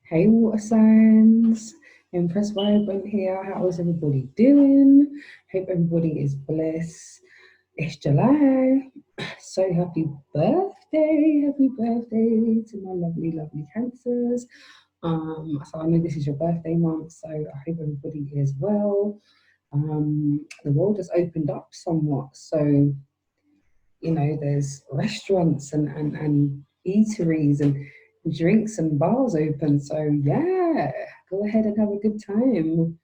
Hey, water signs. Empress Vibrant here. How is everybody doing? Hope everybody is blessed. It's July. So happy birthday. Happy birthday to my lovely, lovely cancers. So I know this is your birthday month, so I hope everybody is well. The world has opened up somewhat. So, there's restaurants and eateries and drinks and bars open. So yeah, go ahead and have a good time.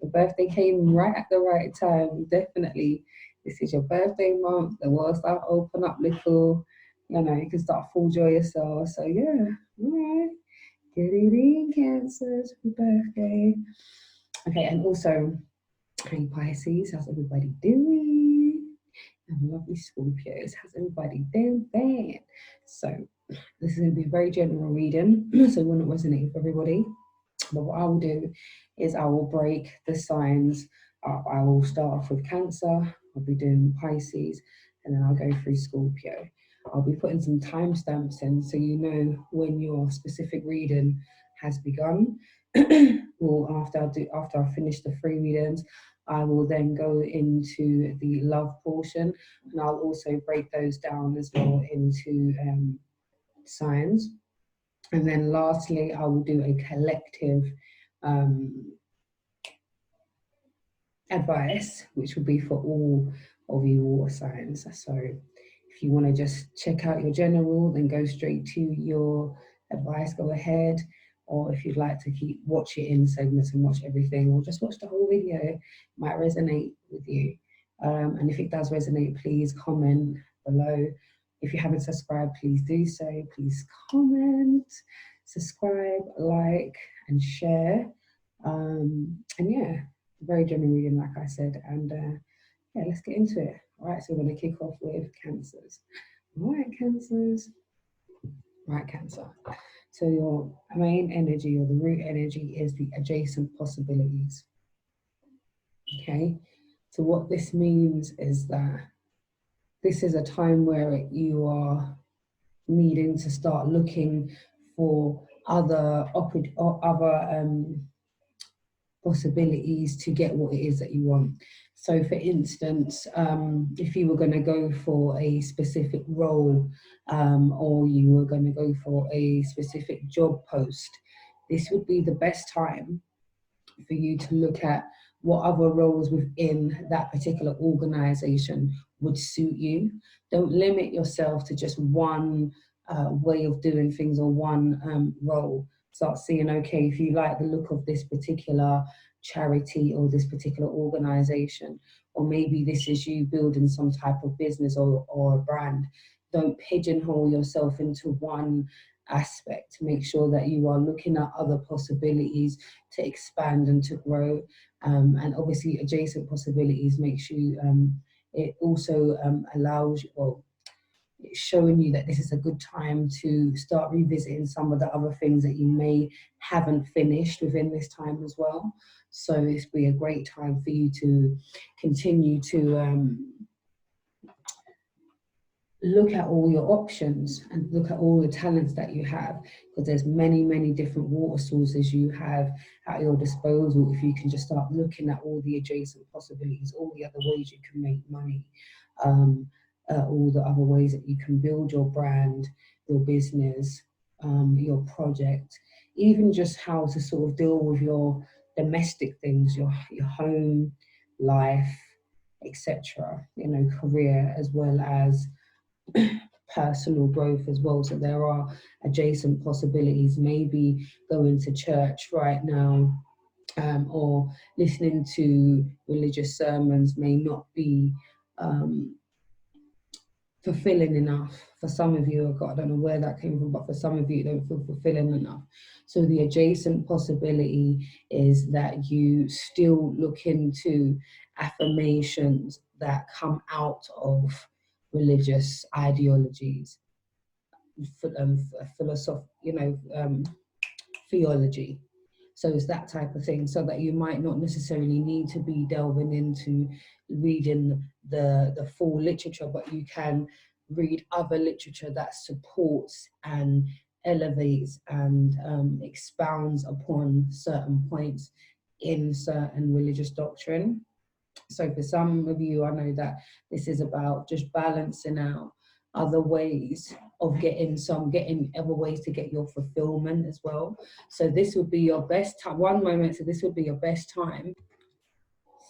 The birthday came right at the right time. Definitely, this is your birthday month. The world start open up little. You can start full joy yourself. So yeah, all right. Get it in, Cancers. Happy birthday. Okay, and also, hey Pisces, how's everybody doing? And lovely Scorpios, how's everybody doing? So this is going to be a very general reading, so it will not resonate with everybody. But what I will do is I will break the signs up. I will start off with Cancer, I'll be doing Pisces, and then I'll go through Scorpio. I'll be putting some timestamps in so you know when your specific reading has begun. Or after I finish the three readings, I will then go into the love portion, and I'll also break those down as well into signs. And then lastly, I will do a collective um, advice, which will be for all of you water signs. So if you want to just check out your general, then go straight to your advice, go ahead. Or if you'd like to watch it in segments and watch everything, or just watch the whole video, it might resonate with you. And if it does resonate, please comment below. If you haven't subscribed, please do so. Please comment, subscribe, like, and share. And yeah, very general reading, like I said. And yeah, let's get into it. All right, so we're going to kick off with Cancers. All right, Cancers. Right, Cancer. So your main energy or the root energy is the adjacent possibilities. Okay, so what this means is that this is a time where you are needing to start looking for other possibilities to get what it is that you want. So for instance, if you were going to go for a specific role, or you were going to go for a specific job post, this would be the best time for you to look at what other roles within that particular organization would suit you. Don't limit yourself to just one way of doing things or one role. Start seeing, okay, if you like the look of this particular charity or this particular organization, or maybe this is you building some type of business or a brand, don't pigeonhole yourself into one aspect. Make sure that you are looking at other possibilities to expand and to grow, and obviously adjacent possibilities makes you it also allows you, well, it's showing you that this is a good time to start revisiting some of the other things that you may haven't finished within this time as well. So this will be a great time for you to continue to look at all your options and look at all the talents that you have, because there's many different water sources you have at your disposal. If you can just start looking at all the adjacent possibilities, all the other ways you can make money, all the other ways that you can build your brand, your business, your project, even just how to sort of deal with your domestic things, your home life, etc., career, as well as personal growth as well. So there are adjacent possibilities. Maybe going to church right now, or listening to religious sermons may not be fulfilling enough for some of you. I don't know where that came from, but for some of you, it don't feel fulfilling enough. So the adjacent possibility is that you still look into affirmations that come out of religious ideologies, theology. So it's that type of thing, so that you might not necessarily need to be delving into reading the full literature, but you can read other literature that supports and elevates and expounds upon certain points in certain religious doctrine. So for some of you, I know that this is about just balancing out other ways of getting other ways to get your fulfillment as well. So this would be your best time, one moment, so this would be your best time.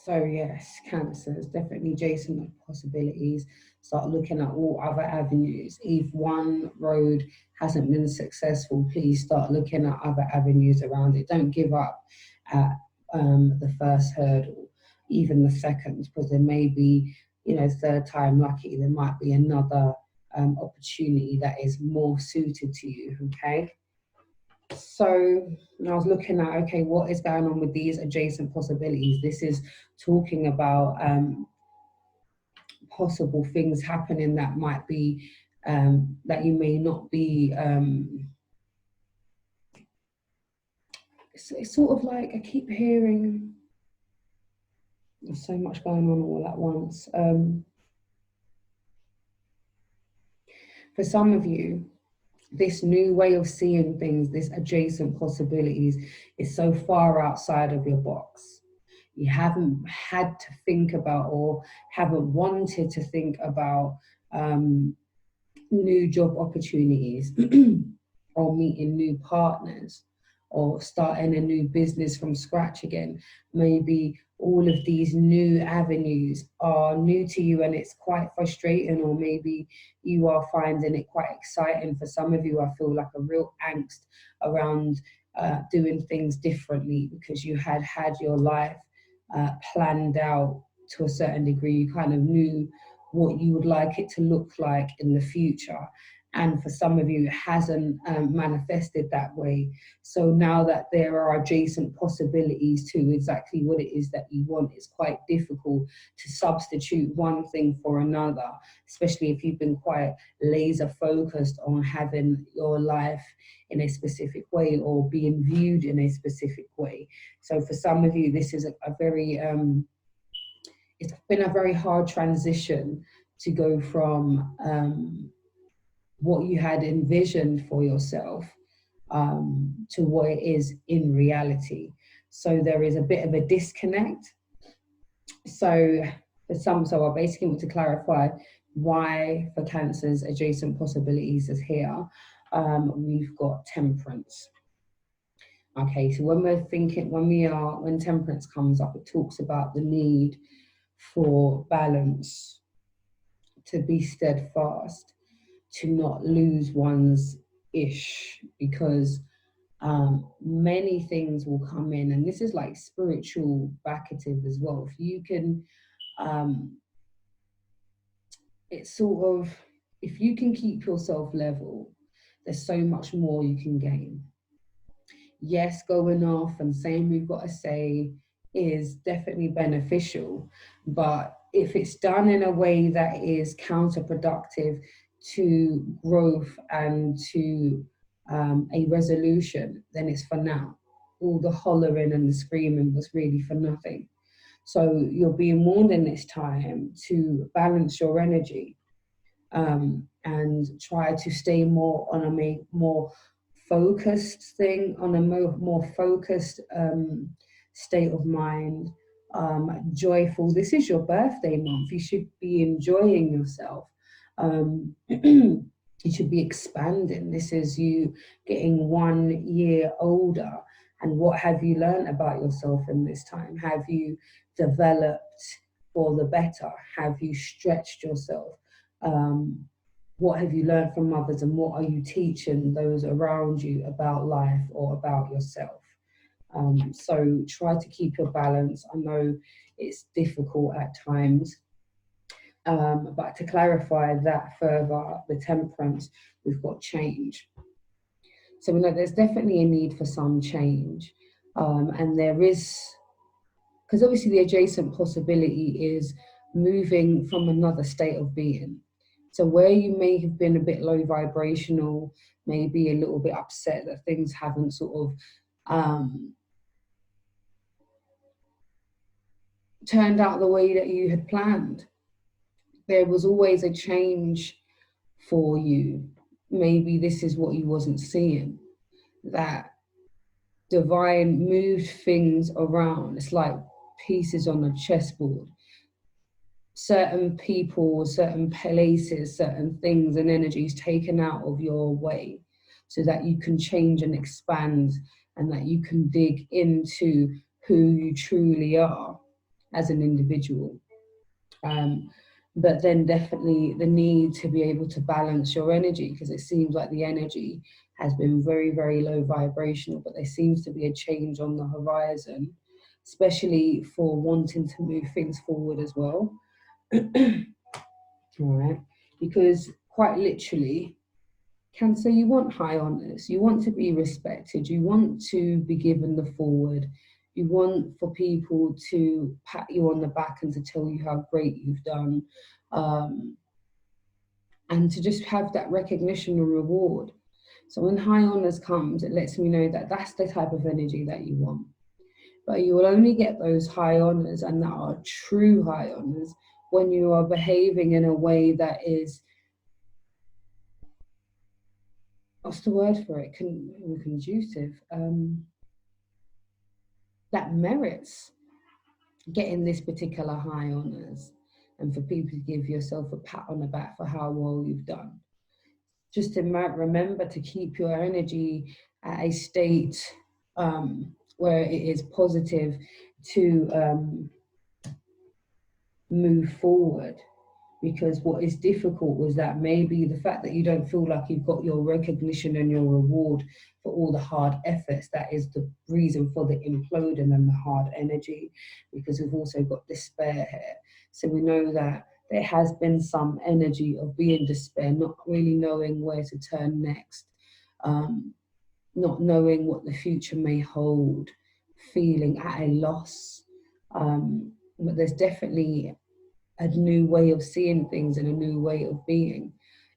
So yes, cancers, definitely adjacent possibilities. Start looking at all other avenues. If one road hasn't been successful, please start looking at other avenues around it. Don't give up at the first hurdle, even the second, because there may be, third time lucky, there might be another opportunity that is more suited to you, okay? So I was looking at, okay, what is going on with these adjacent possibilities? This is talking about possible things happening that might be, that you may not be, it's sort of like, I keep hearing, there's so much going on all at once. For some of you, this new way of seeing things, this adjacent possibilities, is so far outside of your box. You haven't had to think about or haven't wanted to think about new job opportunities or meeting new partners or starting a new business from scratch again. Maybe all of these new avenues are new to you and it's quite frustrating, or maybe you are finding it quite exciting. For some of you, I feel like a real angst around doing things differently because you had your life planned out to a certain degree. You kind of knew what you would like it to look like in the future. And for some of you, it hasn't manifested that way. So now that there are adjacent possibilities to exactly what it is that you want, it's quite difficult to substitute one thing for another, especially if you've been quite laser focused on having your life in a specific way or being viewed in a specific way. So for some of you, this is a very it's been a very hard transition to go from what you had envisioned for yourself to what it is in reality. So there is a bit of a disconnect. So I basically want to clarify why for Cancer's adjacent possibilities is here. We've got temperance. Okay, so when temperance comes up, it talks about the need for balance, to be steadfast, to not lose one's ish, because many things will come in, and this is like spiritual backative as well. If you can, it's sort of, if you can keep yourself level, there's so much more you can gain. Yes, going off and saying we've got to say is definitely beneficial, but if it's done in a way that is counterproductive to growth and to a resolution, then it's for now. All the hollering and the screaming was really for nothing. So you're being warned in this time to balance your energy and try to stay more on a more focused thing, on a more focused state of mind, joyful. This is your birthday month. You should be enjoying yourself. You should be expanding. This is you getting 1 year older. And what have you learned about yourself in this time? Have you developed for the better? Have you stretched yourself? What have you learned from others, and what are you teaching those around you about life or about yourself? So try to keep your balance. I know it's difficult at times, but to clarify that further, the temperance, we've got change. So we know there's definitely a need for some change, and there is, because obviously the adjacent possibility is moving from another state of being. So where you may have been a bit low vibrational, maybe a little bit upset that things haven't sort of turned out the way that you had planned. There was always a change for you maybe this is what you wasn't seeing, that divine moved things around. It's like pieces on a chessboard. Certain people, certain places, certain things and energies taken out of your way so that you can change and expand, and that you can dig into who you truly are as an individual. Um, but then definitely the need to be able to balance your energy, because it seems like the energy has been very, very low vibrational, but there seems to be a change on the horizon, especially for wanting to move things forward as well. All right, because quite literally, Cancer, you want high honors, you want to be respected, you want to be given the forward, you want for people to pat you on the back and to tell you how great you've done, um, and to just have that recognition and reward. So when high honors comes, it lets me know that that's the type of energy that you want. But you will only get those high honors, and that are true high honors, when you are behaving in a way that is, what's the word for it? Conducive. That merits getting this particular high honors, and for people to give yourself a pat on the back for how well you've done. Just to remember to keep your energy at a state where it is positive, to move forward. Because what is difficult was that maybe the fact that you don't feel like you've got your recognition and your reward for all the hard efforts, that is the reason for the imploding and the hard energy, because we've also got despair here. So we know that there has been some energy of being despair, not really knowing where to turn next, not knowing what the future may hold, feeling at a loss. But there's definitely a new way of seeing things and a new way of being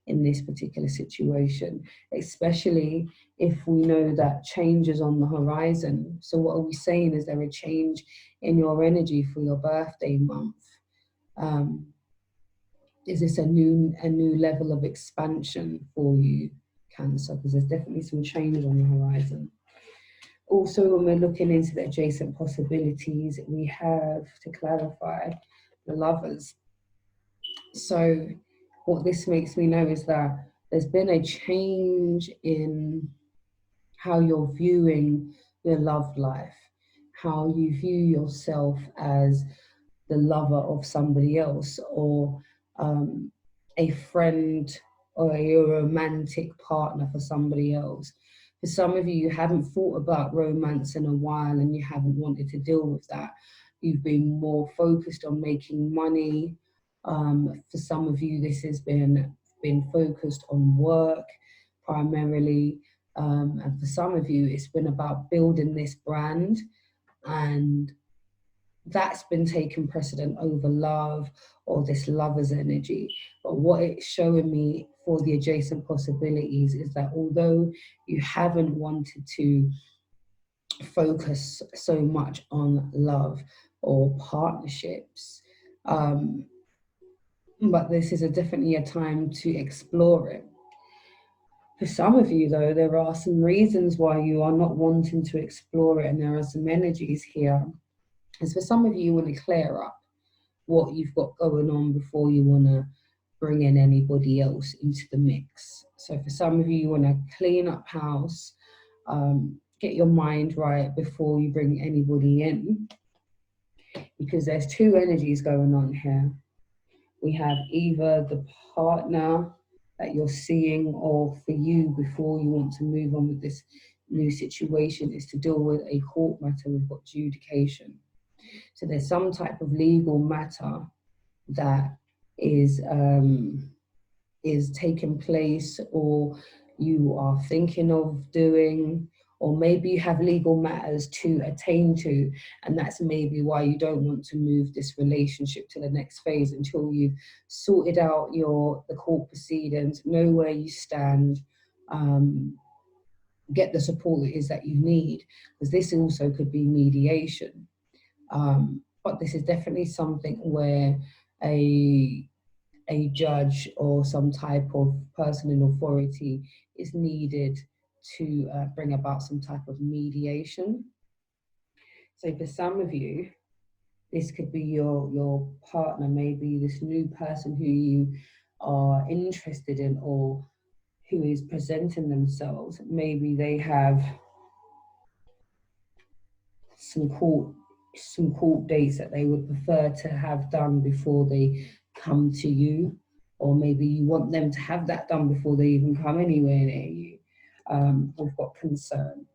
in this particular situation, especially if we know that change is on the horizon. So what are we saying? Is there a change in your energy for your birthday month? Is this a new level of expansion for you, Cancer? Because there's definitely some change on the horizon. Also, when we're looking into the adjacent possibilities, we have to clarify the Lovers. So what this makes me know is that there's been a change in how you're viewing your love life, how you view yourself as the lover of somebody else, or a friend, or a romantic partner for somebody else. For some of you, you haven't thought about romance in a while and you haven't wanted to deal with that. You've been more focused on making money. For some of you, this has been focused on work primarily. And for some of you, it's been about building this brand, and that's been taking precedent over love, or this lover's energy. But what it's showing me for the adjacent possibilities is that although you haven't wanted to focus so much on love or partnerships, but this is definitely a time to explore it. For some of you, though, there are some reasons why you are not wanting to explore it, and there are some energies here. As for some of you, you want to clear up what you've got going on before you want to bring in anybody else into the mix. So for some of you, you want to clean up house, get your mind right before you bring anybody in, because there's two energies going on here. We have either the partner that you're seeing, or for you, before you want to move on with this new situation, is to deal with a court matter. We've got adjudication. So there's some type of legal matter that is taking place, or you are thinking of doing, or maybe you have legal matters to attain to, and that's maybe why you don't want to move this relationship to the next phase until you've sorted out the court proceedings, know where you stand, get the support it is that you need, because this also could be mediation. But this is definitely something where a a judge or some type of person in authority is needed to bring about some type of mediation. So for some of you, this could be your partner, maybe this new person who you are interested in or who is presenting themselves. Maybe they have some court dates that they would prefer to have done before they come to you, or maybe you want them to have that done before they even come anywhere near you. We've got concern.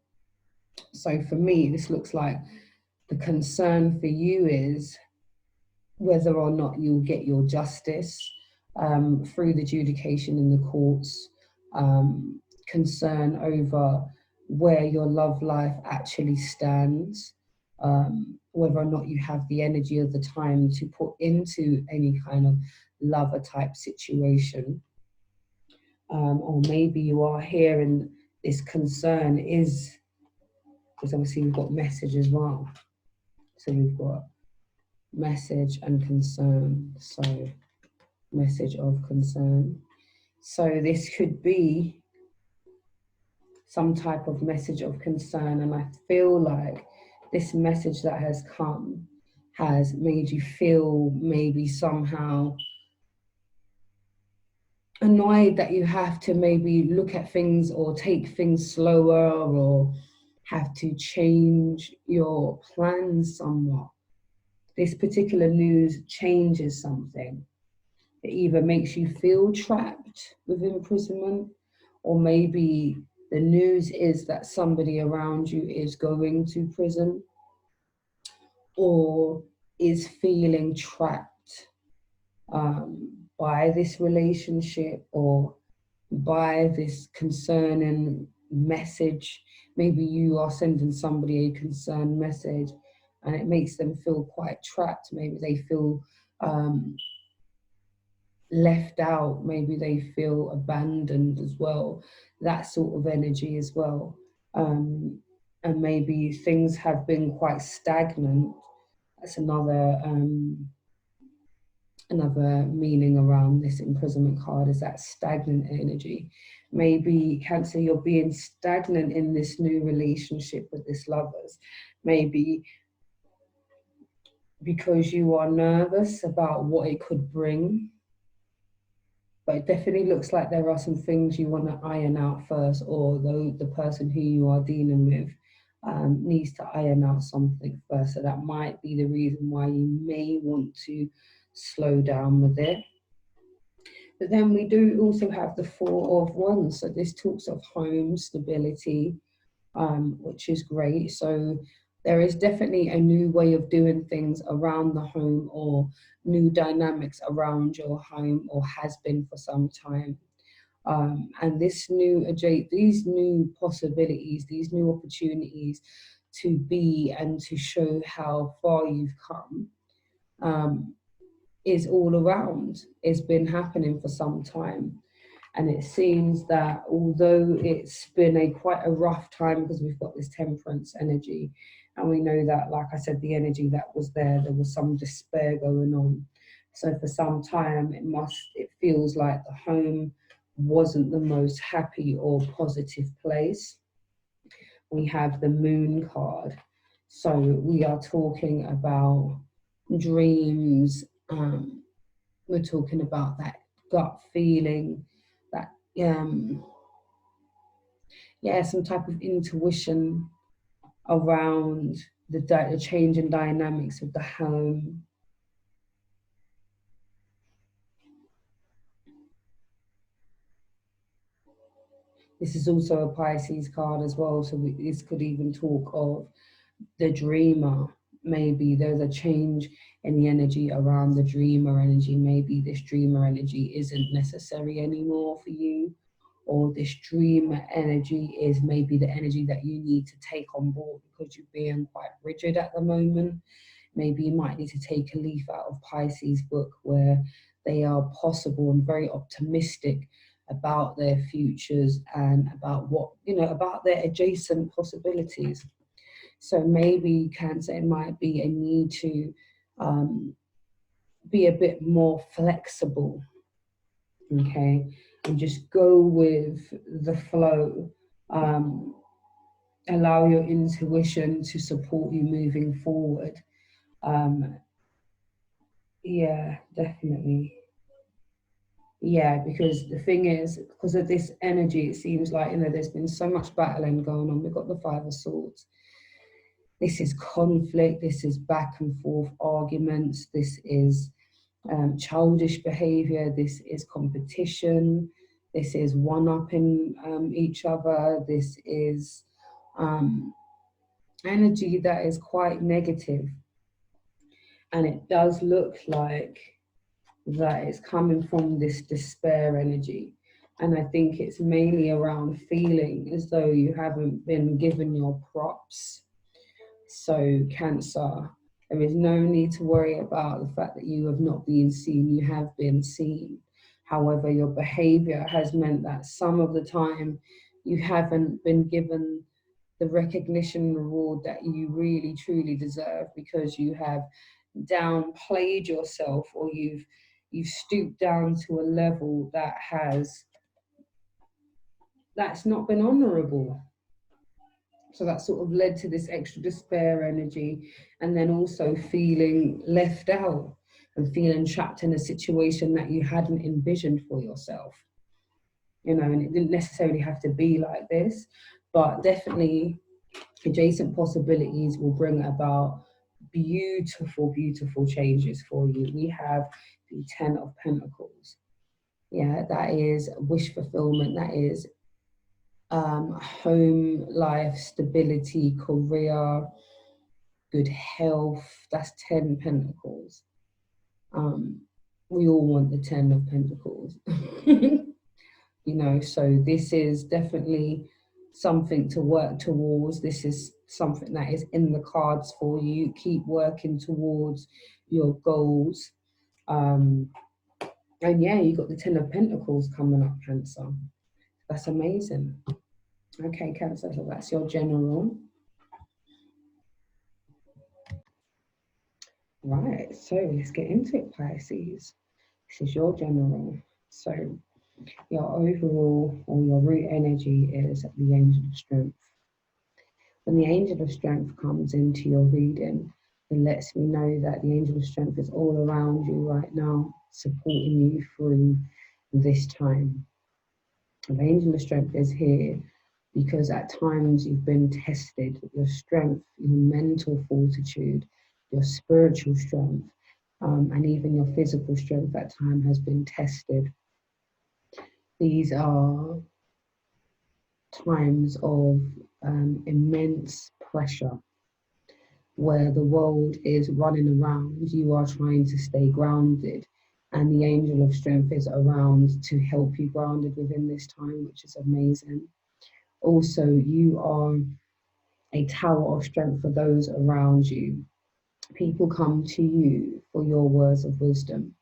So for me, this looks like the concern for you is whether or not you'll get your justice through the adjudication in the courts, concern over where your love life actually stands, whether or not you have the energy of the time to put into any kind of lover type situation. Or maybe you are here and this concern is, because obviously we've got message as well. So we've got message and concern. So message of concern. So this could be some type of message of concern, and I feel like this message that has come has made you feel maybe somehow annoyed that you have to maybe look at things or take things slower or have to change your plans somewhat. This particular news changes something. It either makes you feel trapped with imprisonment, or maybe the news is that somebody around you is going to prison or is feeling trapped by this relationship or by this concerning message. Maybe you are sending somebody a concerned message and it makes them feel quite trapped. Maybe they feel left out, maybe they feel abandoned as well, that sort of energy as well. And maybe things have been quite stagnant. That's another meaning around this imprisonment card, is that stagnant energy. Maybe Cancer, you're being stagnant in this new relationship with this lovers. Maybe because you are nervous about what it could bring. But it definitely looks like there are some things you want to iron out first, or the person who you are dealing with needs to iron out something first. So that might be the reason why you may want to slow down with it. But then we do also have the Four of Wands. So this talks of home stability, which is great. So there is definitely a new way of doing things around the home, or new dynamics around your home, or has been for some time. And these new possibilities, these new opportunities to be and to show how far you've come, is all around. It's been happening for some time. And it seems that although it's been quite a rough time, because we've got this Temperance energy, and we know that, like I said, the energy that was there was some despair going on. So for some time, it feels like the home wasn't the most happy or positive place. We have the Moon card. So we are talking about dreams. We're talking about that gut feeling, that some type of intuition around the change in dynamics of the home. This is also a Pisces card as well, so this could even talk of the dreamer. Maybe there's a change in the energy around the dreamer energy. Maybe this dreamer energy isn't necessary anymore for you, or this dreamer energy is maybe the energy that you need to take on board because you're being quite rigid at the moment. Maybe you might need to take a leaf out of Pisces' book, where they are possible and very optimistic about their futures and about about their adjacent possibilities. So maybe Cancer, it might be a need to be a bit more flexible okay? And just go with the flow. Allow your intuition to support you moving forward. Um, yeah, definitely. Yeah, because the thing is, because of this energy, it seems like, there's been so much battling going on. We've got the Five of Swords. This is conflict. This is back and forth arguments. This is childish behavior. This is competition. This is one-upping each other. This is energy that is quite negative. And it does look like that it's coming from this despair energy. And I think it's mainly around feeling as though you haven't been given your props. So, Cancer, there is no need to worry about the fact that you have not been seen, you have been seen. However, your behavior has meant that some of the time you haven't been given the recognition and reward that you really truly deserve, because you have downplayed yourself, or you've stooped down to a level that's not been honorable. So that sort of led to this extra despair energy, and then also feeling left out and feeling trapped in a situation that you hadn't envisioned for yourself. And it didn't necessarily have to be like this, but definitely adjacent possibilities will bring about beautiful, beautiful changes for you. We have the Ten of Pentacles. Yeah, that is wish fulfillment. That is home life, stability, career, good health. That's 10 Pentacles. We all want the 10 of Pentacles. So this is definitely something to work towards. This is something that is in the cards for you. Keep working towards your goals. And yeah, you got the 10 of Pentacles coming up, Cancer. That's amazing. Okay, Cancer, so that's your general. Right, so let's get into it, Pisces. This is your general. So your overall, or your root energy, is the Angel of Strength. When the Angel of Strength comes into your reading, it lets me know that the Angel of Strength is all around you right now, supporting you through this time. The Angel of Strength is here because at times you've been tested. Your strength, your mental fortitude, your spiritual strength, and even your physical strength at times has been tested. These are times of immense pressure, where the world is running around, you are trying to stay grounded, and the Angel of Strength is around to help you grounded within this time, which is amazing. Also, you are a tower of strength for those around you. People come to you for your words of wisdom,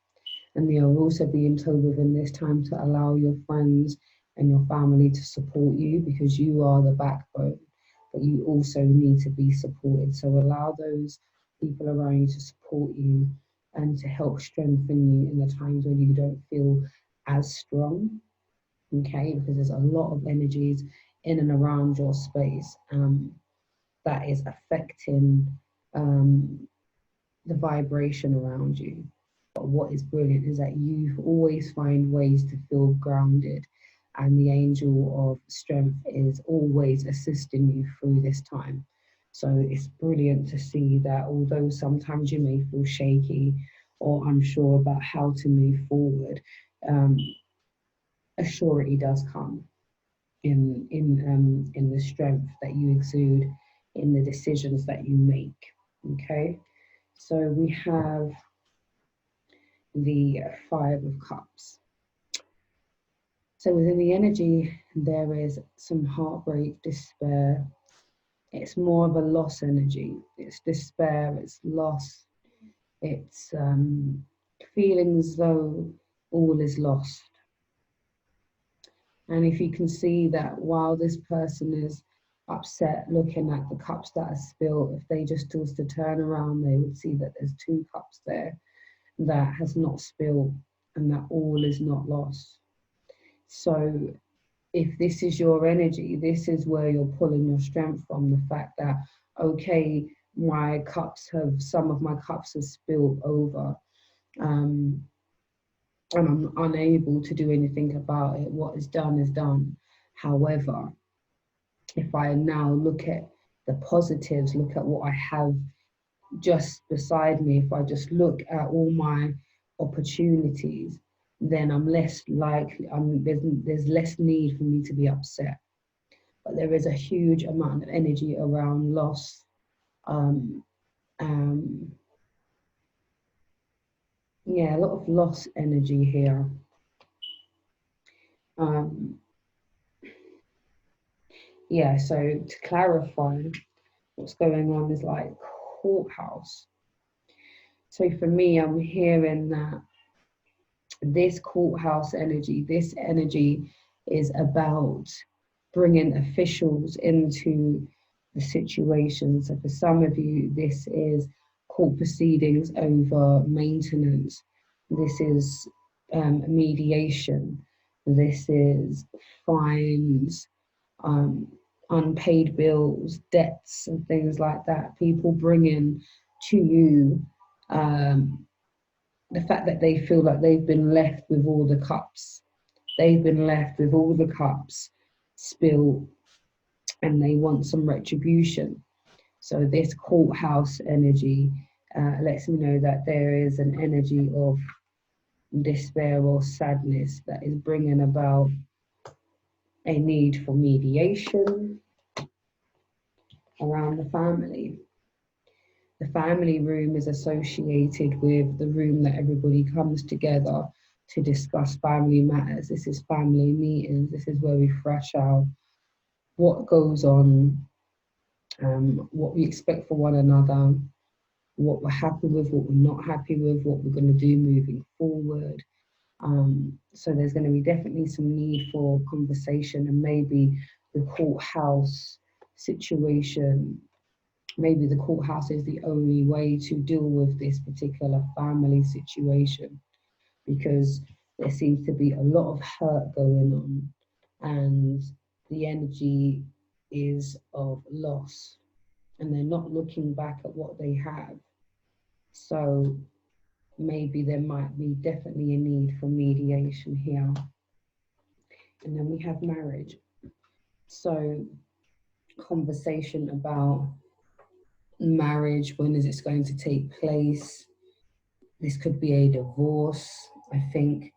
and they are also being told within this time to allow your friends and your family to support you, because you are the backbone, but you also need to be supported. So allow those people around you to support you and to help strengthen you in the times when you don't feel as strong. Okay, because there's a lot of energies in and around your space that is affecting the vibration around you. But what is brilliant is that you always find ways to feel grounded, and the Angel of Strength is always assisting you through this time. So it's brilliant to see that although sometimes you may feel shaky or unsure about how to move forward, a surety does come in the strength that you exude in the decisions that you make. Okay, so we have the Five of Cups. So within the energy, there is some heartbreak, despair. It's more of a loss energy. It's despair, it's loss, it's feeling as though all is lost. And if you can see that while this person is upset looking at the cups that are spilled, if they just chose to turn around, they would see that there's two cups there that has not spilled. and that all is not lost. So if this is your energy, this is where you're pulling your strength from. The fact that, okay, some of my cups have spilled over, and I'm unable to do anything about it. What is done is done. However, if I now look at the positives, look at what I have just beside me, if I just look at all my opportunities, then I'm less likely, there's less need for me to be upset. But there is a huge amount of energy around loss. Um, um, yeah, a lot of loss energy here. Um, yeah, so to clarify, what's going on is like courthouse. So for me, I'm hearing that this courthouse energy, this energy is about bringing officials into the situation. So for some of you, this is court proceedings over maintenance. This is mediation. This is fines, um, unpaid bills, debts, and things like that. People bringing to you the fact that they feel like they've been left with all the cups. They've been left with all the cups spilled, and they want some retribution. So this courthouse energy lets me know that there is an energy of despair or sadness that is bringing about a need for mediation around the family. The family room is associated with the room that everybody comes together to discuss family matters. This is family meetings. This is where we thrash out what goes on, what we expect for one another, what we're happy with, what we're not happy with, what we're going to do moving forward. So there's going to be definitely some need for conversation, and maybe the courthouse situation, maybe the courthouse is the only way to deal with this particular family situation, because there seems to be a lot of hurt going on, and the energy is of loss, and they're not looking back at what they have. So maybe there might be definitely a need for mediation here. And then we have marriage. So conversation about marriage, when is it going to take place? This could be a divorce. I think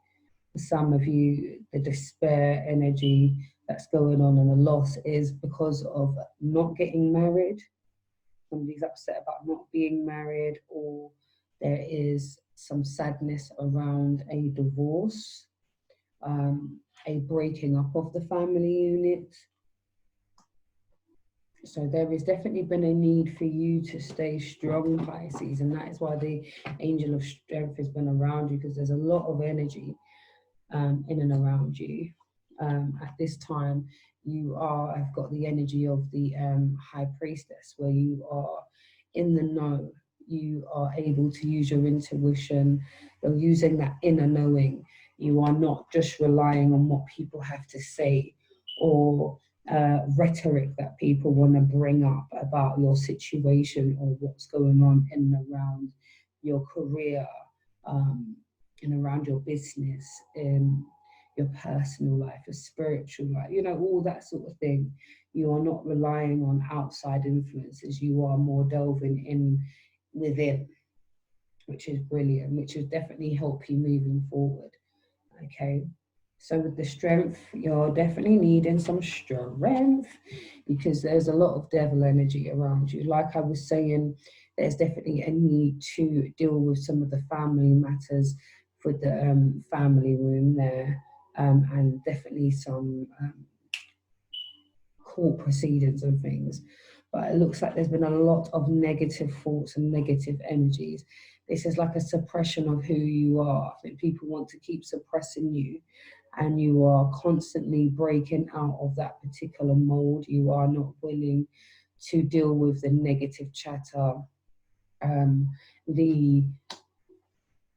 for some of you, the despair energy that's going on and the loss is because of not getting married. Somebody's upset about not being married, or there is some sadness around a divorce, a breaking up of the family unit. So there has definitely been a need for you to stay strong, Pisces, and that is why the angel of strength has been around you, because there's a lot of energy in and around you. At this time, have got the energy of the high priestess, where you are in the know. You are able to use your intuition. You're using that inner knowing. You are not just relying on what people have to say, or rhetoric that people want to bring up about your situation or what's going on in and around your career, and around your business, your personal life, your spiritual life, all that sort of thing. You are not relying on outside influences. You are more delving in within, which is brilliant, which will definitely help you moving forward. Okay. So with the strength, you're definitely needing some strength, because there's a lot of devil energy around you. Like I was saying, there's definitely a need to deal with some of the family matters for the family room there, and definitely some court proceedings and things. But it looks like there's been a lot of negative thoughts and negative energies. This is like a suppression of who you are. I think people want to keep suppressing you, and you are constantly breaking out of that particular mold. You are not willing to deal with the negative chatter.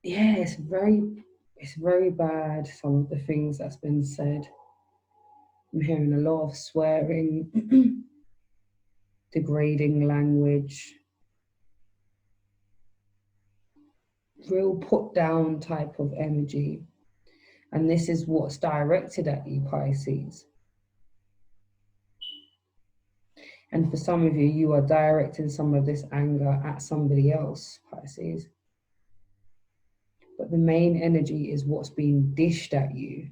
It's very It's very bad, some of the things that's been said. I'm hearing a lot of swearing, degrading language, real put down type of energy. And this is what's directed at you, Pisces. And for some of you, you are directing some of this anger at somebody else, Pisces. But the main energy is what's being dished at you.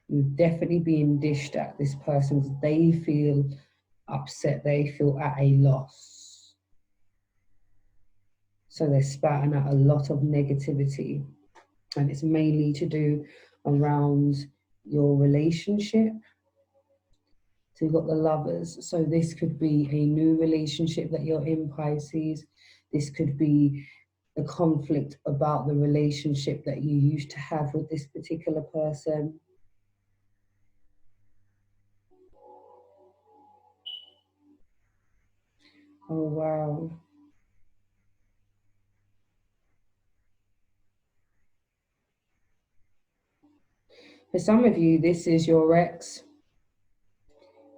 You're definitely being dished at this person because they feel upset, they feel at a loss. So they're spouting out a lot of negativity. And it's mainly to do around your relationship. So you've got the Lovers. So this could be a new relationship that you're in, Pisces. This could be a conflict about the relationship that you used to have with this particular person. Oh, wow. For some of you, this is your ex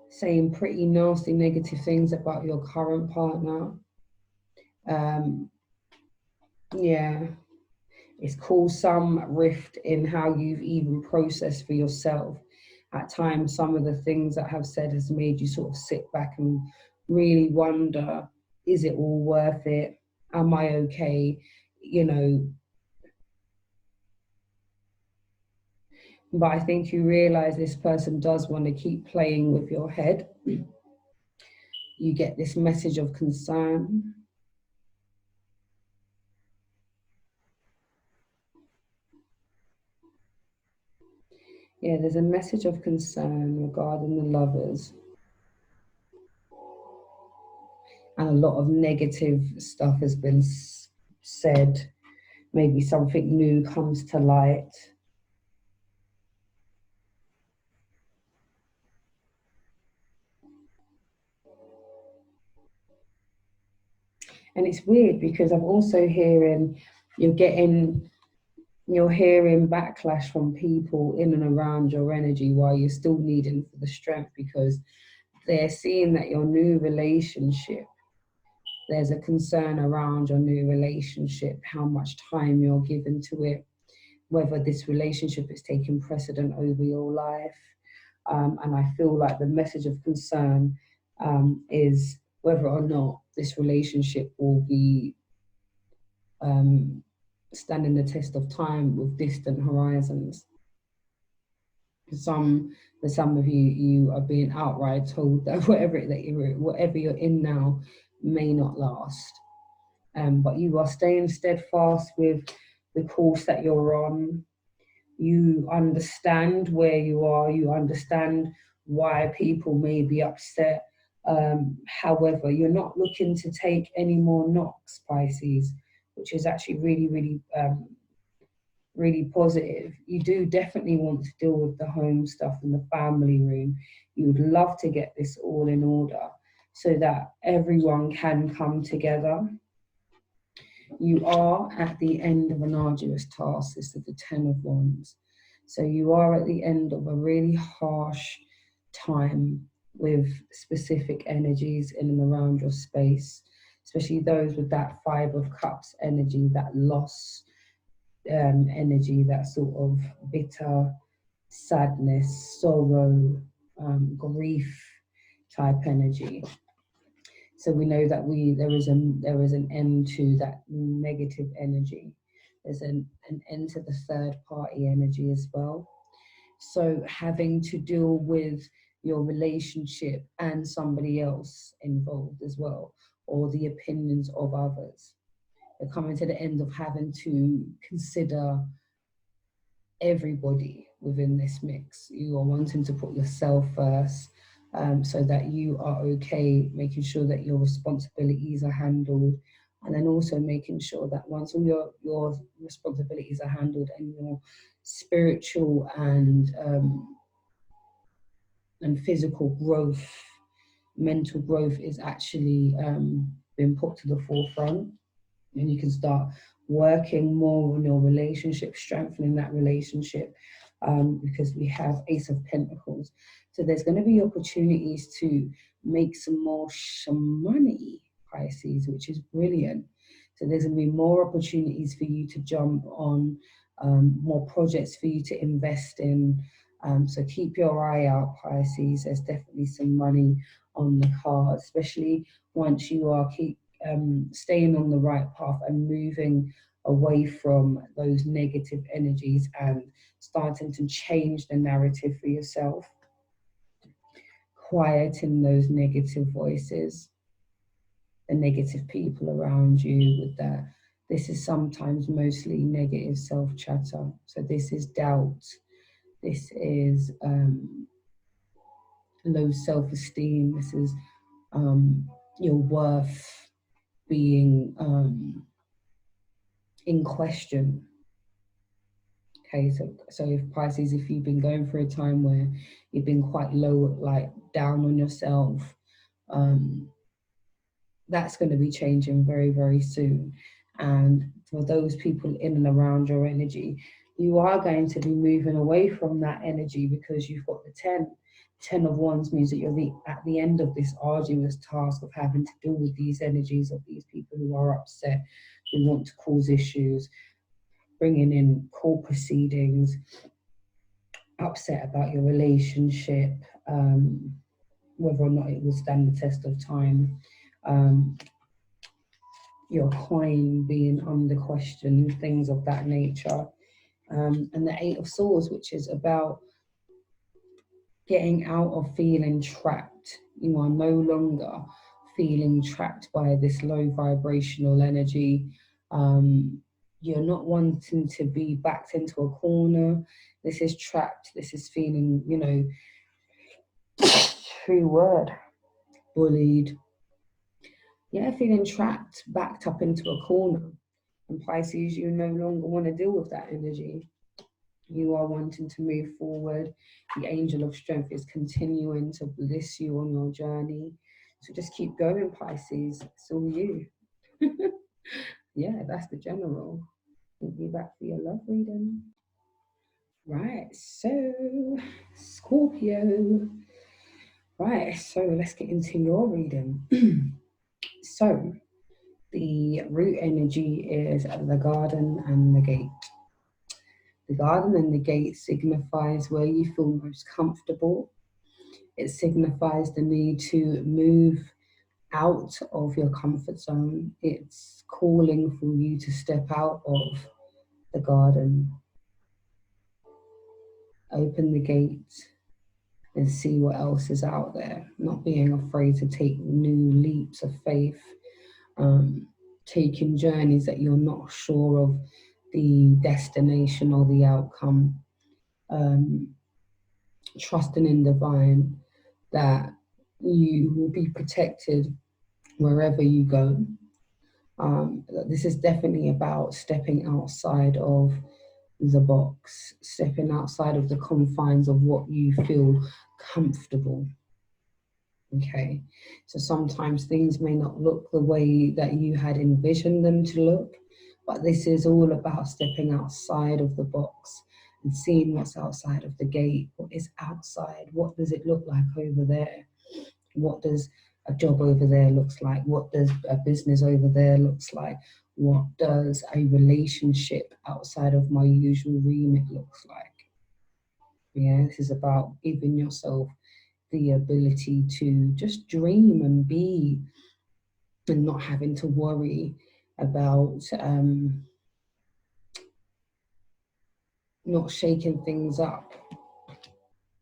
saying pretty nasty negative things about your current partner. Yeah, it's caused some rift in how you've even processed for yourself. At times, some of the things that have said has made you sort of sit back and really wonder, is it all worth it? Am I okay? You know, but I think you realize this person does want to keep playing with your head. You get this message of concern. Yeah, there's a message of concern regarding the Lovers. And a lot of negative stuff has been said. Maybe something new comes to light. And it's weird because I'm also hearing you're hearing backlash from people in and around your energy while you're still needing for the strength, because they're seeing that your new relationship, there's a concern around your new relationship, how much time you're giving to it, whether this relationship is taking precedent over your life. And I feel like the message of concern is whether or not this relationship will be standing the test of time with distant horizons. For some of you, you are being outright told that whatever you're in now may not last. But you are staying steadfast with the course that you're on. You understand where you are. You understand why people may be upset. However, you're not looking to take any more knocks, Pisces, which is actually really positive. You do definitely want to deal with the home stuff and the family room. You would love to get this all in order so that everyone can come together. You are at the end of an arduous task. This is the Ten of Wands. So you are at the end of a really harsh time with specific energies in and around your space, especially those with that Five of Cups energy, that loss energy, that sort of bitter sadness, sorrow, grief type energy. So we know that there is an end to that negative energy. There's an end to the third party energy as well. So having to deal with your relationship and somebody else involved as well, or the opinions of others. You're coming to the end of having to consider everybody within this mix. You are wanting to put yourself first, so that you are okay, making sure that your responsibilities are handled, and then also making sure that once all your responsibilities are handled and your spiritual and physical growth, mental growth is actually been put to the forefront, and you can start working more on your relationship, strengthening that relationship, because we have Ace of Pentacles. So there's going to be opportunities to make some money, Pisces, which is brilliant. So there's going to be more opportunities for you to jump on, more projects for you to invest in. So keep your eye out, Pisces. There's definitely some money on the card, especially once you are staying on the right path and moving away from those negative energies and starting to change the narrative for yourself, quieting those negative voices, the negative people around you with that. This is sometimes mostly negative self-chatter. So this is doubt. This is low self-esteem. This is your worth being in question. Okay, so if Pisces, if you've been going through a time where you've been quite low, like down on yourself, that's going to be changing very, very soon. And for those people in and around your energy, you are going to be moving away from that energy because you've got the 10 of Wands means that you're at the end of this arduous task of having to deal with these energies of these people who are upset, who want to cause issues, bringing in court proceedings, upset about your relationship, whether or not it will stand the test of time, your coin being under question, things of that nature. And the Eight of Swords, which is about getting out of feeling trapped. You are no longer feeling trapped by this low vibrational energy. You're not wanting to be backed into a corner. This is trapped. This is feeling, true word, bullied. Yeah, feeling trapped, backed up into a corner. And Pisces, you no longer want to deal with that energy. You are wanting to move forward. The angel of strength is continuing to bless you on your journey. So just keep going, Pisces. It's all you. Yeah, that's the general. We'll be back for your love reading. Right, so Scorpio. Right, so let's get into your reading. So the root energy is the garden and the gate. The garden and the gate signifies where you feel most comfortable. It signifies the need to move out of your comfort zone. It's calling for you to step out of the garden, open the gate, and see what else is out there. Not being afraid to take new leaps of faith, taking journeys that you're not sure of the destination or the outcome. Trusting in divine that you will be protected wherever you go. This is definitely about stepping outside of the box, stepping outside of the confines of what you feel comfortable. Okay, so sometimes things may not look the way that you had envisioned them to look, but this is all about stepping outside of the box and seeing what's outside of the gate. What is outside? What does it look like over there? What does a job over there looks like? What does a business over there looks like? What does a relationship outside of my usual remit looks like? Yeah, this is about giving yourself the ability to just dream and be, and not having to worry about not shaking things up,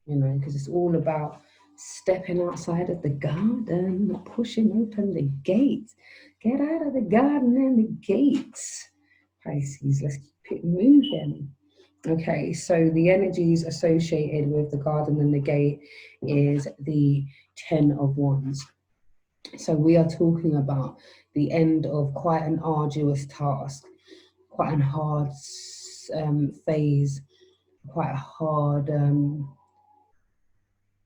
because it's all about stepping outside of the garden, pushing open the gates. Get out of the garden and the gates, Pisces. Let's keep it moving. Okay, so the energies associated with the garden and the gate is the 10 of Wands. So we are talking about the end of quite an arduous task, quite a hard phase, quite a hard,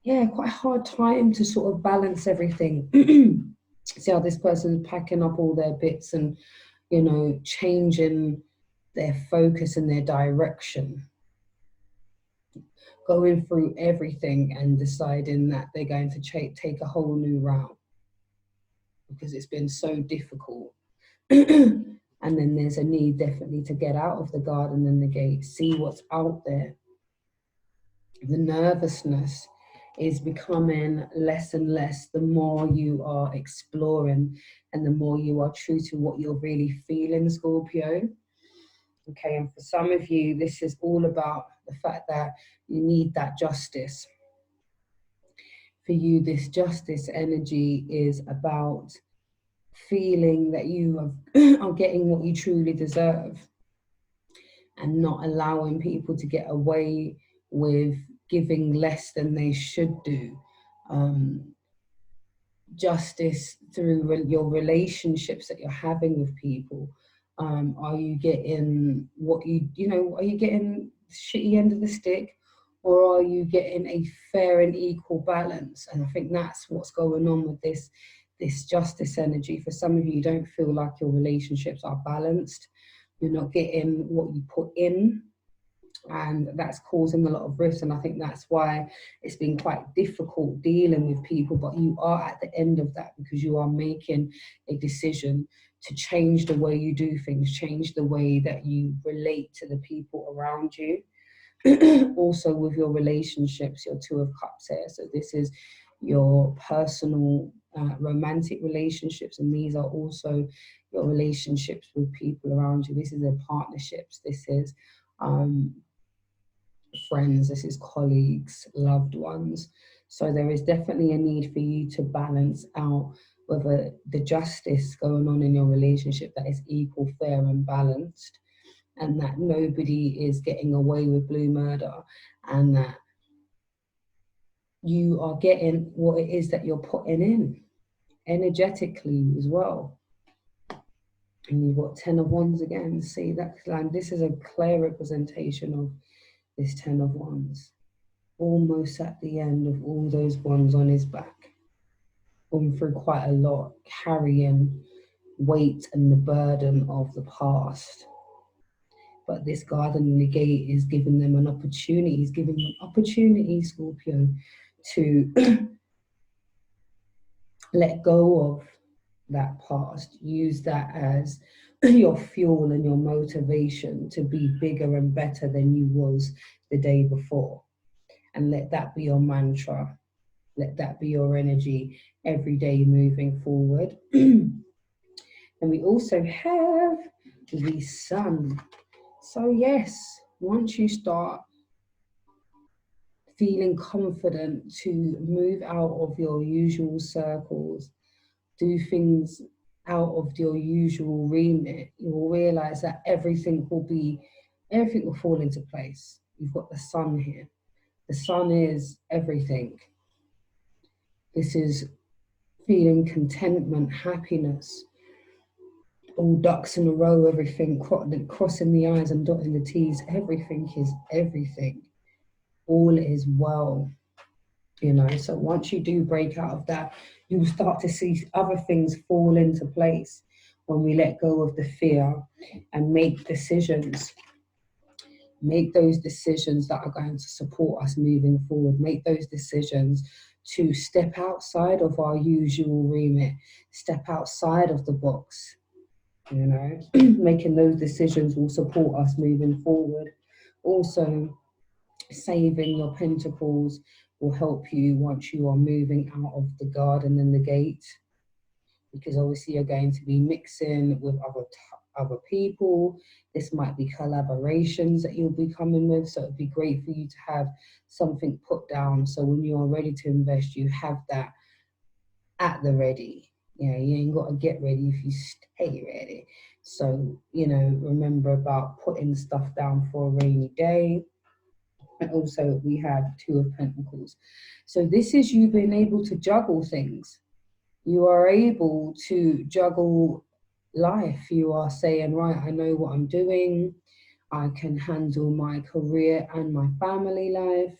quite a hard time to sort of balance everything. See how this person's packing up all their bits and changing their focus and their direction, going through everything and deciding that they're going to take a whole new route because it's been so difficult. And then there's a need definitely to get out of the garden and the gate, see what's out there. The nervousness is becoming less and less the more you are exploring and the more you are true to what you're really feeling, Scorpio. Okay, and for some of you, this is all about the fact that you need that justice. For you, this justice energy is about feeling that you are getting what you truly deserve and not allowing people to get away with giving less than they should do. Justice through your relationships that you're having with people. Are you getting what are you getting the shitty end of the stick, or are you getting a fair and equal balance? And I think that's what's going on with this justice energy. For some of you, you don't feel like your relationships are balanced. You're not getting what you put in, and that's causing a lot of rifts. And I think that's why it's been quite difficult dealing with people. But you are at the end of that because you are making a decision to change the way you do things, change the way that you relate to the people around you. Also with your relationships, your Two of Cups here. So this is your personal romantic relationships, and these are also your relationships with people around you. This is their partnerships. This is friends, this is colleagues, loved ones. So there is definitely a need for you to balance out whether the justice going on in your relationship that is equal, fair and balanced, and that nobody is getting away with blue murder, and that you are getting what it is that you're putting in energetically as well. And you've got 10 of Wands again. See that line? This is a clear representation of this 10 of Wands. Almost at the end of all those wands on his back. Gone through quite a lot, carrying weight and the burden of the past. But this garden in the gate is giving them an opportunity. He's giving them opportunity, Scorpio, to let go of that past. Use that as your fuel and your motivation to be bigger and better than you was the day before. And let that be your mantra. Let that be your energy every day moving forward. And we also have the Sun. So yes, once you start feeling confident to move out of your usual circles, do things out of your usual remit, you will realize that everything will fall into place. You've got the Sun here. The Sun is everything. This is feeling contentment, happiness, all ducks in a row, everything, crossing the I's and dotting the T's, everything is everything. All is well, So once you do break out of that, you'll start to see other things fall into place when we let go of the fear and make decisions. Make those decisions that are going to support us moving forward. Make those decisions to step outside of our usual remit, step outside of the box. Making those decisions will support us moving forward. Also, saving your pentacles will help you once you are moving out of the garden and the gate, because obviously you're going to be mixing with other people. This might be collaborations that you'll be coming with, so it'd be great for you to have something put down, so when you are ready to invest, you have that at the ready. You ain't got to get ready if you stay ready. So, remember about putting stuff down for a rainy day. And also we have Two of Pentacles. So this is you being able to juggle things. You are able to juggle life. You are saying, right, I know what I'm doing. I can handle my career and my family life.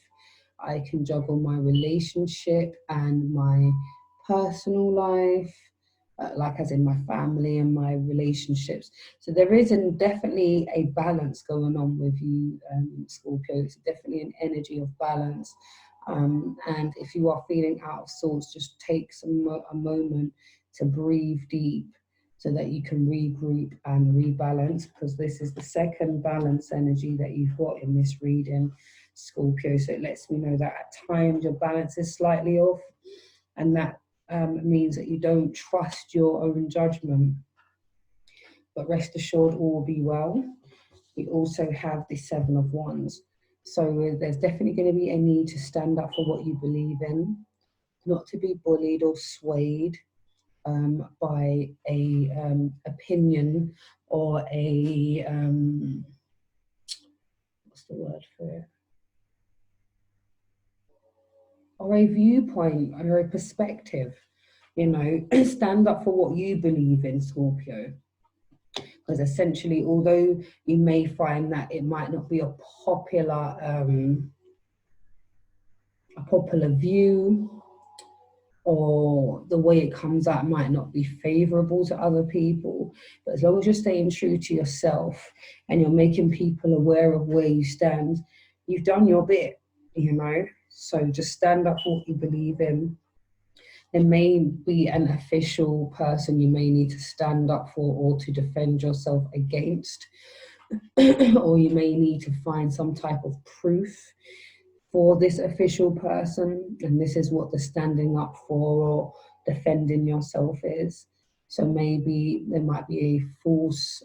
I can juggle my relationship and my personal life. like as in my family and my relationships. So there is definitely a balance going on with you, Scorpio. It's definitely an energy of balance. And if you are feeling out of sorts, just take a moment to breathe deep so that you can regroup and rebalance, because this is the second balance energy that you've got in this reading, Scorpio. So it lets me know that at times your balance is slightly off, and that means that you don't trust your own judgment. But rest assured, all will be well. We also have the Seven of Wands. So there's definitely going to be a need to stand up for what you believe in, not to be bullied or swayed by a opinion or a what's the word for it? Or a viewpoint or a perspective. You know, stand up for what you believe in, Scorpio. Because essentially, although you may find that it might not be a popular view, or the way it comes out might not be favorable to other people, but as long as you're staying true to yourself and you're making people aware of where you stand, you've done your bit, you know. So just stand up for what you believe in. There may be an official person you may need to stand up for or to defend yourself against, or you may need to find some type of proof for this official person, and this is what the standing up for or defending yourself is. So maybe there might be a false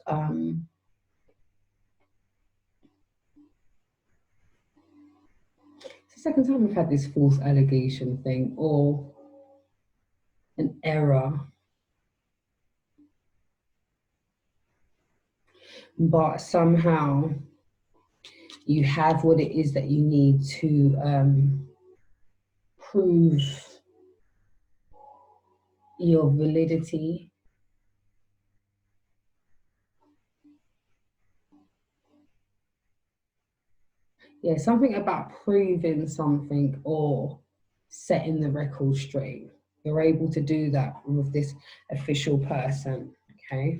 it's the second time we've had this false allegation thing, or an error, but somehow you have what it is that you need to prove your validity. Yeah, something about proving something or setting the record straight. You're able to do that with this official person, okay?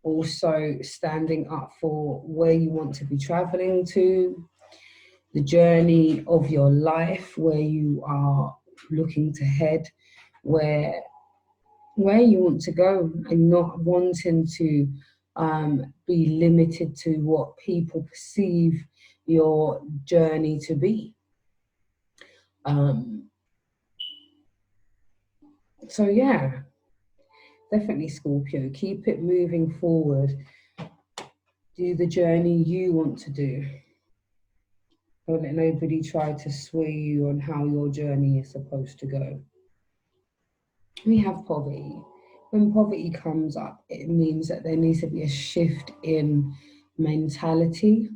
Also, standing up for where you want to be traveling to, the journey of your life, where you are looking to head, where you want to go, and not wanting to be limited to what people perceive your journey to be. So yeah, definitely Scorpio, keep it moving forward. Do the journey you want to do. Don't let nobody try to sway you on how your journey is supposed to go. We have poverty. When poverty comes up, it means that there needs to be a shift in mentality.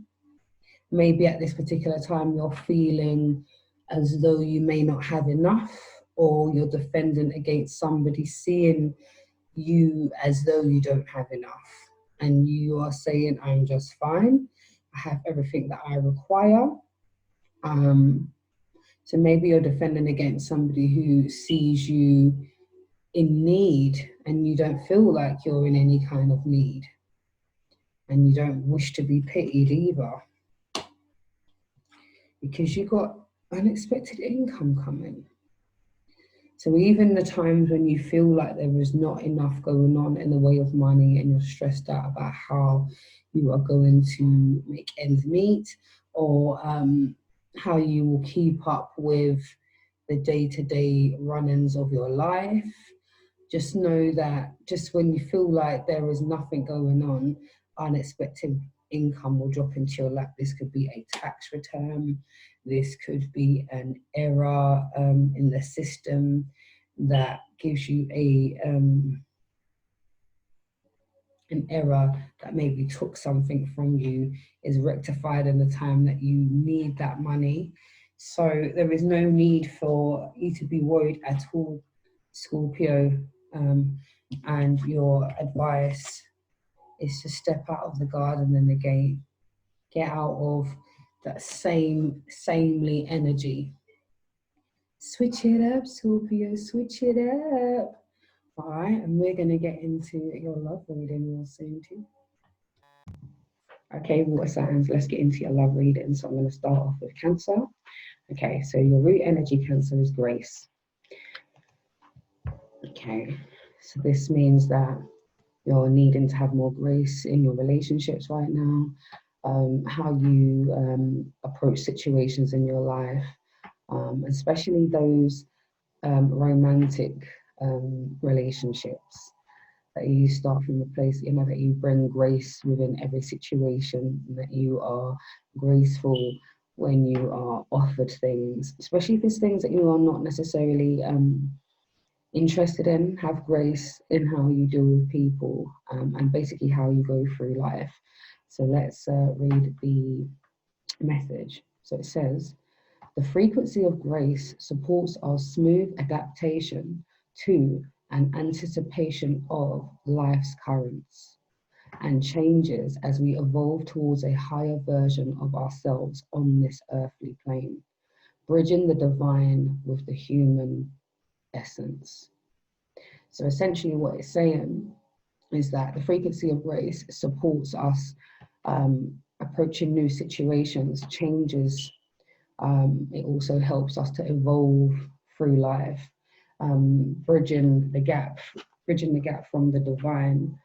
Maybe at this particular time you're feeling as though you may not have enough, or you're defending against somebody seeing you as though you don't have enough, and you are saying, I'm just fine, I have everything that I require. So maybe you're defending against somebody who sees you in need and you don't feel like you're in any kind of need, and you don't wish to be pitied either, because you got unexpected income coming. So even the times when you feel like there is not enough going on in the way of money, and you're stressed out about how you are going to make ends meet, or how you will keep up with the day-to-day run-ins of your life, just know that just when you feel like there is nothing going on, unexpected income will drop into your lap. This could be a tax return. This could be an error in the system that gives you an error that maybe took something from you, is rectified in the time that you need that money. So there is no need for you to be worried at all, Scorpio. And your advice is to step out of the garden and the gate. Get out of that samely energy. Switch it up, Scorpio, switch it up. All right, and we're going to get into your love reading real soon too. Okay, water signs, let's get into your love reading. So I'm going to start off with Cancer. Okay, so your root energy, Cancer, is grace. Okay, so this means that you're needing to have more grace in your relationships right now, how you approach situations in your life, especially those romantic relationships, that you start from a place, that you bring grace within every situation, that you are graceful when you are offered things, especially if it's things that you are not necessarily interested in. Have grace in how you deal with people, and basically how you go through life. So let's read the message. So it says, the frequency of grace supports our smooth adaptation to and anticipation of life's currents and changes as we evolve towards a higher version of ourselves on this earthly plane, bridging the divine with the human essence. So essentially what it's saying is that the frequency of grace supports us approaching new situations, changes. It also helps us to evolve through life, bridging the gap from the divine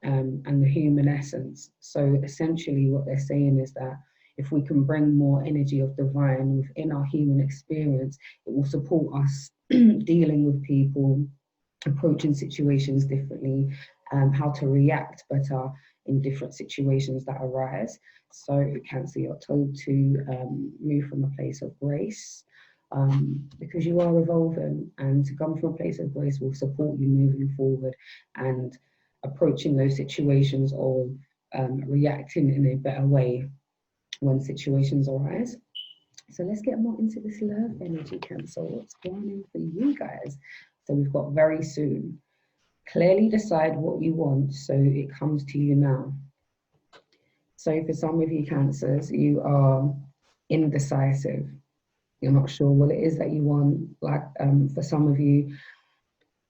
and the human essence. So essentially what they're saying is that if we can bring more energy of divine within our human experience, it will support us dealing with people, approaching situations differently, how to react better in different situations that arise. So Cancer, you're told to move from a place of grace, because you are evolving, and to come from a place of grace will support you moving forward and approaching those situations, or reacting in a better way when situations arise. So let's get more into this love energy, Cancer. What's going on for you guys? So we've got very soon. Clearly decide what you want so it comes to you now. So for some of you Cancers, you are indecisive. You're not sure what it is that you want. Like for some of you,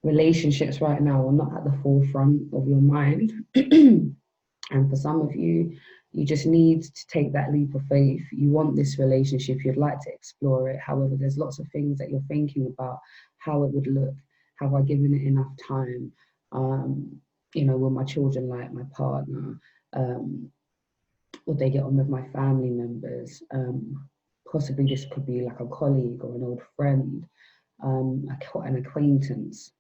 relationships right now are not at the forefront of your mind. And for some of you, you just need to take that leap of faith. You want this relationship, you'd like to explore it. However, there's lots of things that you're thinking about, how it would look. Have I given it enough time? Will my children like my partner? Would they get on with my family members? Possibly this could be like a colleague or an old friend, an acquaintance.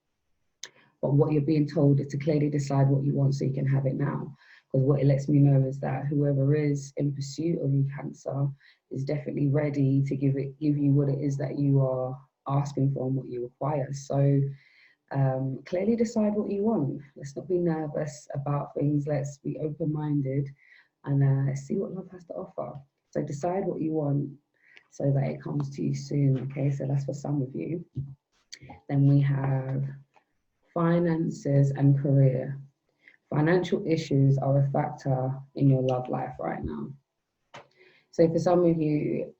But what you're being told is to clearly decide what you want so you can have it now. Because what it lets me know is that whoever is in pursuit of you, Cancer, is definitely ready to give you what it is that you are asking for and what you require. So clearly decide what you want. Let's not be nervous about things. Let's be open-minded and let's see what love has to offer. So decide what you want so that it comes to you soon. Okay, so that's for some of you. Then we have finances and career. Financial issues are a factor in your love life right now. So for some of you,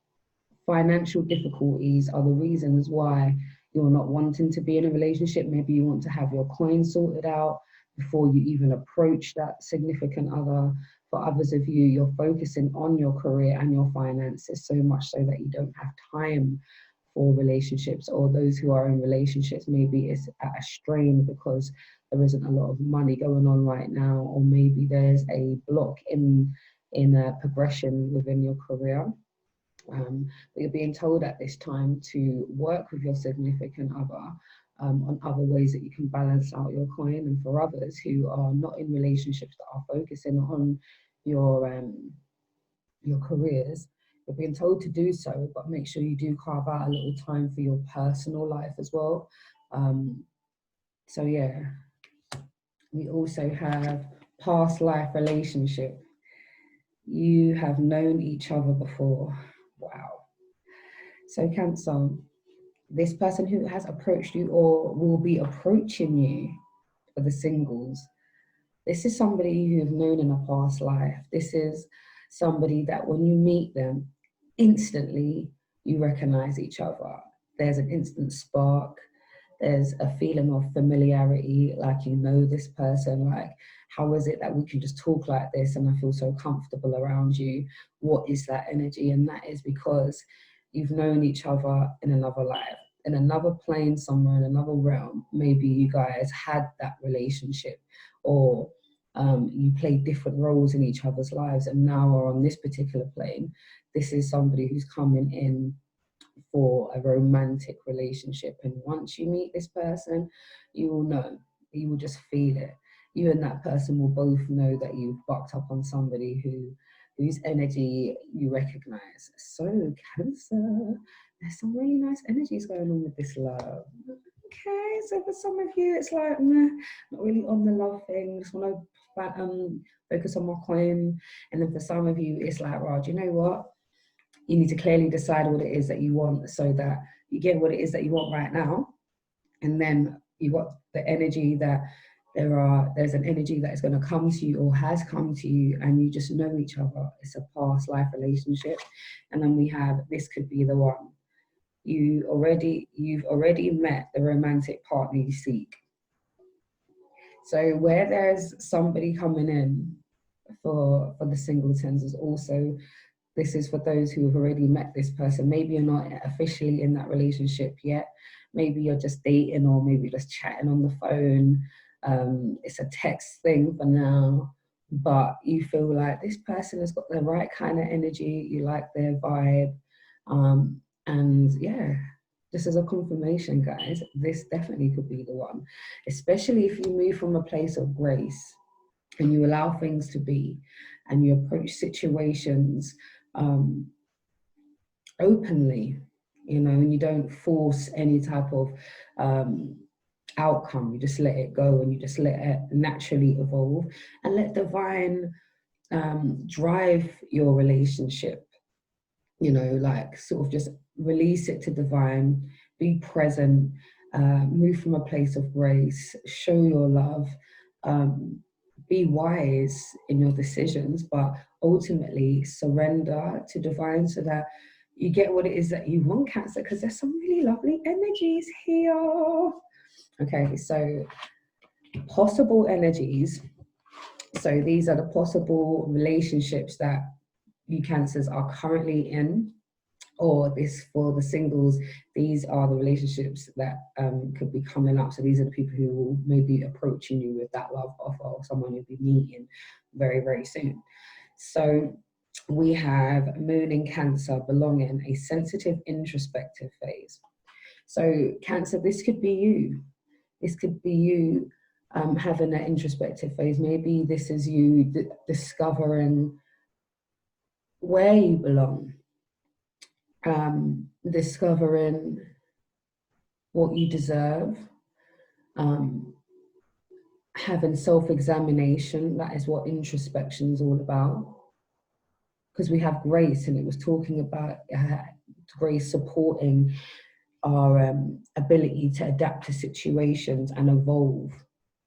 financial difficulties are the reasons why you're not wanting to be in a relationship. Maybe you want to have your coins sorted out before you even approach that significant other. For others of you, you're focusing on your career and your finances so much so that you don't have time for relationships, or those who are in relationships, maybe it's at a strain because there isn't a lot of money going on right now, or maybe there's a block in a progression within your career. But you're being told at this time to work with your significant other on other ways that you can balance out your coin. And for others who are not in relationships that are focusing on your careers, you're being told to do so, but make sure you do carve out a little time for your personal life as well. So yeah, we also have past life relationship. You have known each other before. Wow. So Cancer, this person who has approached you or will be approaching you, for the singles, this is somebody you've known in a past life. This is somebody that when you meet them, instantly you recognize each other. There's an instant spark. There's a feeling of familiarity, like you know this person, like how is it that we can just talk like this and I feel so comfortable around you? What is that energy? And that is because you've known each other in another life, in another plane somewhere, in another realm. Maybe you guys had that relationship, or you played different roles in each other's lives and now are on this particular plane. This is somebody who's coming in for a romantic relationship. And once you meet this person, you will know, you will just feel it. You and that person will both know that you've bucked up on somebody whose energy you recognize. So Cancer, there's some really nice energies going on with this love. Okay, so for some of you, it's like, nah, not really on the love thing, just want to focus on my coin. And then for some of you, it's like, well, do you know what? You need to clearly decide what it is that you want so that you get what it is that you want right now. And then you got the energy that there's an energy that is going to come to you or has come to you, and you just know each other. It's a past life relationship. And then we have, this could be the one. You've already met the romantic partner you seek. So where there's somebody coming in for the singletons is also, this is for those who have already met this person. Maybe you're not officially in that relationship yet. Maybe you're just dating, or maybe just chatting on the phone. It's a text thing for now, but you feel like this person has got the right kind of energy. You like their vibe. And yeah, just as a confirmation, guys, this definitely could be the one, especially if you move from a place of grace and you allow things to be and you approach situations openly, and you don't force any type of outcome. You just let it go and you just let it naturally evolve and let divine drive your relationship. Like sort of just release it to divine, be present, move from a place of grace, show your love, be wise in your decisions, but ultimately surrender to divine so that you get what it is that you want, Cancer, because there's some really lovely energies here. Okay, so possible energies. So these are the possible relationships that you Cancers are currently in, or this for the singles, these are the relationships that could be coming up. So these are the people who will maybe approaching you with that love offer, or someone you'll be meeting very, very soon. So we have Moon in Cancer, belonging, a sensitive, introspective phase. So Cancer, this could be you. This could be you having that introspective phase. Maybe this is you discovering where you belong, discovering what you deserve, having self-examination. That is what introspection is all about. Because we have grace, and it was talking about grace supporting our ability to adapt to situations and evolve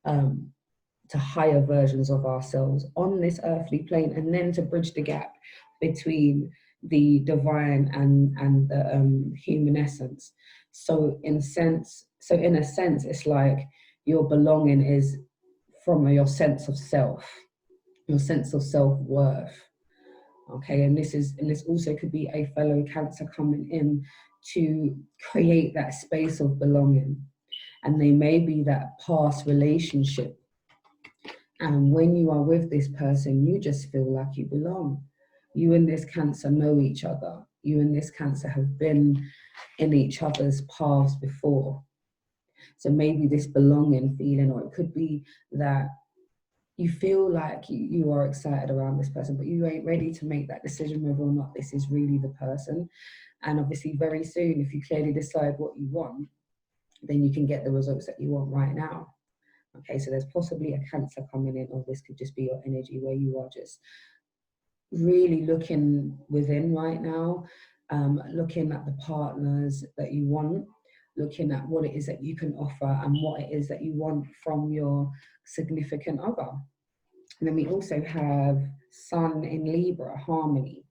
to higher versions of ourselves on this earthly plane, and then to bridge the gap between the divine and the human essence. So in a sense, it's like your belonging is from your sense of self, your sense of self-worth. Okay, and this also could be a fellow Cancer coming in to create that space of belonging. And they may be that past relationship. And when you are with this person, you just feel like you belong. You and this Cancer know each other. You and this Cancer have been in each other's paths before. So maybe this belonging feeling, or it could be that you feel like you are excited around this person, but you ain't ready to make that decision whether or not this is really the person. And obviously very soon, if you clearly decide what you want, then you can get the results that you want right now. Okay, so there's possibly a Cancer coming in, or this could just be your energy where you are just really looking within right now, looking at the partners that you want, looking at what it is that you can offer and what it is that you want from your significant other. And then we also have Sun in Libra, harmony.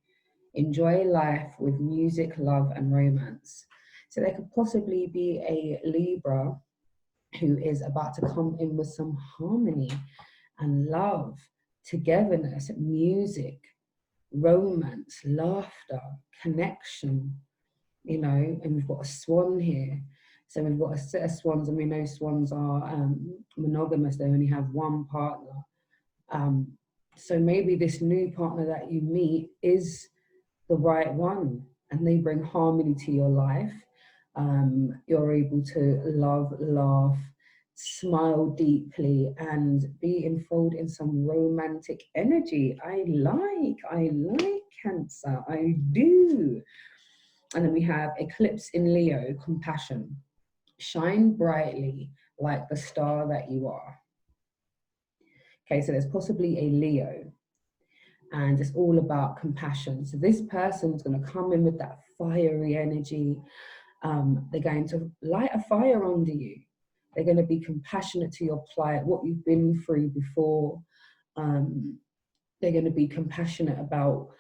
Enjoy life with music, love, and romance. So there could possibly be a Libra who is about to come in with some harmony and love, togetherness, music, romance, laughter, connection, you know. And we've got a swan here. So we've got a set of swans, and we know swans are monogamous. They only have one partner. So maybe this new partner that you meet is the right one, and they bring harmony to your life. You're able to love, laugh, smile deeply, and be enfolded in some romantic energy. I like Cancer, I do. And then we have eclipse in Leo, compassion. Shine brightly like the star that you are. Okay, so there's possibly a Leo, and it's all about compassion. So this person's going to come in with that fiery energy. They're going to light a fire under you. They're going to be compassionate to your plight, what you've been through before. They're going to be compassionate about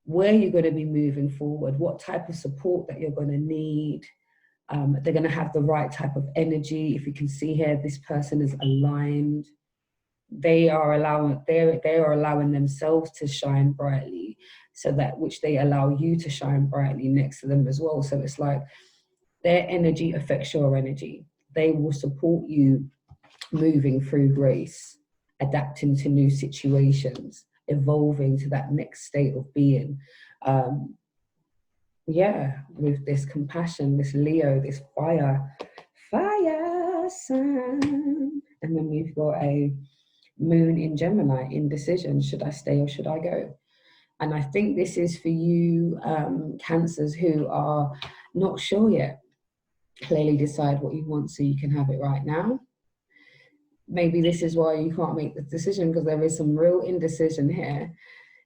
where you're going to be moving forward, what type of support that you're going to need. They're going to have the right type of energy. If you can see here, this person is aligned. They are allowing themselves to shine brightly, so that which they allow you to shine brightly next to them as well. So it's like their energy affects your energy. They will support you moving through grace, adapting to new situations, evolving to that next state of being. With this compassion, this Leo, this fire sign. And then we've got a moon in Gemini, indecision. Should I stay or should I go? And I think this is for you, Cancers, who are not sure yet. Clearly decide what you want so you can have it right now. Maybe this is why you can't make the decision, because there is some real indecision here.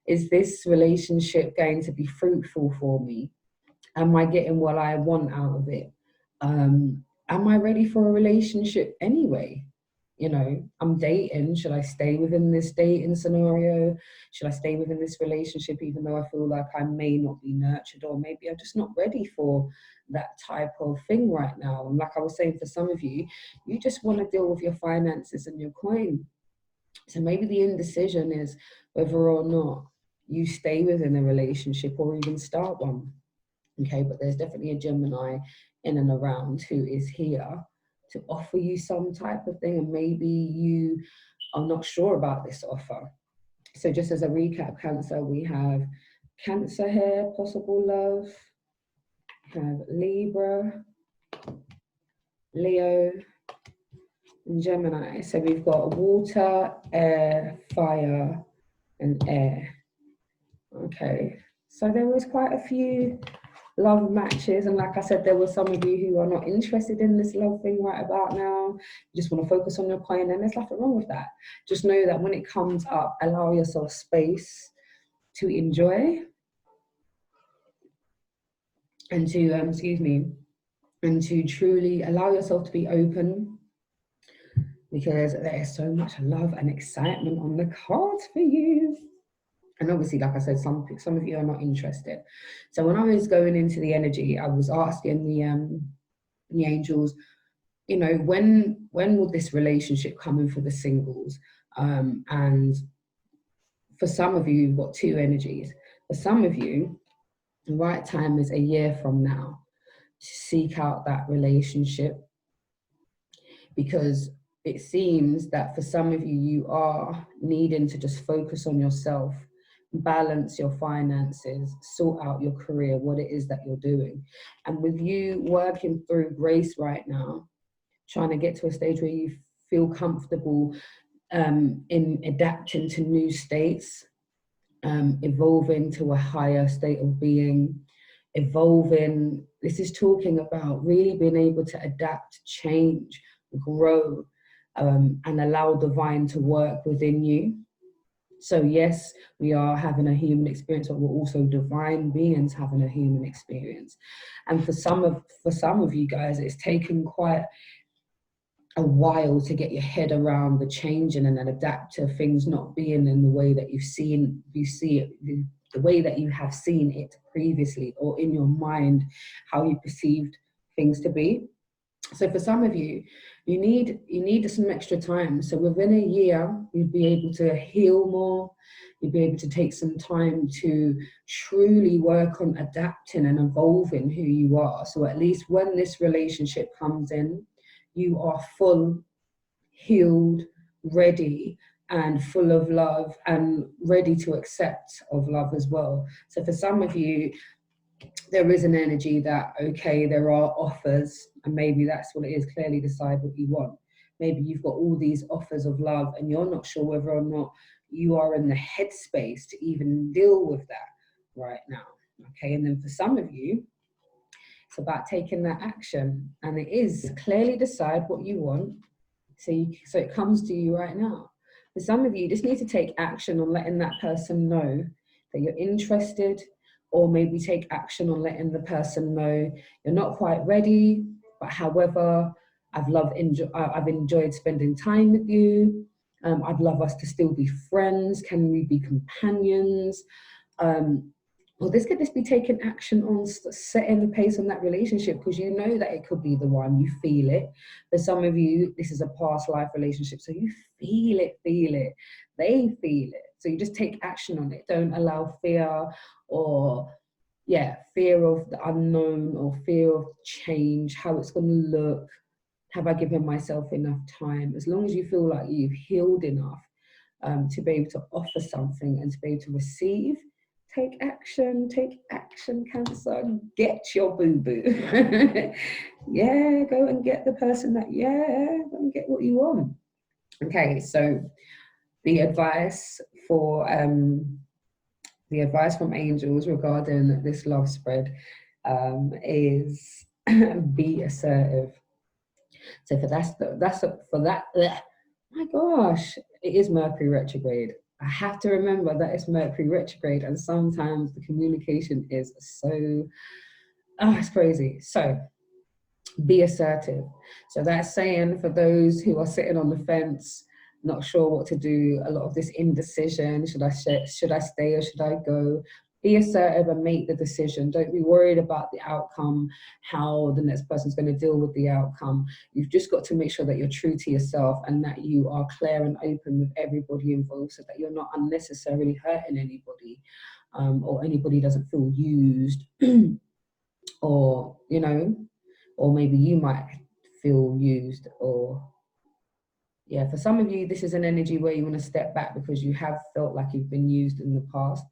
Is this relationship going to be fruitful for me? Am I getting what I want out of it? Am I ready for a relationship anyway? You know, I'm dating. Should I stay within this dating scenario? Should I stay within this relationship even though I feel like I may not be nurtured, or maybe I'm just not ready for that type of thing right now? And like I was saying, for some of you, you just want to deal with your finances and your coin. So maybe the indecision is whether or not you stay within a relationship or even start one. Okay, but there's definitely a Gemini in and around who is here to offer you some type of thing, and maybe you are not sure about this offer. So just as a recap, Cancer, we have Cancer here, possible love. We have Libra, Leo, and Gemini. So we've got water, air, fire, and air. Okay, so there was quite a few love matches, and like I said, there were some of you who are not interested in this love thing right about now. You just want to focus on your coin, and there's nothing wrong with that. Just know that when it comes up, allow yourself space to enjoy and to and to truly allow yourself to be open, because there is so much love and excitement on the cards for you. And obviously, like I said, some of you are not interested. So when I was going into the energy, I was asking the angels, you know, when will this relationship come in for the singles? And for some of you, you've got two energies. For some of you, the right time is a year from now to seek out that relationship, because it seems that for some of you, you are needing to just focus on yourself, balance your finances, sort out your career, what it is that you're doing. And with you working through grace right now, trying to get to a stage where you feel comfortable in adapting to new states, evolving to a higher state of being, evolving. This is talking about really being able to adapt, change, grow, and allow divine to work within you. So yes, we are having a human experience, but we're also divine beings having a human experience. And for some of you guys, it's taken quite a while to get your head around the changing and then adapt to things not being in the way that you see it, the way that you have seen it previously, or in your mind, how you perceived things to be. So for some of you, you need some extra time. So within a year, you'd be able to heal more. You'd be able to take some time to truly work on adapting and evolving who you are. So at least when this relationship comes in, you are full, healed, ready, and full of love and ready to accept of love as well. So for some of you, there is an energy that, okay, there are offers, and maybe that's what it is. Clearly decide what you want. Maybe you've got all these offers of love and you're not sure whether or not you are in the headspace to even deal with that right now. Okay, and then for some of you, it's about taking that action, and it is clearly decide what you want. So it comes to you right now. For some of you, you just need to take action on letting that person know that you're interested, or maybe take action on letting the person know you're not quite ready, but however, I've enjoyed spending time with you. I'd love us to still be friends. Can we be companions? Well, this could just be taking action on setting the pace on that relationship, because you know that it could be the one. You feel it. For some of you, this is a past life relationship, so you feel it, they feel it. So you just take action on it. Don't allow fear or fear of the unknown or fear of change, how it's going to look. Have I given myself enough time? As long as you feel like you've healed enough to be able to offer something and to be able to receive, take action, Cancer. Get your boo-boo. Go and get the person that, go and get what you want. Okay, so the advice from angels regarding this love spread is be assertive. So my gosh, it is Mercury retrograde. I have to remember that it's Mercury retrograde, and sometimes the communication is so, it's crazy. So be assertive. So that's saying, for those who are sitting on the fence, not sure what to do, a lot of this indecision, should I stay or should I go? Be assertive and make the decision. Don't be worried about the outcome, how the next person's going to deal with the outcome. You've just got to make sure that you're true to yourself and that you are clear and open with everybody involved, so that you're not unnecessarily hurting anybody, or anybody doesn't feel used or, or maybe you might feel used. Or for some of you, this is an energy where you want to step back because you have felt like you've been used in the past,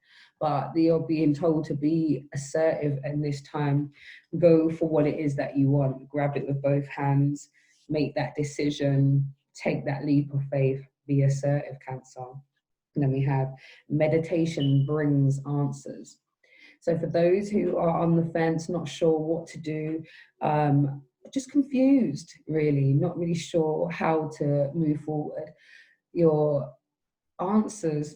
but you're being told to be assertive, and this time go for what it is that you want. Grab it with both hands, make that decision, take that leap of faith, be assertive, Cancer. And then we have meditation brings answers. So for those who are on the fence, not sure what to do, just confused, really, not really sure how to move forward, your answers,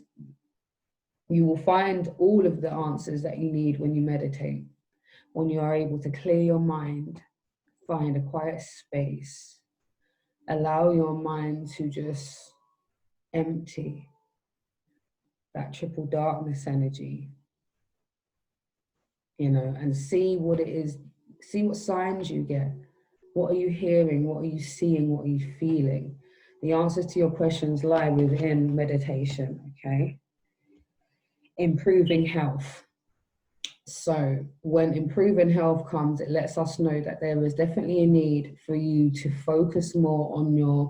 you will find all of the answers that you need when you meditate, when you are able to clear your mind, find a quiet space, allow your mind to just empty that triple darkness energy, and see what it is, see what signs you get. What are you hearing? What are you seeing? What are you feeling? The answers to your questions lie within meditation, okay? Improving health. So when improving health comes, it lets us know that there is definitely a need for you to focus more on your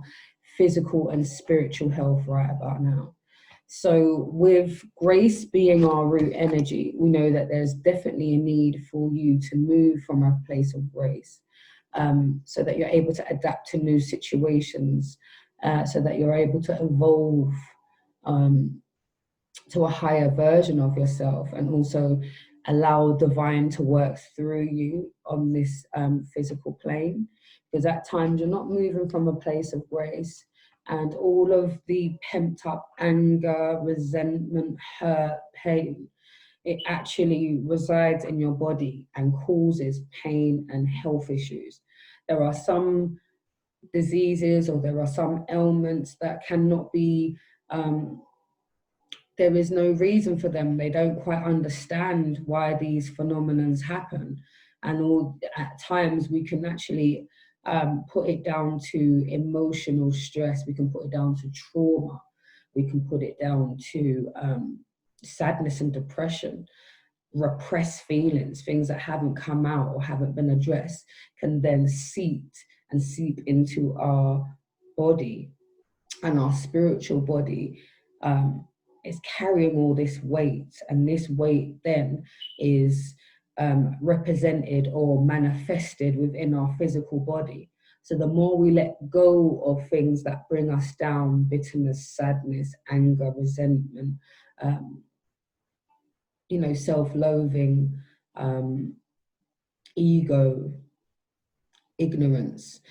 physical and spiritual health right about now. So with grace being our root energy, we know that there's definitely a need for you to move from a place of grace, so that you're able to adapt to new situations, so that you're able to evolve to a higher version of yourself, and also allow divine to work through you on this physical plane. Because at times you're not moving from a place of grace, and all of the pent up anger, resentment, hurt, pain, it actually resides in your body and causes pain and health issues. There are some diseases, or there are some ailments that cannot be, there is no reason for them. They don't quite understand why these phenomenons happen. And at times we can actually put it down to emotional stress. We can put it down to trauma. We can put it down to sadness and depression, repressed feelings, things that haven't come out or haven't been addressed, can then seep into our body, and our spiritual body is carrying all this weight, and this weight then is represented or manifested within our physical body. So the more we let go of things that bring us down, bitterness, sadness, anger, resentment, self-loathing, ego, ignorance,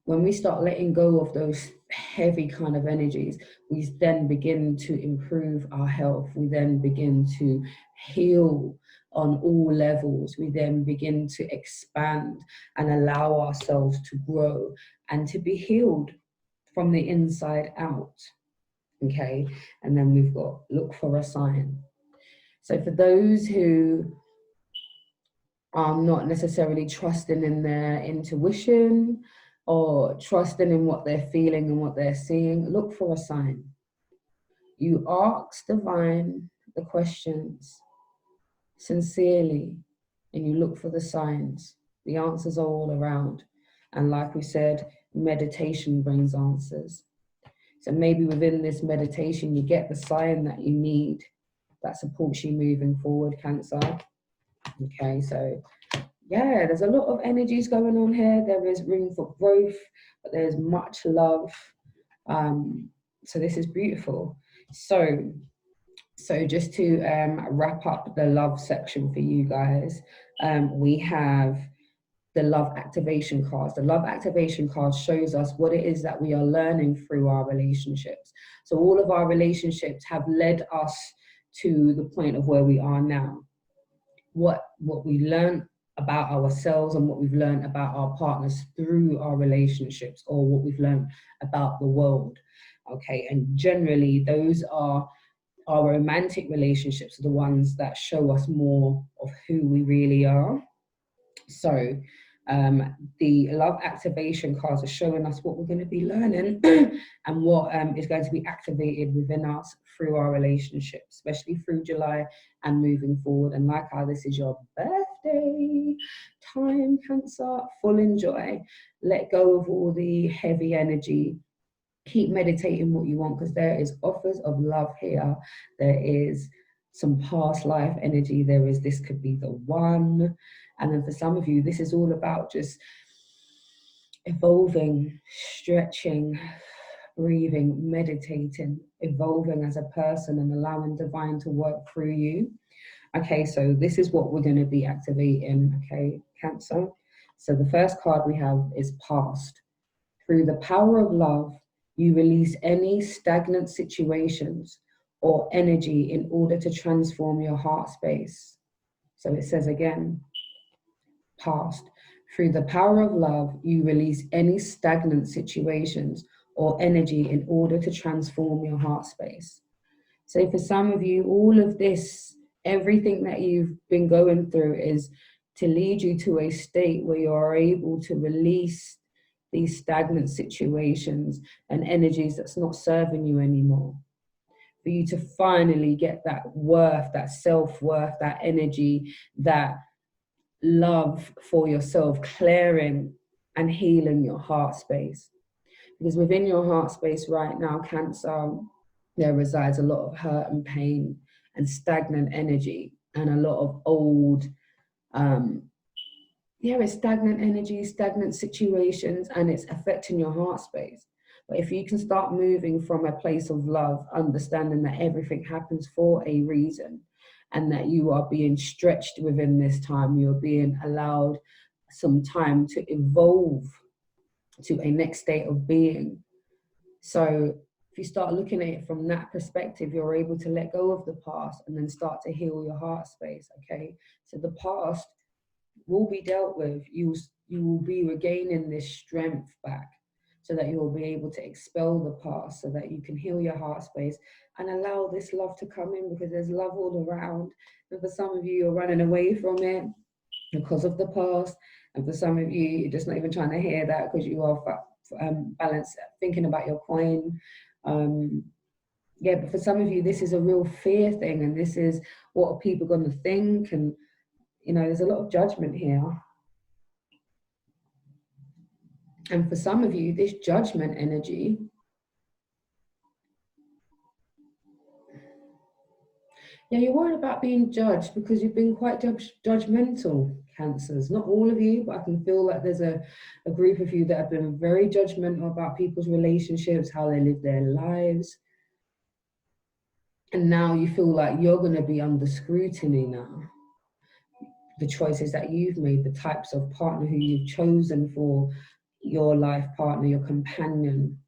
when we start letting go of those heavy kind of energies, we then begin to improve our health. We then begin to heal on all levels. We then begin to expand and allow ourselves to grow and to be healed from the inside out. Okay, and then we've got look for a sign. So for those who are not necessarily trusting in their intuition or trusting in what they're feeling and what they're seeing, look for a sign. You ask divine the questions sincerely, and you look for the signs. The answers are all around. And like we said, meditation brings answers. So maybe within this meditation, you get the sign that you need that supports you moving forward, Cancer. Okay, so yeah, there's a lot of energies going on here. There is room for growth, but there's much love. So this is beautiful. So just to wrap up the love section for you guys, we have the love activation cards. The love activation card shows us what it is that we are learning through our relationships. So all of our relationships have led us to the point of where we are now. What we learn about ourselves and what we've learned about our partners through our relationships, or what we've learned about the world. Okay, and generally those are our romantic relationships, are the ones that show us more of who we really are. So the love activation cards are showing us what we're going to be learning and what is going to be activated within us through our relationship, especially through July and moving forward. And like how this is your birthday time, Cancer, full enjoy. Let go of all the heavy energy. Keep meditating what you want, because there is offers of love here. There is some past life energy. There is, this could be the one. And then for some of you, this is all about just evolving, stretching, breathing, meditating, evolving as a person and allowing divine to work through you. Okay, so this is what we're going to be activating, okay, Cancer. So the first card we have is past. Through the power of love, you release any stagnant situations or energy in order to transform your heart space. So it says again, past. Through the power of love, you release any stagnant situations or energy in order to transform your heart space. So for some of you, all of this, everything that you've been going through is to lead you to a state where you are able to release these stagnant situations and energies that's not serving you anymore. For you to finally get that worth, that self-worth, that energy, that love for yourself, clearing and healing your heart space. Because within your heart space right now, Cancer, there resides a lot of hurt and pain and stagnant energy and a lot of old, it's stagnant energy, stagnant situations, and it's affecting your heart space. But if you can start moving from a place of love, understanding that everything happens for a reason, and that you are being stretched within this time, you're being allowed some time to evolve to a next state of being. So if you start looking at it from that perspective, you're able to let go of the past and then start to heal your heart space, okay? So the past will be dealt with. You will be regaining this strength back so that you will be able to expel the past, so that you can heal your heart space and allow this love to come in, because there's love all around. And for some of you, you're running away from it because of the past. And for some of you, you're just not even trying to hear that because you are balanced, thinking about your coin. Yeah, but for some of you, this is a real fear thing, and this is what are people going to think, and there's a lot of judgment here. And for some of you, this judgment energy, yeah, you're worried about being judged because you've been quite judgmental, Cancers. Not all of you, but I can feel like there's a group of you that have been very judgmental about people's relationships, how they live their lives. And now you feel like you're going to be under scrutiny now. The choices that you've made, the types of partner who you've chosen for your life partner, your companion.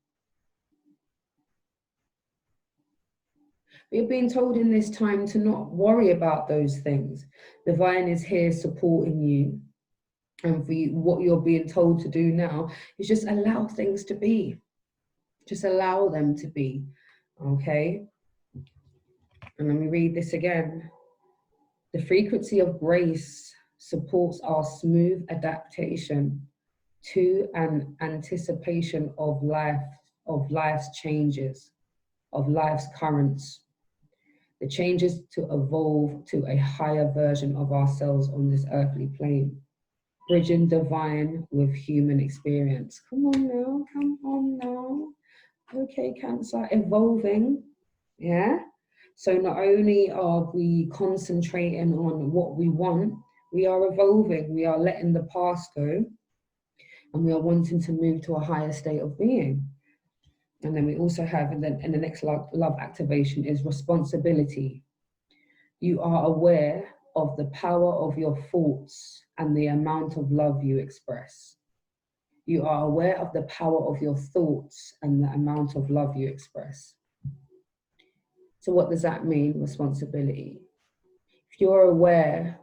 You're being told in this time to not worry about those things. Divine is here supporting you. And for you, what you're being told to do now is just allow things to be. Just allow them to be. Okay? And let me read this again. The frequency of grace supports our smooth adaptation to an anticipation of life's changes, of life's currents. The changes to evolve to a higher version of ourselves on this earthly plane. Bridging divine with human experience. Come on now. Okay, Cancer, evolving, yeah? So not only are we concentrating on what we want, we are evolving, we are letting the past go, and we are wanting to move to a higher state of being. And then we also have, in the next love activation is responsibility. You are aware of the power of your thoughts and the amount of love you express. You are aware of the power of your thoughts and the amount of love you express. So what does that mean, responsibility? If you're aware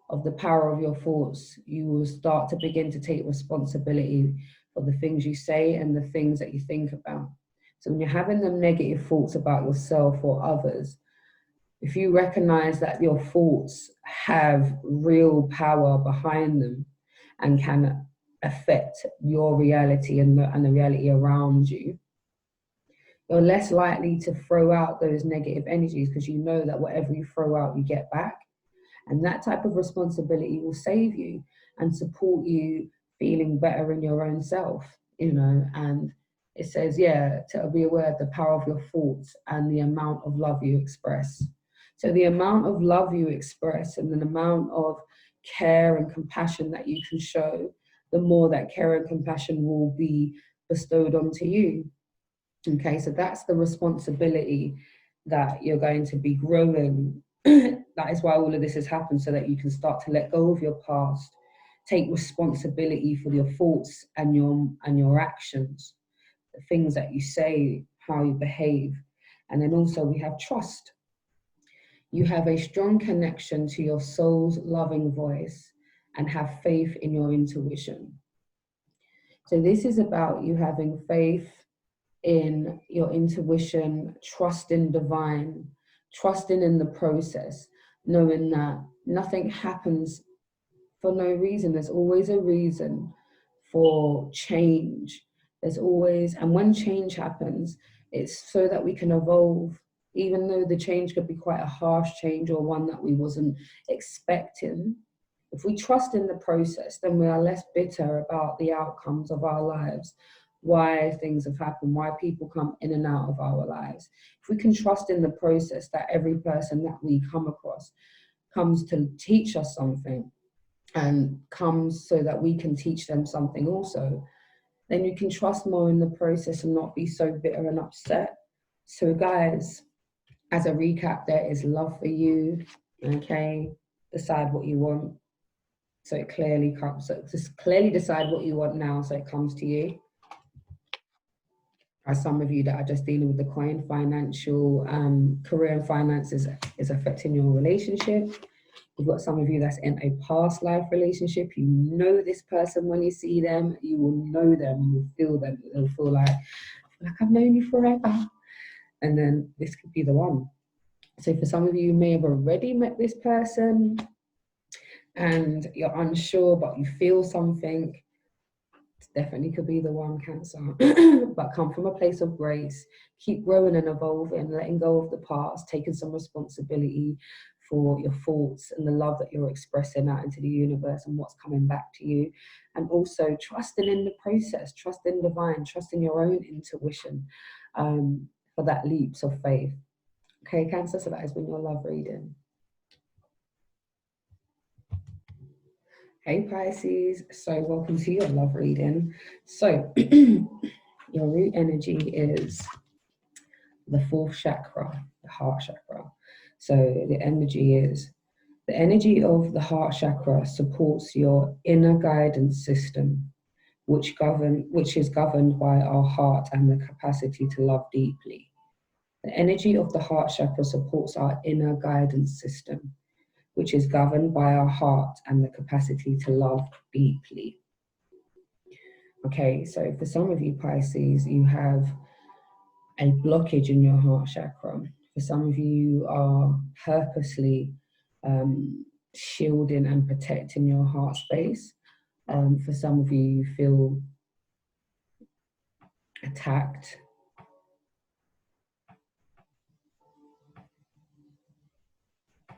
of the power of your thoughts, you will start to begin to take responsibility for the things you say and the things that you think about. So when you're having them negative thoughts about yourself or others, if you recognize that your thoughts have real power behind them and can affect your reality and the reality around you, you're less likely to throw out those negative energies because you know that whatever you throw out, you get back. And that type of responsibility will save you and support you feeling better in your own self, and it says, yeah, to be aware of the power of your thoughts and the amount of love you express. So the amount of love you express and the amount of care and compassion that you can show, the more that care and compassion will be bestowed onto you. Okay, so that's the responsibility that you're going to be growing. That is why all of this has happened, so that you can start to let go of your past, take responsibility for your thoughts and your actions, the things that you say, how you behave. And then also we have trust. You have a strong connection to your soul's loving voice and have faith in your intuition. So this is about you having faith in your intuition, trusting divine, trusting in the process, knowing that nothing happens for no reason. There's always a reason for change. There's always, and when change happens, it's so that we can evolve, even though the change could be quite a harsh change or one that we wasn't expecting. If we trust in the process, then we are less bitter about the outcomes of our lives, why things have happened, why people come in and out of our lives. If we can trust in the process that every person that we come across comes to teach us something and comes so that we can teach them something also, then you can trust more in the process and not be so bitter and upset. So guys, as a recap, there is love for you, okay? Decide what you want. So it clearly comes, so just clearly decide what you want now so it comes to you. As some of you that are just dealing with the coin, financial, career and finances is affecting your relationship. You've got some of you that's in a past life relationship. You know this person when you see them, you will know them, you will feel them. It'll feel like I've known you forever. And then this could be the one. So for some of you, you may have already met this person. and you're unsure, but you feel something, definitely could be the one, Cancer. But come from a place of grace, keep growing and evolving, letting go of the past, taking some responsibility for your thoughts and the love that you're expressing out into the universe and what's coming back to you. And also trusting in the process, trusting divine, trusting your own intuition, for that leaps of faith. Okay, Cancer, so that has been your love reading. Hey Pisces, so welcome to your love reading. So your root energy is the fourth chakra, the heart chakra. So the energy of the heart chakra supports your inner guidance system, which is governed by our heart and the capacity to love deeply. The energy of the heart chakra supports our inner guidance system, which is governed by our heart and the capacity to love deeply. Okay, so for some of you Pisces, you have a blockage in your heart chakra. For some of you, you are purposely shielding and protecting your heart space. For some of you, you feel attacked.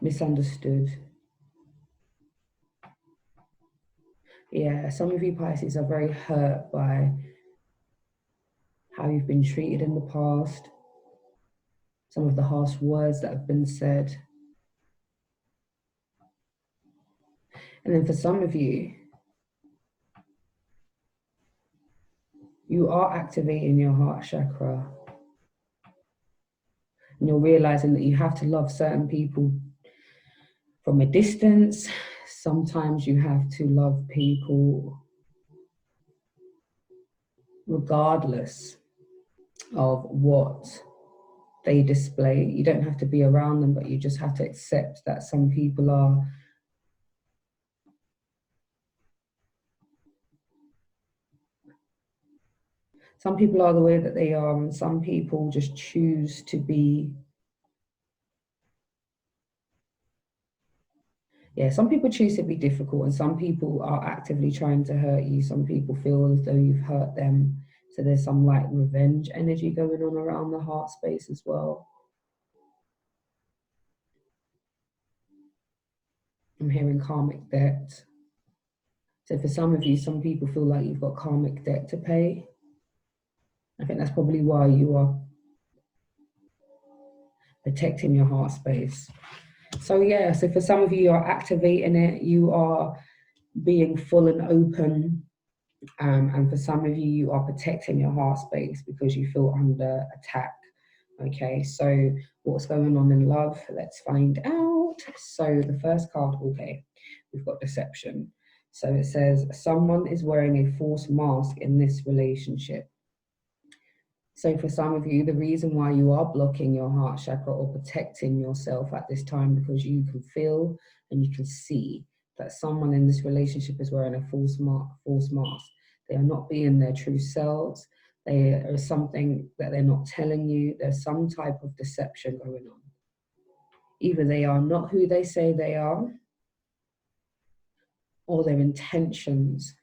Misunderstood. Yeah, some of you Pisces are very hurt by how you've been treated in the past, some of the harsh words that have been said. And then for some of you, you are activating your heart chakra. And you're realizing that you have to love certain people from a distance. Sometimes you have to love people regardless of what they display. You don't have to be around them, but you just have to accept that some people are the way that they are, and some people just choose to be. Yeah, some people choose to be difficult, and some people are actively trying to hurt you. Some people feel as though you've hurt them. So there's some like revenge energy going on around the heart space as well. I'm hearing karmic debt. So for some of you, some people feel like you've got karmic debt to pay. I think that's probably why you are protecting your heart space. So yeah, so for some of you, you're activating it. You are being full and open. And for some of you, you are protecting your heart space because you feel under attack. Okay, so what's going on in love? Let's find out. So the first card, okay, we've got deception. So it says, someone is wearing a false mask in this relationship. So for some of you, the reason why you are blocking your heart chakra or protecting yourself at this time, because you can feel and you can see that someone in this relationship is wearing a false mask. They are not being their true selves. There is something that they're not telling you. There's some type of deception going on. Either they are not who they say they are, or their intentions.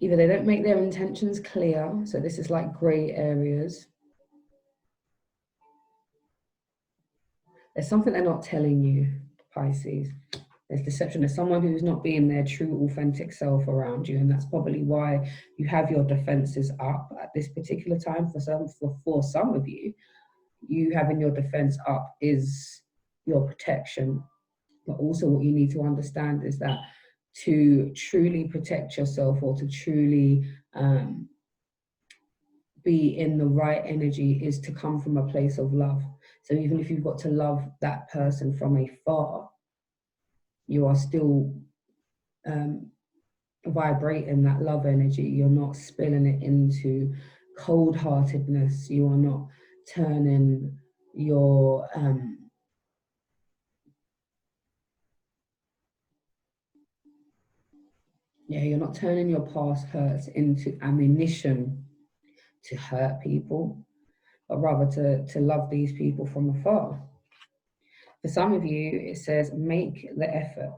Either they don't make their intentions clear, so this is like grey areas. There's something they're not telling you, Pisces. There's deception. There's someone who's not being their true, authentic self around you, and that's probably why you have your defenses up at this particular time. For some of you, you having your defense up is your protection. But also what you need to understand is that to truly protect yourself or to truly be in the right energy is to come from a place of love. So even if you've got to love that person from afar, you are still vibrating that love energy. You're not spilling it into cold-heartedness. You are not turning your you're not turning your past hurts into ammunition to hurt people, but rather to love these people from afar. For some of you, it says, make the effort.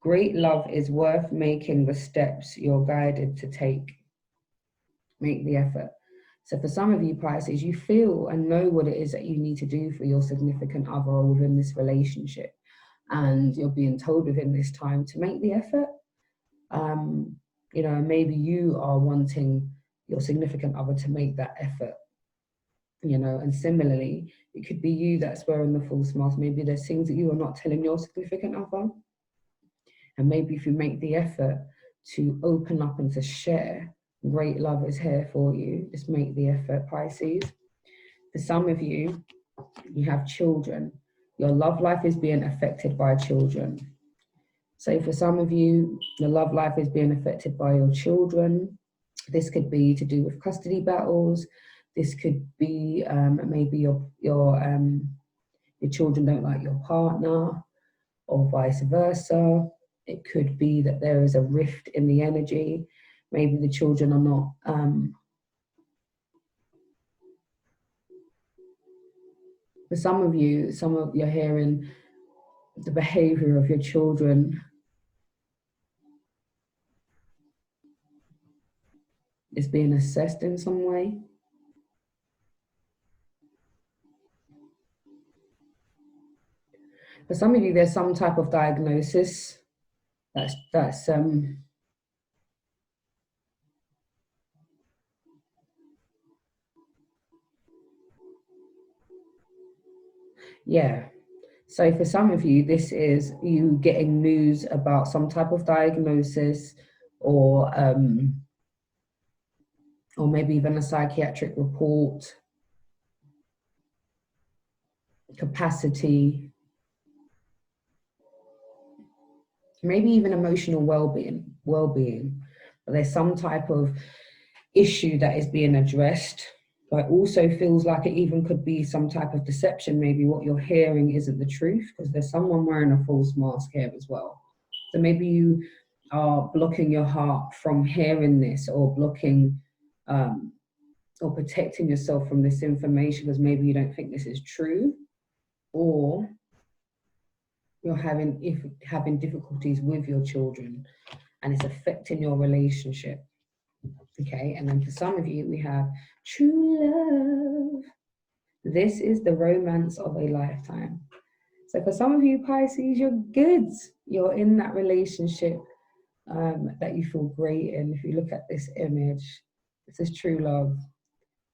Great love is worth making the steps you're guided to take. Make the effort. So for some of you, Pisces, you feel and know what it is that you need to do for your significant other or within this relationship. And you're being told within this time to make the effort. You know, maybe you are wanting your significant other to make that effort. You know, and similarly, it could be you that's wearing the false mask. Maybe there's things that you are not telling your significant other. And maybe if you make the effort to open up and to share, great love is here for you. Just make the effort, Pisces. For some of you, you have children. Your love life is being affected by children. So for some of you, your love life is being affected by your children. This could be to do with custody battles. This could be maybe your children don't like your partner, or vice versa. It could be that there is a rift in the energy. Maybe the children are not for some of you, you're hearing the behavior of your children is being assessed in some way. For some of you, there's some type of diagnosis that's yeah. So for some of you, this is you getting news about some type of diagnosis, or maybe even a psychiatric report, capacity, maybe even emotional well-being. But there's some type of issue that is being addressed. But it also feels like it even could be some type of deception. Maybe what you're hearing isn't the truth, because there's someone wearing a false mask here as well. So maybe you are blocking your heart from hearing this, or blocking or protecting yourself from this information because maybe you don't think this is true, or you're having difficulties with your children and it's affecting your relationship. Okay, and then for some of you, we have true love. This is the romance of a lifetime. So for some of you, Pisces, you're good. You're in that relationship that you feel great in. If you look at this image, this is true love.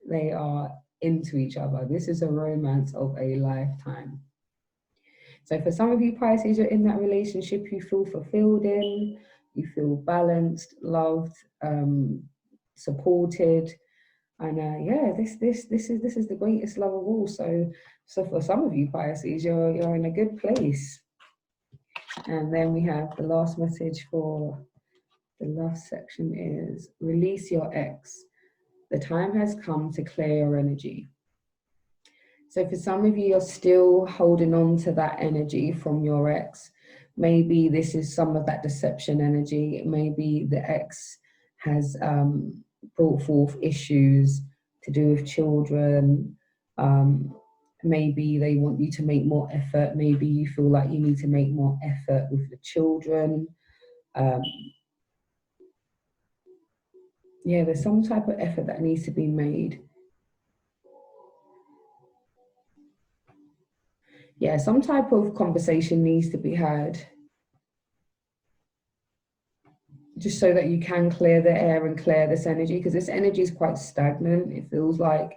They are into each other. This is a romance of a lifetime. So for some of you, Pisces, you're in that relationship you feel fulfilled in, you feel balanced, loved, supported, and yeah, this is the greatest love of all. So for some of you, Pisces, you're in a good place. And then we have the last message for the love section is release your ex. The time has come to clear your energy. So for some of you, you're still holding on to that energy from your ex. Maybe this is some of that deception energy. Maybe the ex has brought forth issues to do with children. Maybe they want you to make more effort. Maybe you feel like you need to make more effort with the children. Yeah, there's some type of effort that needs to be made. Yeah, some type of conversation needs to be had, just so that you can clear the air and clear this energy, because this energy is quite stagnant. It feels like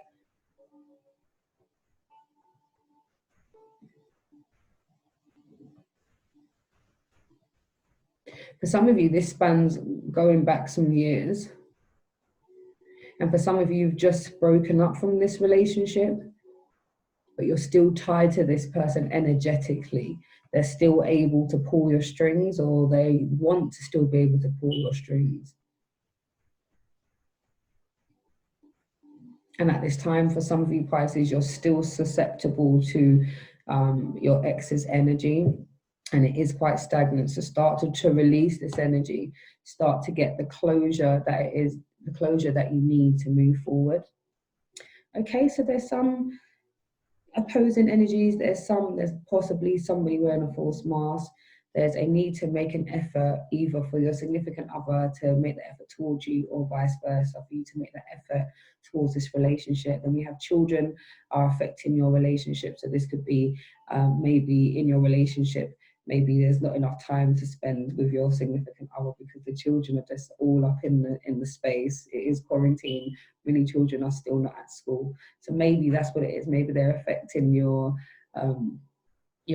for some of you, this spans going back some years. And for some of you, you've just broken up from this relationship, but you're still tied to this person energetically. They're still able to pull your strings, or they want to still be able to pull your strings. And at this time, for some of you, Pisces, you're still susceptible to your ex's energy, and it is quite stagnant. So start to release this energy, start to get the closure that you need to move forward. Okay, so there's some opposing energies. There's possibly somebody wearing a false mask. There's a need to make an effort either for your significant other to make the effort towards you, or vice versa, for you to make that effort towards this relationship. Then we have children are affecting your relationship. So this could be maybe in your relationship, maybe there's not enough time to spend with your significant other because the children are just all up in the space. It is quarantine. Many children are still not at school. So maybe that's what it is. Maybe they're affecting your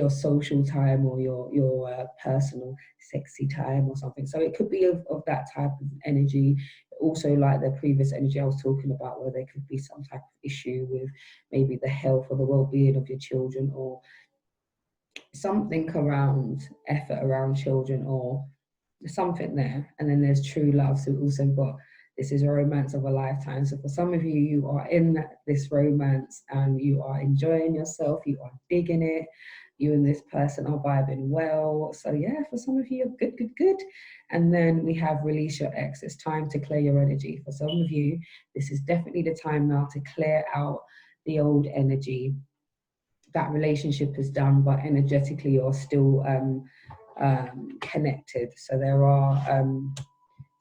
social time, or your personal sexy time or something. So it could be of that type of energy. Also, like the previous energy I was talking about, where there could be some type of issue with maybe the health or the well-being of your children, or something around effort around children, or something there. And then there's true love. So we've also got, this is a romance of a lifetime. So for some of you, you are in this romance and you are enjoying yourself, you are digging it, you and this person are vibing well. So yeah, for some of you, good. And then we have release your ex. It's time to clear your energy. For some of you, this is definitely the time now to clear out the old energy. That relationship is done, but energetically you're still connected. So there are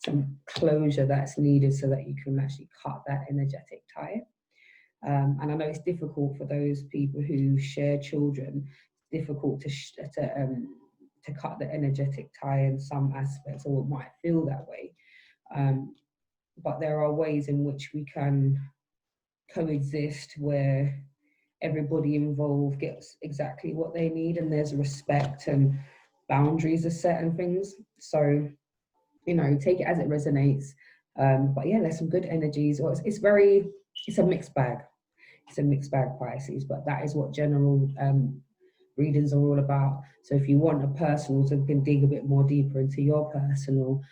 some closure that's needed so that you can actually cut that energetic tie. And I know it's difficult for those people who share children. It's difficult to cut the energetic tie in some aspects, or it might feel that way. But there are ways in which we can coexist where everybody involved gets exactly what they need, and there's respect and boundaries are set and things. So, take it as it resonates. But yeah, there's some good energies. Or it's a mixed bag. It's a mixed bag, Pisces, but that is what general readings are all about. So if you want a personal, so we can dig a bit more deeper into your personal,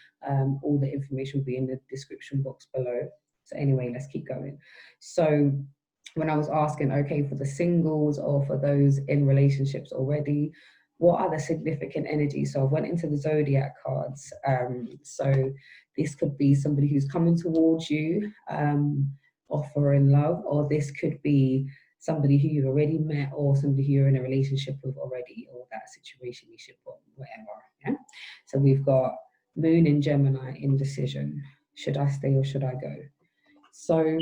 all the information will be in the description box below. So anyway, let's keep going. So when I was asking, okay, for the singles or for those in relationships already, what are the significant energies? So I went into the zodiac cards. So this could be somebody who's coming towards you, offering love, or this could be somebody who you've already met, or somebody who you're in a relationship with already, or that situationship, or whatever. Yeah. So we've got Moon in Gemini, indecision. Should I stay or should I go? So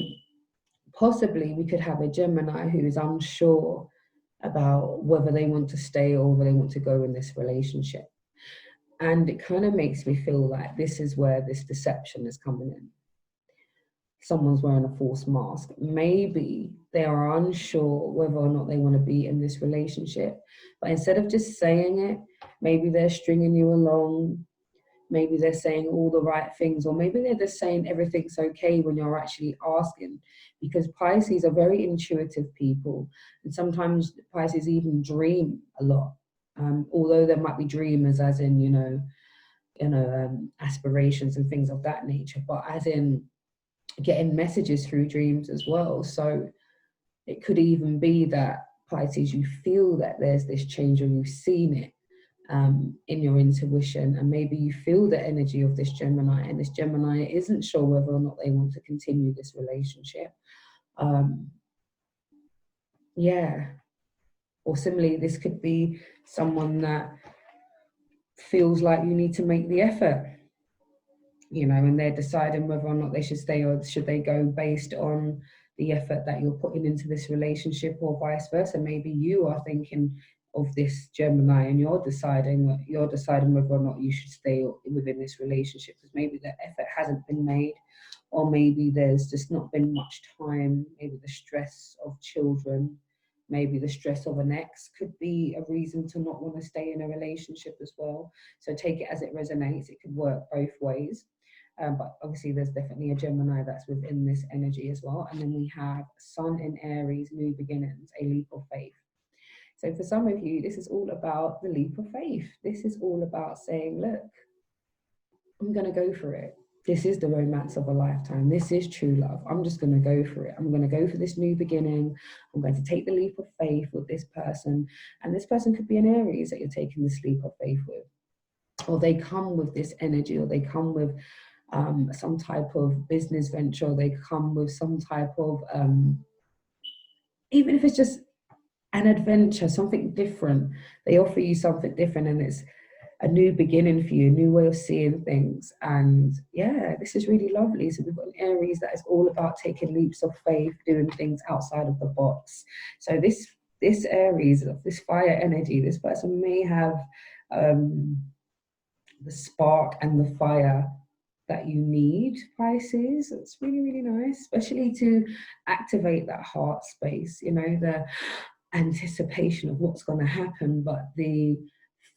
possibly we could have a Gemini who is unsure about whether they want to stay or whether they want to go in this relationship. And it kind of makes me feel like this is where this deception is coming in. Someone's wearing a false mask. Maybe they are unsure whether or not they want to be in this relationship. But instead of just saying it, maybe they're stringing you along. Maybe they're saying all the right things, or maybe they're just saying everything's okay when you're actually asking. Because Pisces are very intuitive people, and sometimes Pisces even dream a lot. Although there might be dreamers, as in aspirations and things of that nature, but as in getting messages through dreams as well. So it could even be that Pisces, you feel that there's this change, or you've seen it in your intuition, and maybe you feel the energy of this Gemini, and this Gemini isn't sure whether or not they want to continue this relationship. Yeah. Or similarly, this could be someone that feels like you need to make the effort, and they're deciding whether or not they should stay or should they go based on the effort that you're putting into this relationship, or vice versa. Maybe you are thinking of this Gemini and you're deciding whether or not you should stay within this relationship, because maybe the effort hasn't been made, or maybe there's just not been much time. Maybe the stress of children, maybe the stress of an ex could be a reason to not want to stay in a relationship as well. So take it as it resonates. It could work both ways. But obviously there's definitely a Gemini that's within this energy as well. And then we have Sun in Aries, new beginnings, a leap of faith. So for some of you, this is all about the leap of faith. This is all about saying, look, I'm going to go for it. This is the romance of a lifetime. This is true love. I'm just going to go for it. I'm going to go for this new beginning. I'm going to take the leap of faith with this person. And this person could be an Aries that you're taking this leap of faith with. Or they come with this energy, or they come with some type of business venture, or they come with some type of, even if it's just an adventure, something different. They offer you something different, and it's a new beginning for you, a new way of seeing things. And yeah, this is really lovely. So we've got an Aries that is all about taking leaps of faith, doing things outside of the box. So this Aries, this fire energy, this person may have the spark and the fire that you need, Pisces. It's really, really nice, especially to activate that heart space, you know, the anticipation of what's going to happen, but the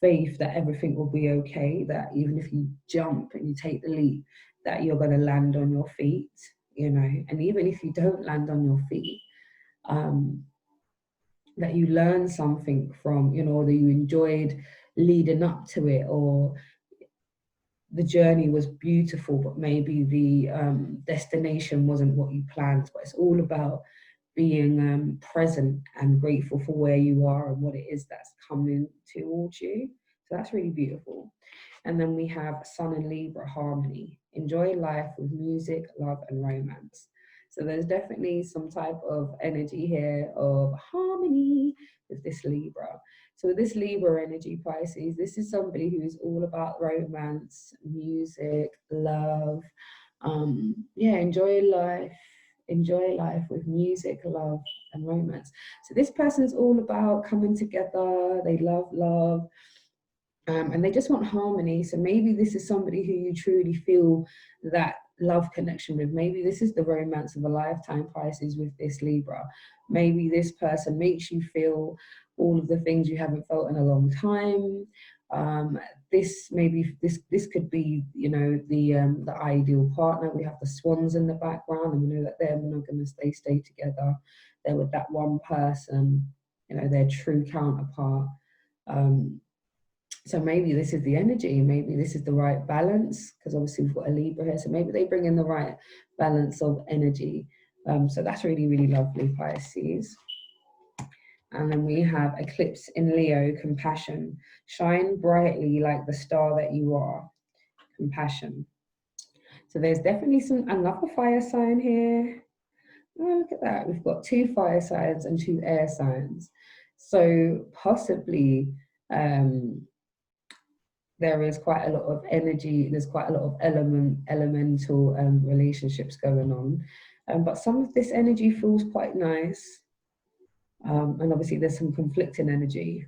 faith that everything will be okay, that even if you jump and you take the leap, that you're going to land on your feet, you know, and even if you don't land on your feet, that you learn something from, you know, or that you enjoyed leading up to it, or the journey was beautiful, but maybe the destination wasn't what you planned. But it's all about being present and grateful for where you are and what it is that's coming towards you. So that's really beautiful. And then we have Sun and Libra harmony. Enjoy life with music, love, and romance. So there's definitely some type of energy here of harmony with this Libra. So with this Libra energy, Pisces, this is somebody who is all about romance, music, love. Yeah, enjoy life with music, love, and romance. So this person's all about coming together. They love love. And they just want harmony. So maybe this is somebody who you truly feel that love connection with. Maybe this is the romance of a lifetime, Pisces, with this Libra. Maybe this person makes you feel all of the things you haven't felt in a long time. This could be, you know, the ideal partner. We have the swans in the background, and we know that they're monogamous. They stay together. They're with that one person. You know, their true counterpart. So maybe this is the energy, maybe this is the right balance, because obviously we've got a Libra here, so maybe they bring in the right balance of energy. So that's really, really lovely, Pisces. And then we have eclipse in Leo, compassion. Shine brightly like the star that you are. Compassion. So there's definitely another fire sign here. Oh, look at that. We've got 2 fire signs and 2 air signs. So possibly there is quite a lot of energy, there's quite a lot of elemental relationships going on. But some of this energy feels quite nice. And obviously there's some conflicting energy.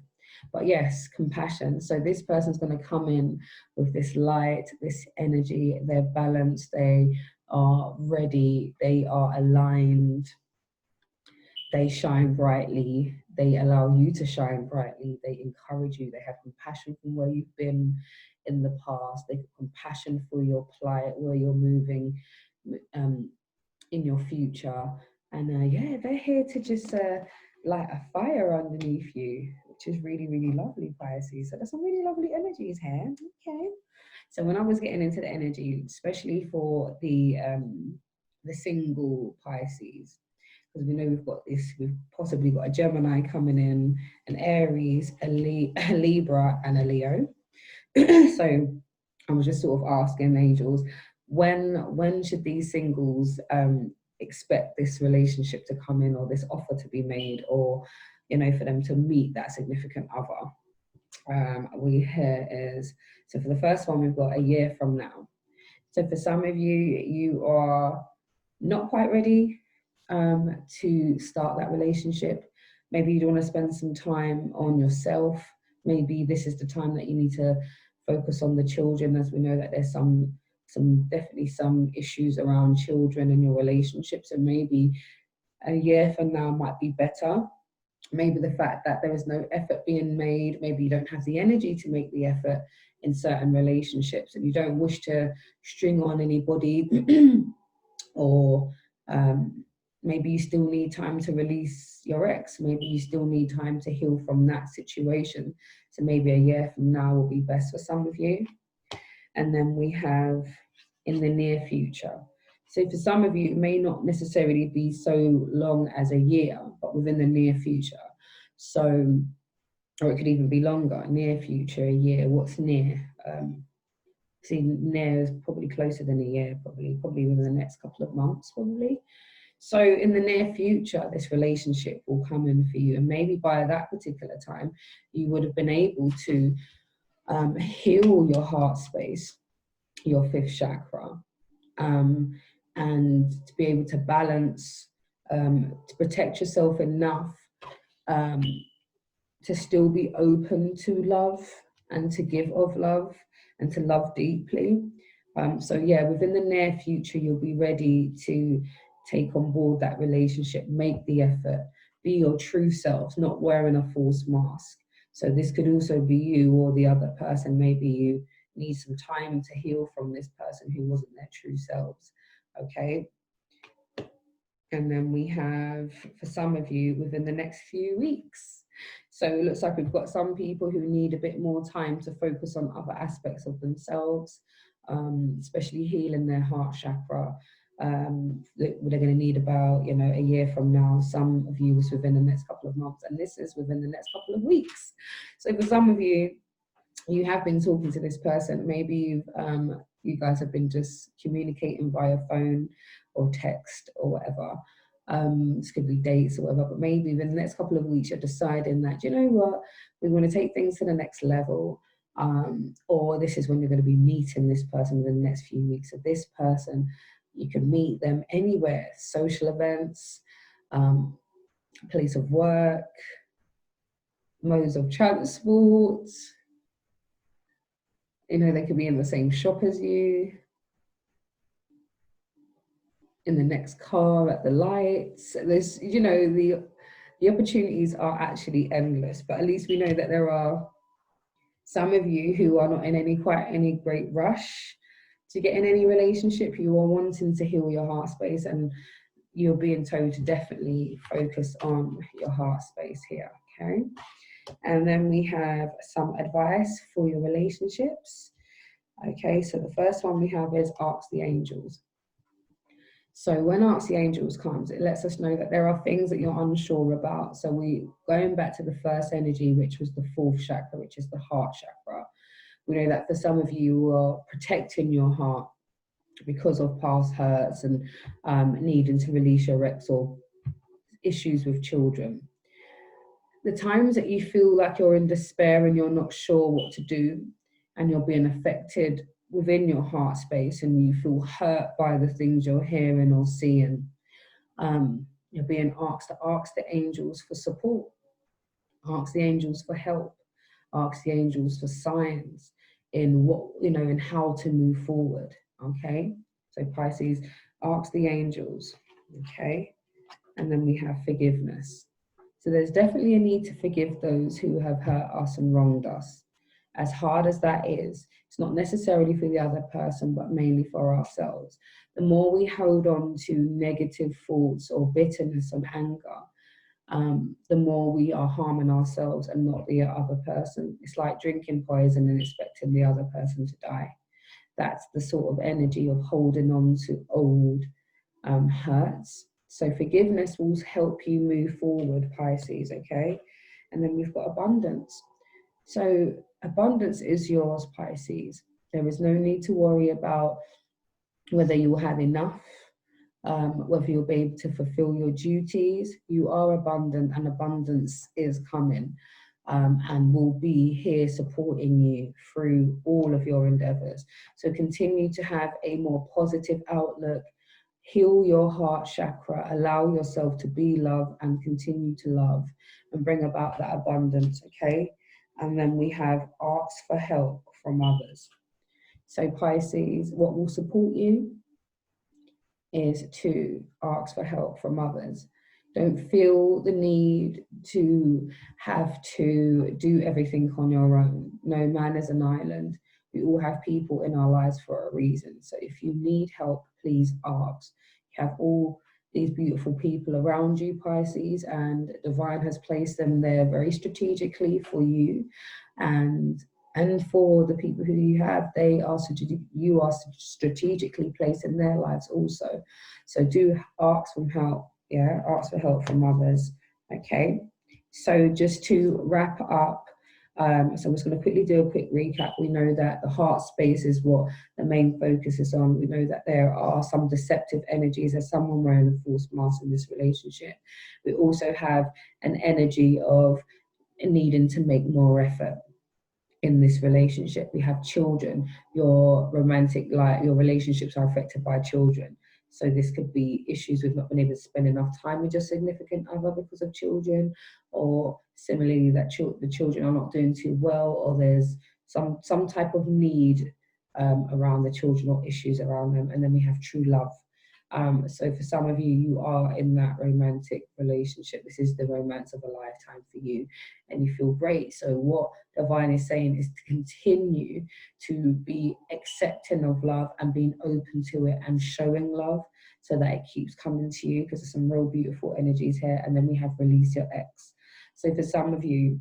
But yes, compassion. So this person's going to come in with this light, this energy, they're balanced, they are ready, they are aligned, they shine brightly, they allow you to shine brightly, they encourage you, they have compassion from where you've been in the past, they have compassion for your plight, where you're moving in your future. And yeah, they're here to just light a fire underneath you, which is really, really lovely, Pisces. So there's some really lovely energies here. Okay. So when I was getting into the energy, especially for the single Pisces, because we know we've possibly got a Gemini coming in, an Aries, a Libra, and a Leo. So I was just sort of asking angels, when should these singles expect this relationship to come in, or this offer to be made, or, you know, for them to meet that significant other? So for the first one, we've got a year from now. So for some of you, you are not quite ready to start that relationship. Maybe you want to spend some time on yourself. Maybe this is the time that you need to focus on the children, as we know that there's definitely some issues around children in your relationships, and maybe a year from now might be better. Maybe the fact that there is no effort being made, maybe you don't have the energy to make the effort in certain relationships, and you don't wish to string on anybody or maybe you still need time to release your ex. Maybe you still need time to heal from that situation. So maybe a year from now will be best for some of you. And then we have in the near future. So for some of you, it may not necessarily be so long as a year, but within the near future. So, or it could even be longer, near future, a year. What's near? See, near is probably closer than a year, probably within the next couple of months, probably. So in the near future, this relationship will come in for you. And maybe by that particular time, you would have been able to heal your heart space, your fifth chakra, and to be able to balance, to protect yourself enough um, to still be open to love and to give of love and to love deeply. So yeah, within the near future, you'll be ready to take on board that relationship, make the effort, be your true self, not wearing a false mask. So this could also be you or the other person. Maybe you need some time to heal from this person who wasn't their true selves. Okay. And then we have, for some of you, within the next few weeks. So it looks like we've got some people who need a bit more time to focus on other aspects of themselves, especially healing their heart chakra. They're going to need about, a year from now. Some of you is within the next couple of months, and this is within the next couple of weeks. So for some of you, you have been talking to this person. Maybe you guys have been just communicating via phone or text or whatever. This could be dates or whatever, but maybe in the next couple of weeks you're deciding that, you know what, we want to take things to the next level. Or this is when you're going to be meeting this person within the next few weeks. So this person, you can meet them anywhere, social events, place of work, modes of transport. They could be in the same shop as you, in the next car, at the lights. There's, the opportunities are actually endless, but at least we know that there are some of you who are not in any great rush to get in any relationship. You are wanting to heal your heart space, and you're being told to definitely focus on your heart space here, okay? And then we have some advice for your relationships. Okay, so the first one we have is ask the angels. So when Ask the Angels comes, it lets us know that there are things that you're unsure about. So going back to the first energy, which was the fourth chakra, which is the heart chakra. We know that for some of you are protecting your heart because of past hurts and needing to release your ex or issues with children. The times that you feel like you're in despair and you're not sure what to do, and you're being affected within your heart space, and you feel hurt by the things you're hearing or seeing, you're being asked to ask the angels for support, ask the angels for help, ask the angels for signs in in how to move forward. Okay, so Pisces, ask the angels. Okay, and then we have forgiveness. So there's definitely a need to forgive those who have hurt us and wronged us. As hard as that is, it's not necessarily for the other person, but mainly for ourselves. The more we hold on to negative thoughts or bitterness and anger, the more we are harming ourselves and not the other person. It's like drinking poison and expecting the other person to die. That's the sort of energy of holding on to old hurts. So forgiveness will help you move forward, Pisces, okay? And then we've got abundance. So abundance is yours, Pisces. There is no need to worry about whether you will have enough, whether you'll be able to fulfill your duties. You are abundant, and abundance is coming, and will be here supporting you through all of your endeavors. So continue to have a more positive outlook. Heal your heart chakra, allow yourself to be loved and continue to love and bring about that abundance, okay? And then we have ask for help from others. So Pisces, what will support you is to ask for help from others. Don't feel the need to have to do everything on your own. No man is an island. We all have people in our lives for a reason. So if you need help, please ask. You have all these beautiful people around you, Pisces, and Divine has placed them there very strategically for you, and for the people who you have, you are strategically placed in their lives also. So do ask for help. Ask for help from others. Okay. So just to wrap up, So I'm just going to quickly do a quick recap. We know that the heart space is what the main focus is on. We know that there are some deceptive energies. There's someone wearing a false mask in this relationship. We also have an energy of needing to make more effort in this relationship. We have children. Your romantic life, your relationships are affected by children. So this could be issues with not being able to spend enough time with your significant other because of children, or similarly that the children are not doing too well, or there's some type of need around the children or issues around them. And then we have true love. So for some of you, you are in that romantic relationship. This is the romance of a lifetime for you, and you feel great. So what Divine is saying is to continue to be accepting of love and being open to it and showing love, so that it keeps coming to you, because there's some real beautiful energies here. And then we have release your ex. So for some of you,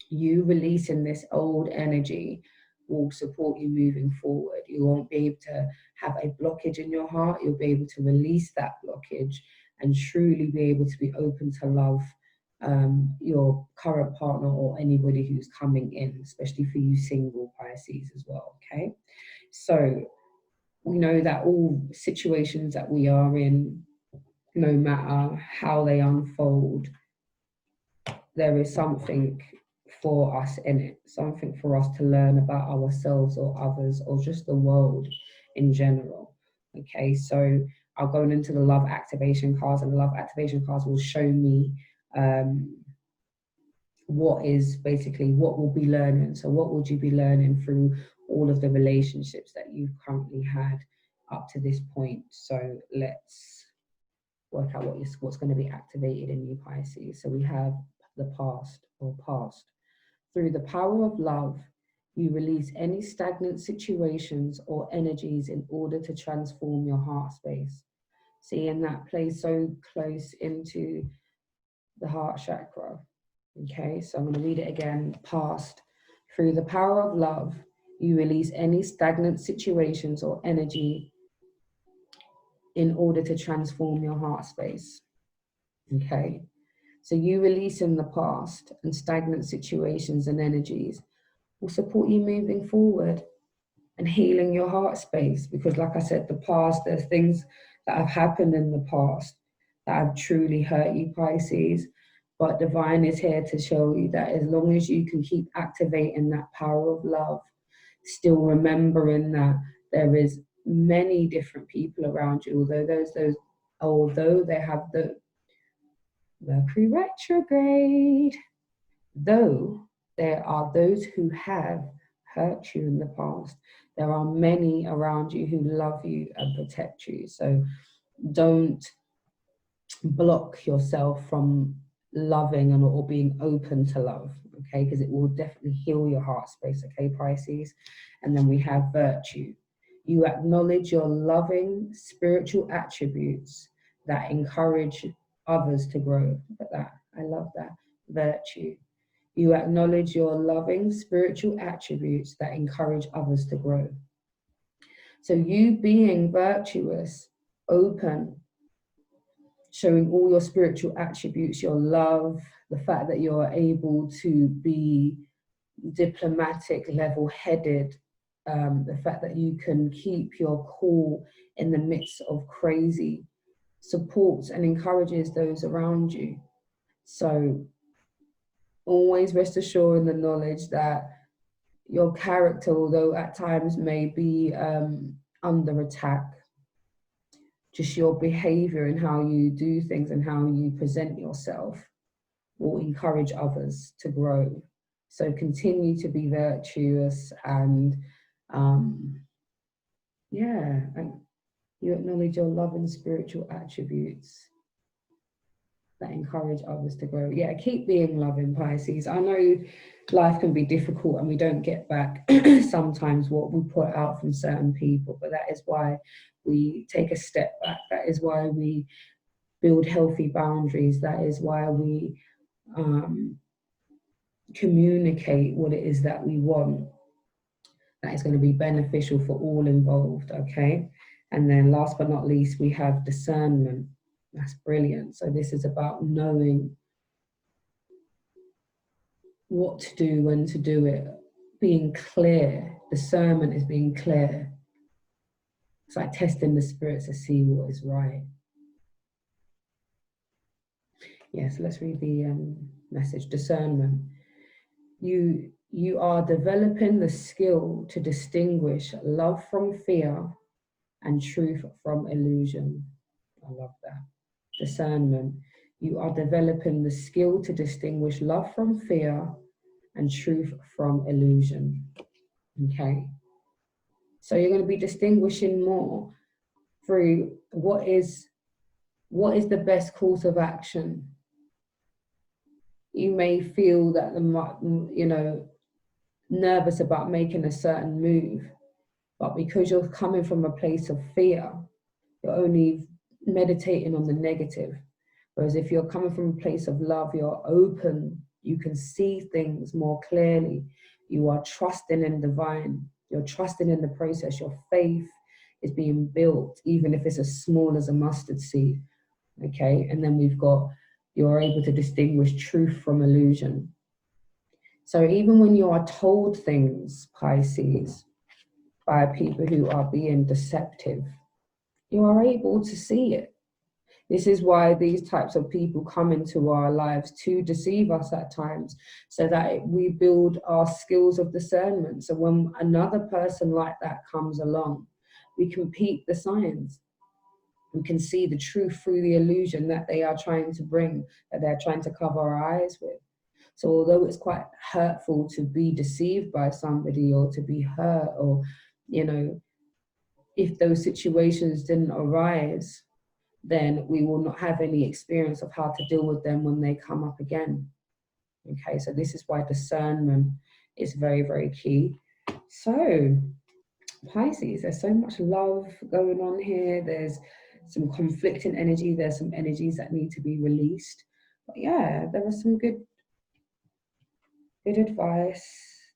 you releasing this old energy will support you moving forward. You won't be able to have a blockage in your heart. You'll be able to release that blockage and truly be able to be open to love your current partner or anybody who's coming in, especially for you single Pisces as well, okay? So we know that all situations that we are in, no matter how they unfold, there is something for us in it, something for us to learn about ourselves or others or just the world in general. Okay, so I'll go into the love activation cards, and the love activation cards will show me what is basically what we'll be learning. So what would you be learning through all of the relationships that you've currently had up to this point? So let's work out what's going to be activated in you, Pisces. So we have the past or past. Through the power of love, you release any stagnant situations or energies in order to transform your heart space. See, and that plays so close into the heart chakra. Okay, so I'm going to read it again. Past. Through the power of love, you release any stagnant situations or energy in order to transform your heart space. Okay, so you releasing the past and stagnant situations and energies will support you moving forward and healing your heart space. Because like I said, the past, there's things that have happened in the past that have truly hurt you, Pisces. But Divine is here to show you that as long as you can keep activating that power of love, still remembering that there is many different people around you, although they have the Mercury retrograde, though there are those who have hurt you in the past, there are many around you who love you and protect you. So don't block yourself from loving or being open to love, okay? Because it will definitely heal your heart space, okay, Pisces? And then we have virtue. You acknowledge your loving spiritual attributes that encourage others to grow. Look at that. I love that. Virtue. You acknowledge your loving spiritual attributes that encourage others to grow. So you being virtuous, open, showing all your spiritual attributes, your love, the fact that you're able to be diplomatic, level-headed, the fact that you can keep your cool in the midst of crazy, supports and encourages those around you. So always rest assured in the knowledge that your character, although at times may be under attack, just your behavior and how you do things and how you present yourself will encourage others to grow. So continue to be virtuous and and you acknowledge your love and spiritual attributes that encourage others to grow. Yeah, keep being loving, Pisces. I know life can be difficult and we don't get back sometimes what we put out from certain people, but that is why we take a step back. That is why we build healthy boundaries. That is why we communicate what it is that we want. That is going to be beneficial for all involved, okay? And then last but not least, we have discernment. That's brilliant. So this is about knowing what to do, when to do it, being clear. Discernment is being clear. It's like testing the spirits to see what is right. Yes, let's read the message. Discernment. You are developing the skill to distinguish love from fear and truth from illusion. I love that. Discernment. You are developing the skill to distinguish love from fear and truth from illusion. Okay. So you're going to be distinguishing more through what is the best course of action. You may feel that nervous about making a certain move, but because you're coming from a place of fear, you're only meditating on the negative. Whereas if you're coming from a place of love, you're open, you can see things more clearly. You are trusting in divine, you're trusting in the process. Your faith is being built, even if it's as small as a mustard seed. Okay, and then you're able to distinguish truth from illusion. So even when you are told things, Pisces, by people who are being deceptive, you are able to see it. This is why these types of people come into our lives to deceive us at times, so that we build our skills of discernment. So when another person like that comes along, we can peep the signs. We can see the truth through the illusion that they are trying to bring, that they're trying to cover our eyes with. So although it's quite hurtful to be deceived by somebody or to be hurt, or, if those situations didn't arise, then we will not have any experience of how to deal with them when they come up again. Okay, so this is why discernment is very, very key. So, Pisces, there's so much love going on here. There's some conflicting energy. There's some energies that need to be released. But yeah, there was some good advice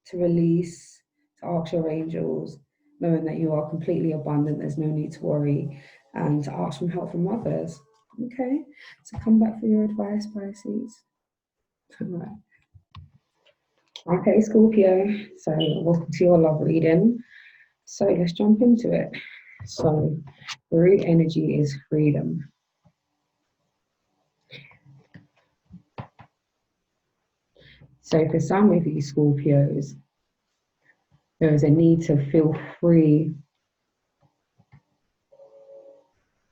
to release, to ask your angels, knowing that you are completely abundant, there's no need to worry, and to ask for help from others. Okay, so come back for your advice, Pisces. All right. Okay, Scorpio, so welcome to your love reading. So let's jump into it. So the root energy is freedom. So for some of you Scorpios, there is a need to feel free.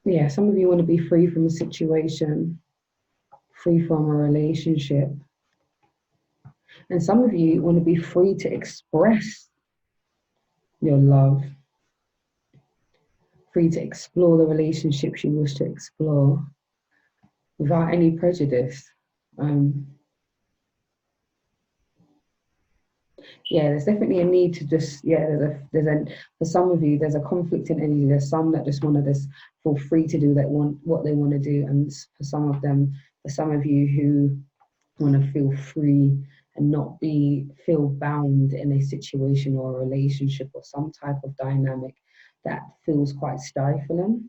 Yeah, some of you want to be free from a situation, free from a relationship. And some of you want to be free to express your love, free to explore the relationships you wish to explore without any prejudice. Yeah, there's definitely a need to just, for some of you, there's a conflict in energy. There's some that just want to just feel free to do what they want to do. And for some of you who want to feel free and not feel bound in a situation or a relationship or some type of dynamic that feels quite stifling.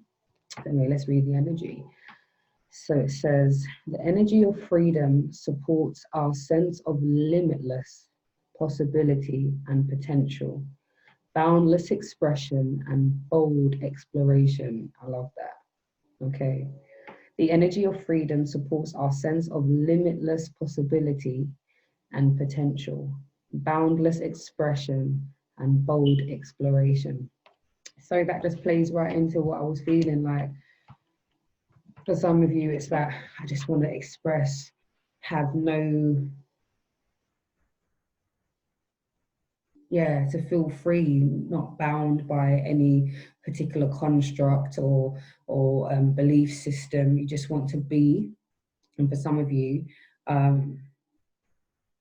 Anyway, let's read the energy. So it says, the energy of freedom supports our sense of limitless possibility and potential, boundless expression and bold exploration. I love that. Okay. The energy of freedom supports our sense of limitless possibility and potential, boundless expression and bold exploration. So that just plays right into what I was feeling like. For some of you, it's that I just want to express, have no, to feel free, not bound by any particular construct or belief system. You just want to be. And for some of you,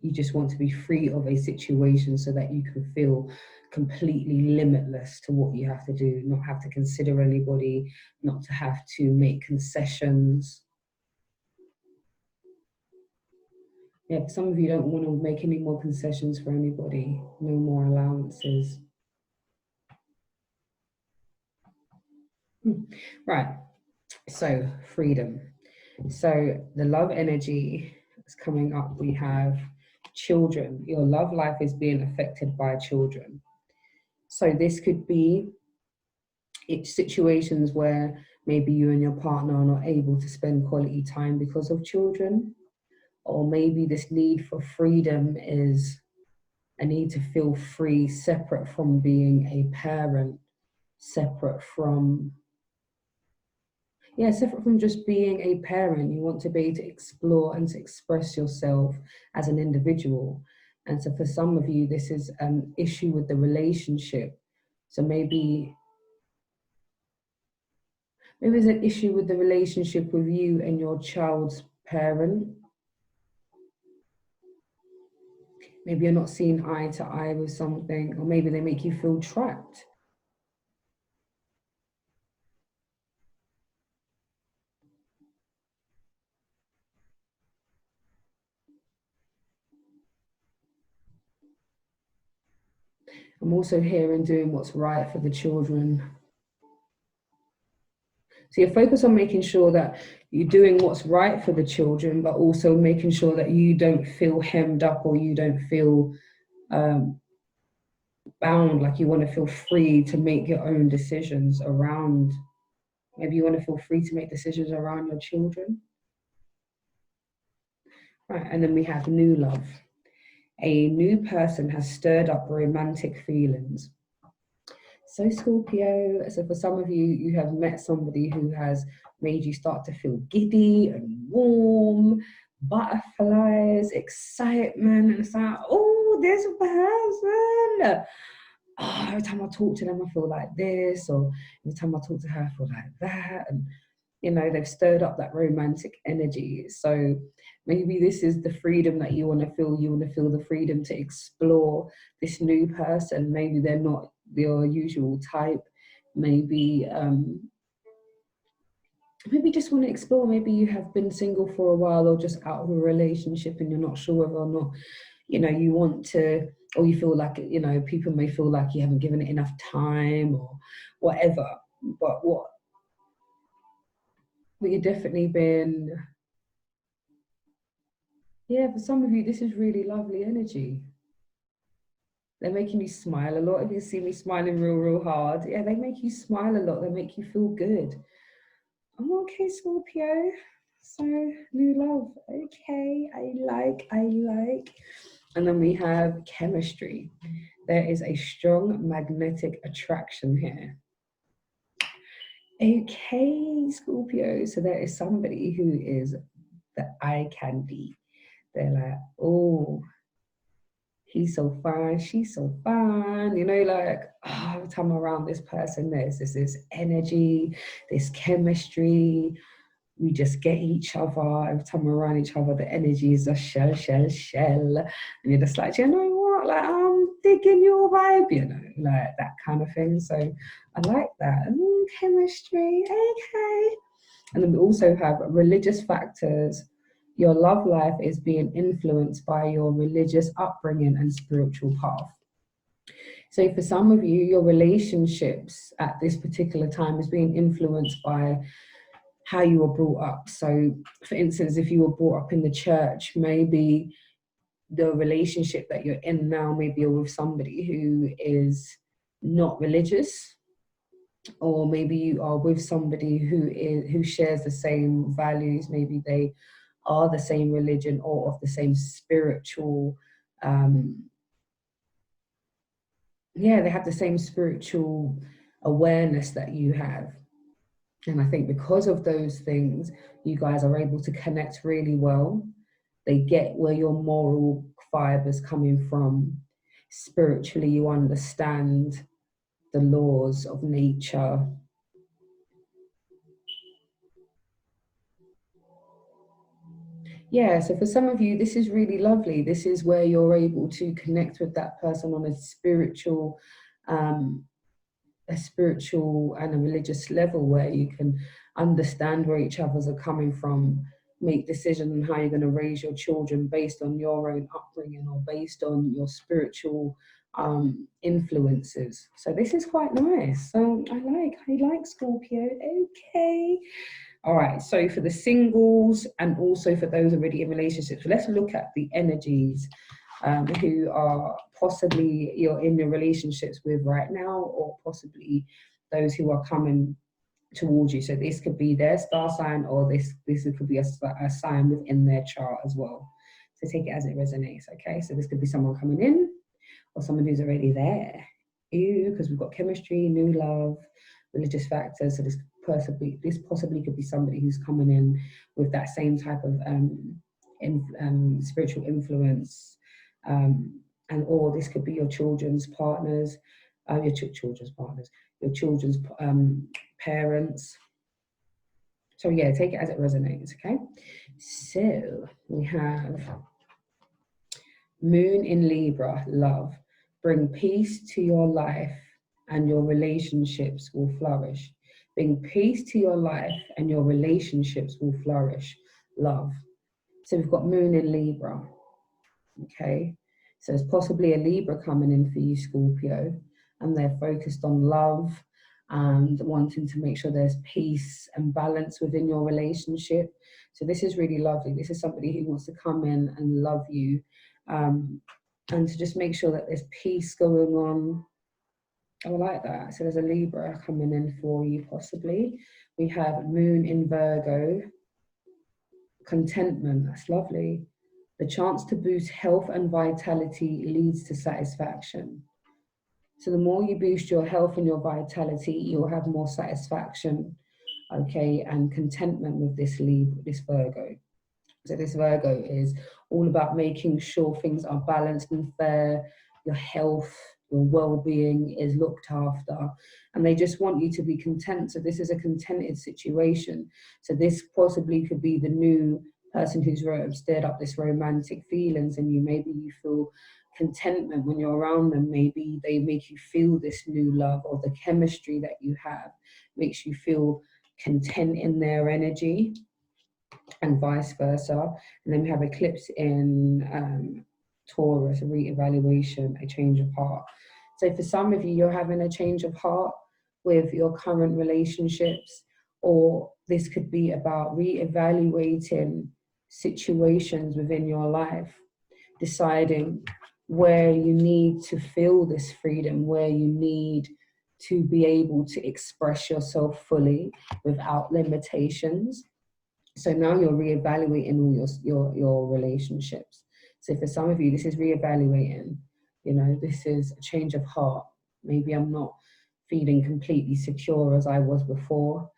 you just want to be free of a situation so that you can feel completely limitless to what you have to do, not have to consider anybody, not to have to make concessions. Yeah, some of you don't want to make any more concessions for anybody, no more allowances. Right, so freedom. So the love energy is coming up. We have children. Your love life is being affected by children. So this could be situations where maybe you and your partner are not able to spend quality time because of children, or maybe this need for freedom is a need to feel free, separate from being a parent, separate from just being a parent. You want to be able to explore and to express yourself as an individual. And so for some of you, this is an issue with the relationship. So maybe there's an issue with the relationship with you and your child's parent. Maybe you're not seeing eye to eye with something, or maybe they make you feel trapped. I'm also hearing doing what's right for the children. So you're focused on making sure that you're doing what's right for the children, but also making sure that you don't feel hemmed up, or you don't feel bound, like you want to feel free to make your own decisions around, maybe you want to feel free to make decisions around your children. Right, and then we have new love. A new person has stirred up romantic feelings. So Scorpio, so for some of you, you have met somebody who has made you start to feel giddy and warm, butterflies, excitement, and it's like, oh, this person. Oh, every time I talk to them, I feel like this, or every time I talk to her, I feel like that. And you know, they've stirred up that romantic energy. So maybe this is the freedom that you want to feel. You want to feel the freedom to explore this new person. Maybe they're not your usual type. Maybe maybe just want to explore. Maybe you have been single for a while, or just out of a relationship, and you're not sure whether or not, you know, you want to, or you feel like, you know, people may feel like you haven't given it enough time or whatever. But you've definitely been, yeah, for some of you, this is really lovely energy. They're making you smile a lot. If you see me smiling real hard, yeah, they make you smile a lot. They make you feel good. Oh, okay, Scorpio. So, new love. Okay, I like. And then we have chemistry. There is a strong magnetic attraction here. Okay, Scorpio. So there is somebody who is the eye candy. They're like, oh, he's so fine, she's so fine, you know, like, oh, every time I'm around this person, there's this energy, this chemistry, we just get each other. Every time we're around each other, the energy is a shell. And you're just like, you know what, like, I'm digging your vibe, you know, like that kind of thing. So I like that. Chemistry, okay. And then we also have religious factors. Your love life is being influenced by your religious upbringing and spiritual path. So for some of you, your relationships at this particular time is being influenced by how you were brought up. So for instance, if you were brought up in the church, maybe the relationship that you're in now, maybe you're with somebody who is not religious, or maybe you are with somebody who shares the same values. Maybe they are the same religion or of the same spiritual, they have the same spiritual awareness that you have. And I think because of those things, you guys are able to connect really well. They get where your moral fiber is coming from. Spiritually, you understand the laws of nature. Yeah, so for some of you, this is really lovely. This is where you're able to connect with that person on a spiritual and a religious level, where you can understand where each others are coming from, make decisions on how you're going to raise your children based on your own upbringing or based on your spiritual influences. So this is quite nice. So I like Scorpio. Okay. All right, so for the singles and also for those already in relationships, let's look at the energies who are possibly you're in your relationships with right now, or possibly those who are coming towards you. So this could be their star sign, or this could be a sign within their chart as well. So take it as it resonates, okay? So this could be someone coming in, or someone who's already there. Ew, because we've got chemistry, new love, religious factors. So this possibly could be somebody who's coming in with that same type of spiritual influence, and or this could be your children's partners, children's partners, your children's parents. So yeah, take it as it resonates, okay? So we have Moon in Libra, love. Bring peace to your life and your relationships will flourish. Bring peace to your life and your relationships will flourish. Love. So we've got Moon in Libra, okay? So there's possibly a Libra coming in for you, Scorpio, and they're focused on love and wanting to make sure there's peace and balance within your relationship. So this is really lovely. This is somebody who wants to come in and love you, and to just make sure that there's peace going on. I like that. So there's a Libra coming in for you, possibly. We have Moon in Virgo. Contentment, that's lovely. The chance to boost health and vitality leads to satisfaction. So the more you boost your health and your vitality, you'll have more satisfaction, okay, and contentment with this Virgo. So this Virgo is all about making sure things are balanced and fair, your health, your well-being is looked after, and they just want you to be content. So this is a contented situation. So this possibly could be the new person who's stirred up this romantic feelings, and maybe you feel contentment when you're around them. Maybe they make you feel this new love, or the chemistry that you have makes you feel content in their energy, and vice versa. And then we have eclipse in Taurus, a reevaluation, a change of heart. So for some of you, you're having a change of heart with your current relationships, or this could be about reevaluating situations within your life, deciding where you need to feel this freedom, where you need to be able to express yourself fully without limitations. So now you're reevaluating all your relationships. So for some of you, this is reevaluating. This is a change of heart. Maybe I'm not feeling completely secure as I was before.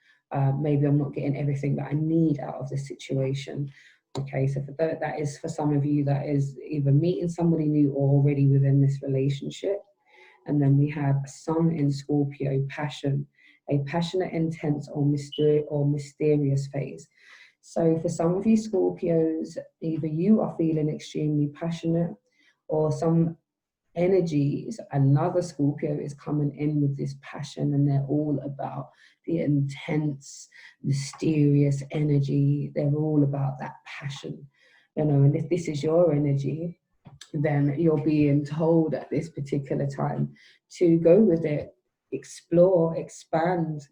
Maybe I'm not getting everything that I need out of the situation. Okay, so for that is for some of you, that is either meeting somebody new or already within this relationship. And then we have Sun in Scorpio, passion, a passionate, intense, or mysterious phase. So for some of you Scorpios, either you are feeling extremely passionate, or some energies, another Scorpio is coming in with this passion, and they're all about the intense, mysterious energy. They're all about that passion. And if this is your energy, then you're being told at this particular time to go with it, explore, expand,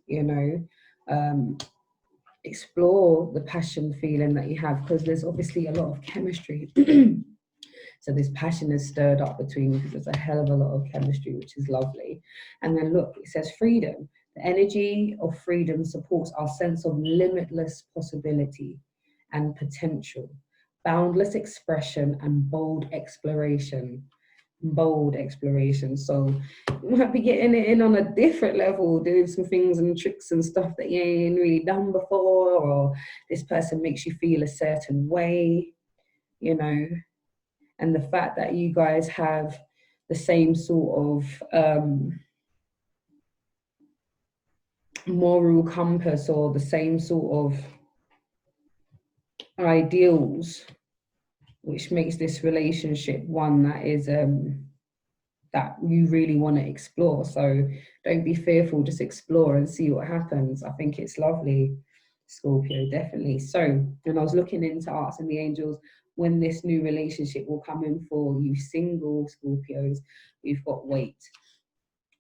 explore the passion feeling that you have, because there's obviously a lot of chemistry. So this passion is stirred up between you, because there's a hell of a lot of chemistry, which is lovely. And then look, it says freedom. The energy of freedom supports our sense of limitless possibility and potential, boundless expression, and bold exploration. So you might be getting it in on a different level, doing some things and tricks and stuff that you ain't really done before, or this person makes you feel a certain way, and the fact that you guys have the same sort of moral compass, or the same sort of ideals, which makes this relationship one that is that you really want to explore. So don't be fearful, just explore and see what happens. I think it's lovely, Scorpio, definitely. So, and I was looking into Arts and the Angels, when this new relationship will come in for you single Scorpios, we've got wait.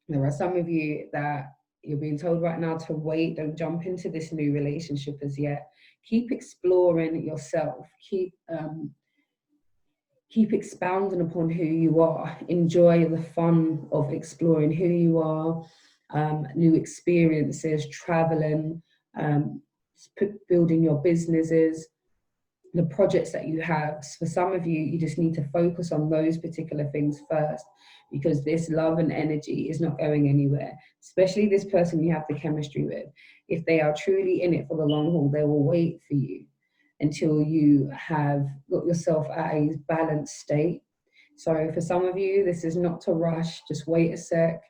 There are some of you that you're being told right now to wait, don't jump into this new relationship as yet. Keep exploring yourself. Keep keep expounding upon who you are. Enjoy the fun of exploring who you are, new experiences, traveling, building your businesses, the projects that you have. For some of you, you just need to focus on those particular things first, because this love and energy is not going anywhere, especially this person you have the chemistry with. If they are truly in it for the long haul, they will wait for you until you have got yourself at a balanced state. So for some of you, this is not to rush, just wait a sec,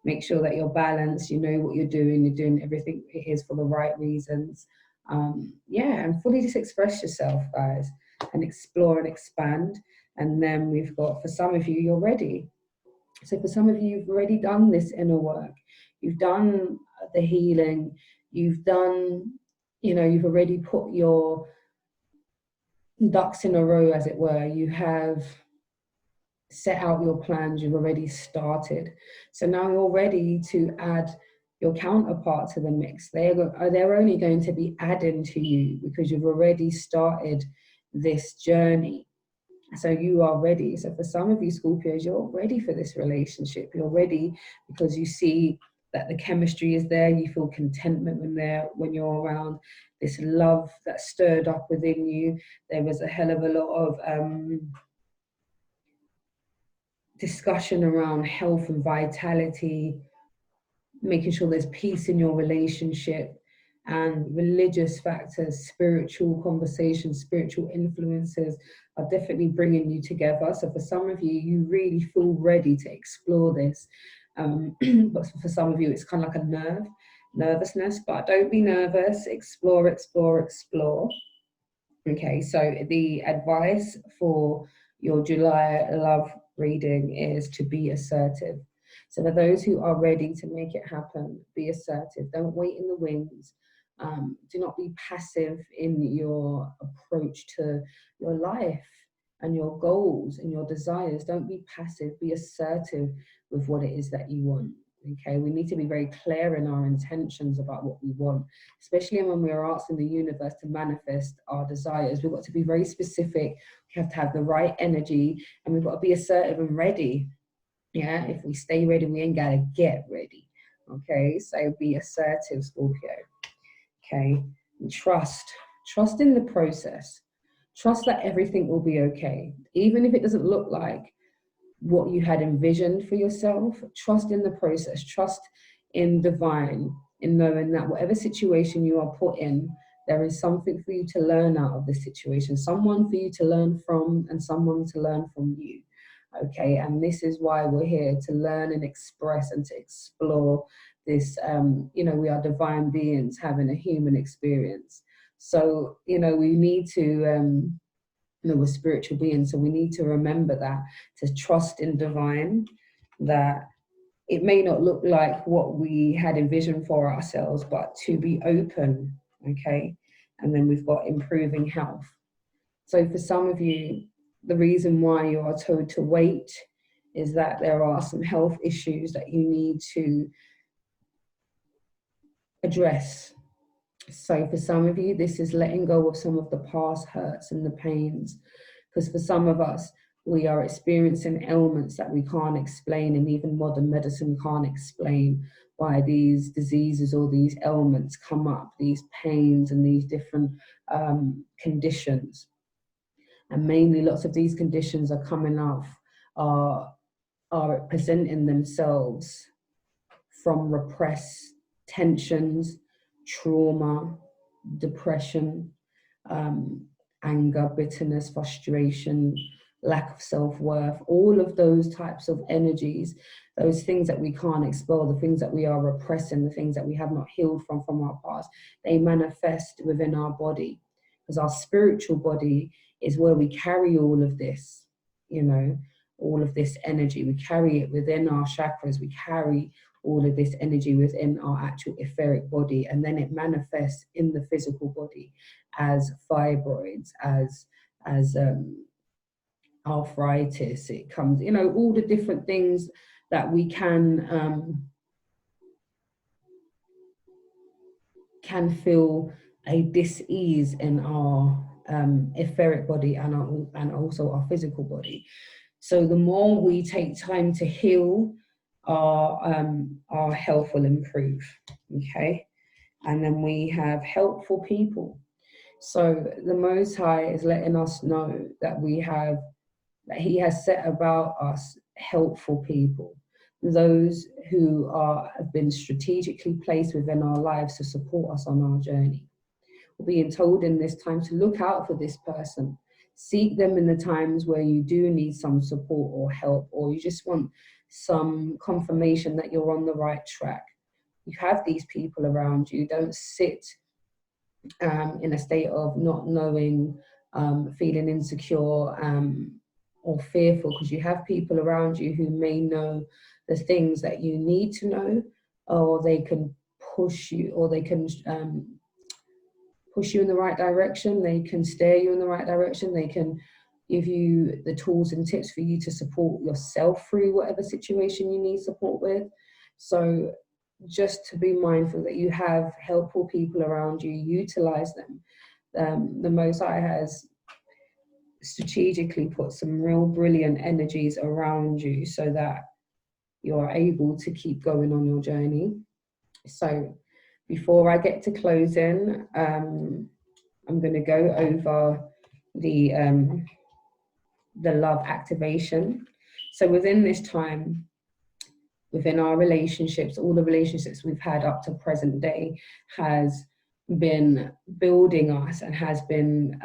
make sure that you're balanced, you know what you're doing everything it is for the right reasons. Yeah, and fully just express yourself, guys, and explore and expand. And then we've got, for some of you, you're ready. So for some of you, you've already done this inner work. You've done the healing. You've done, you've already put your ducks in a row, as it were. You have set out your plans. You've already started. So now you're ready to add your counterpart to the mix. They're only going to be adding to you because you've already started this journey. So you are ready. So for some of you Scorpios, you're ready for this relationship. You're ready because you see that the chemistry is there. You feel contentment when you're around this love that stirred up within you. There was a hell of a lot of discussion around health and vitality, making sure there's peace in your relationship, and religious factors, spiritual conversations, spiritual influences are definitely bringing you together. So for some of you, you really feel ready to explore this. But for some of you, it's kind of like a nervousness, but don't be nervous. Explore, explore, explore. Okay, so the advice for your July love reading is to be assertive. So for those who are ready to make it happen, be assertive. Don't wait in the wings. Do not be passive in your approach to your life and your goals and your desires. Don't be passive. Be assertive with what it is that you want. Okay, we need to be very clear in our intentions about what we want, especially when we are asking the universe to manifest our desires. We've got to be very specific. We have to have the right energy, and we've got to be assertive and ready. Yeah, if we stay ready, we ain't got to get ready. Okay, so be assertive, Scorpio. Okay, and trust in the process. Trust that everything will be okay, even if it doesn't look like what you had envisioned for yourself. Trust in the process. Trust in divine, in knowing that whatever situation you are put in, there is something for you to learn out of the situation, someone for you to learn from, and someone to learn from you. Okay, and this is why we're here, to learn and express and to explore this. We are divine beings having a human experience. So, we need to we're spiritual beings, so we need to remember that, to trust in divine, that it may not look like what we had envisioned for ourselves, but to be open. Okay, and then we've got improving health. So for some of you, the reason why you are told to wait is that there are some health issues that you need to address. So for some of you, this is letting go of some of the past hurts and the pains, because for some of us, we are experiencing ailments that we can't explain, and even modern medicine can't explain why these diseases or these ailments come up, these pains and these different conditions. And mainly lots of these conditions are coming off, are presenting themselves from repressed tensions, trauma, depression, anger, bitterness, frustration, lack of self-worth, all of those types of energies, those things that we can't expel, the things that we are repressing, the things that we have not healed from our past, they manifest within our body, because our spiritual body is where we carry all of this, all of this energy. We carry it within our chakras. We carry all of this energy within our actual etheric body, and then it manifests in the physical body as fibroids, as arthritis. It comes, all the different things that we can feel a dis-ease in our etheric body and also our physical body. So the more we take time to heal, our health will improve. Okay, and then we have helpful people. So the Most High is letting us know that He has set about us helpful people, those who have been strategically placed within our lives to support us on our journey. We're being told in this time to look out for this person. Seek them in the times where you do need some support or help, or you just want some confirmation that you're on the right track. You have these people around you. Don't sit in a state of not knowing, feeling insecure or fearful, because you have people around you who may know the things that you need to know, or they can push you, or they can push you in the right direction. They can steer you in the right direction. They can give you the tools and tips for you to support yourself through whatever situation you need support with. So just to be mindful that you have helpful people around you, utilize them. The Most High has strategically put some real brilliant energies around you so that you are able to keep going on your journey. So before I get to closing, I'm going to go over the love activation. So within this time, within our relationships, all the relationships we've had up to present day has been building us and has been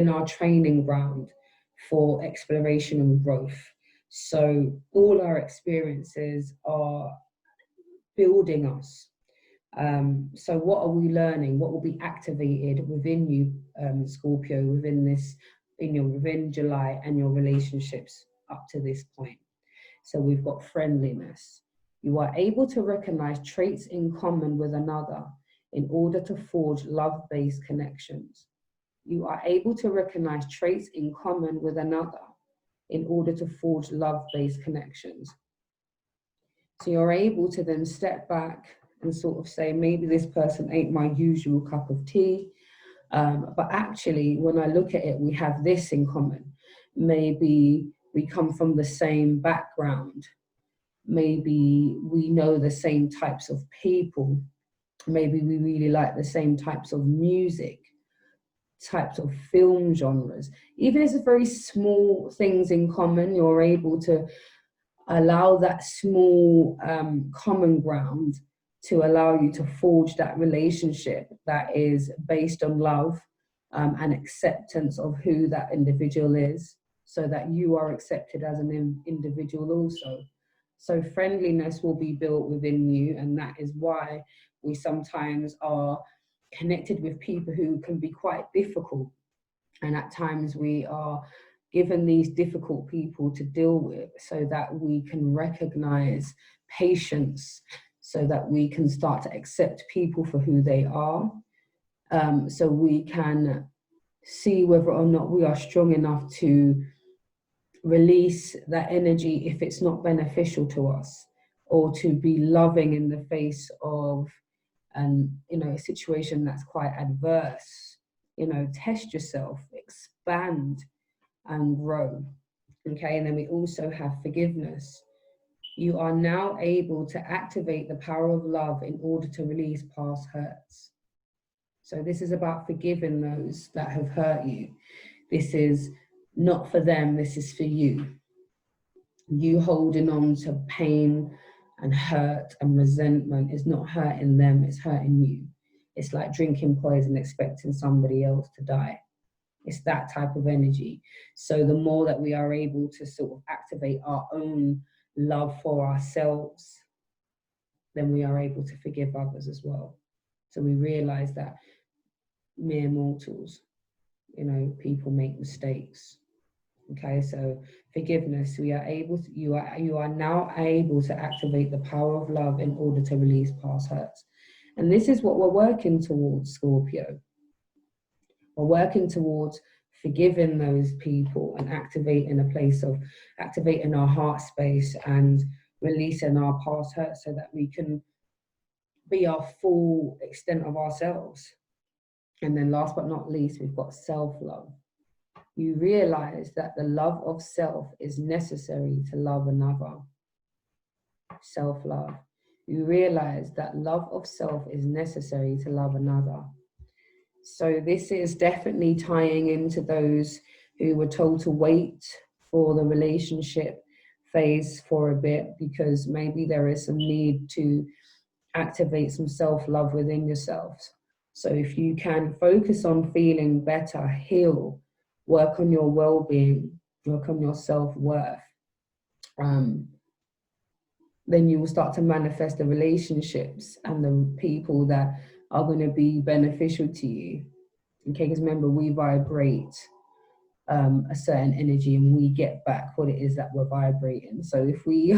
our training ground for exploration and growth. So all our experiences are building us. So what are we learning? What will be activated within you, Scorpio, within July and your relationships up to this point? So we've got friendliness. You are able to recognize traits in common with another in order to forge love-based connections. You are able to recognize traits in common with another in order to forge love-based connections. So you're able to then step back and sort of say, maybe this person ain't my usual cup of tea, but actually, when I look at it, we have this in common. Maybe we come from the same background. Maybe we know the same types of people. Maybe we really like the same types of music, types of film genres. Even if it's very small things in common, you're able to allow that small common ground to allow you to forge that relationship that is based on love and acceptance of who that individual is, so that you are accepted as an individual also. So friendliness will be built within you, and that is why we sometimes are connected with people who can be quite difficult. And at times we are given these difficult people to deal with so that we can recognize patience, so that we can start to accept people for who they are. So we can see whether or not we are strong enough to release that energy if it's not beneficial to us, or to be loving in the face of a situation that's quite adverse. Test yourself, expand and grow. Okay, and then we also have forgiveness. You are now able to activate the power of love in order to release past hurts. So this is about forgiving those that have hurt you. This is not for them, this is for you. You holding on to pain and hurt and resentment is not hurting them, it's hurting you. It's like drinking poison, expecting somebody else to die. It's that type of energy. So the more that we are able to sort of activate our own love for ourselves, then we are able to forgive others as well. So we realize that mere mortals, people make mistakes. Okay, so forgiveness, you are now able to activate the power of love in order to release past hurts. And this is what we're working towards, Scorpio. We're working towards forgiving those people and activating our heart space and releasing our past hurts so that we can be our full extent of ourselves. And then last but not least, we've got self-love. You realize that the love of self is necessary to love another. Self-love. You realize that love of self is necessary to love another. So this is definitely tying into those who were told to wait for the relationship phase for a bit, because maybe there is some need to activate some self-love within yourselves. So if you can focus on feeling better, heal, work on your well-being, work on your self-worth, then you will start to manifest the relationships and the people that are going to be beneficial to you. Okay, because remember, we vibrate a certain energy and we get back what it is that we're vibrating. So if we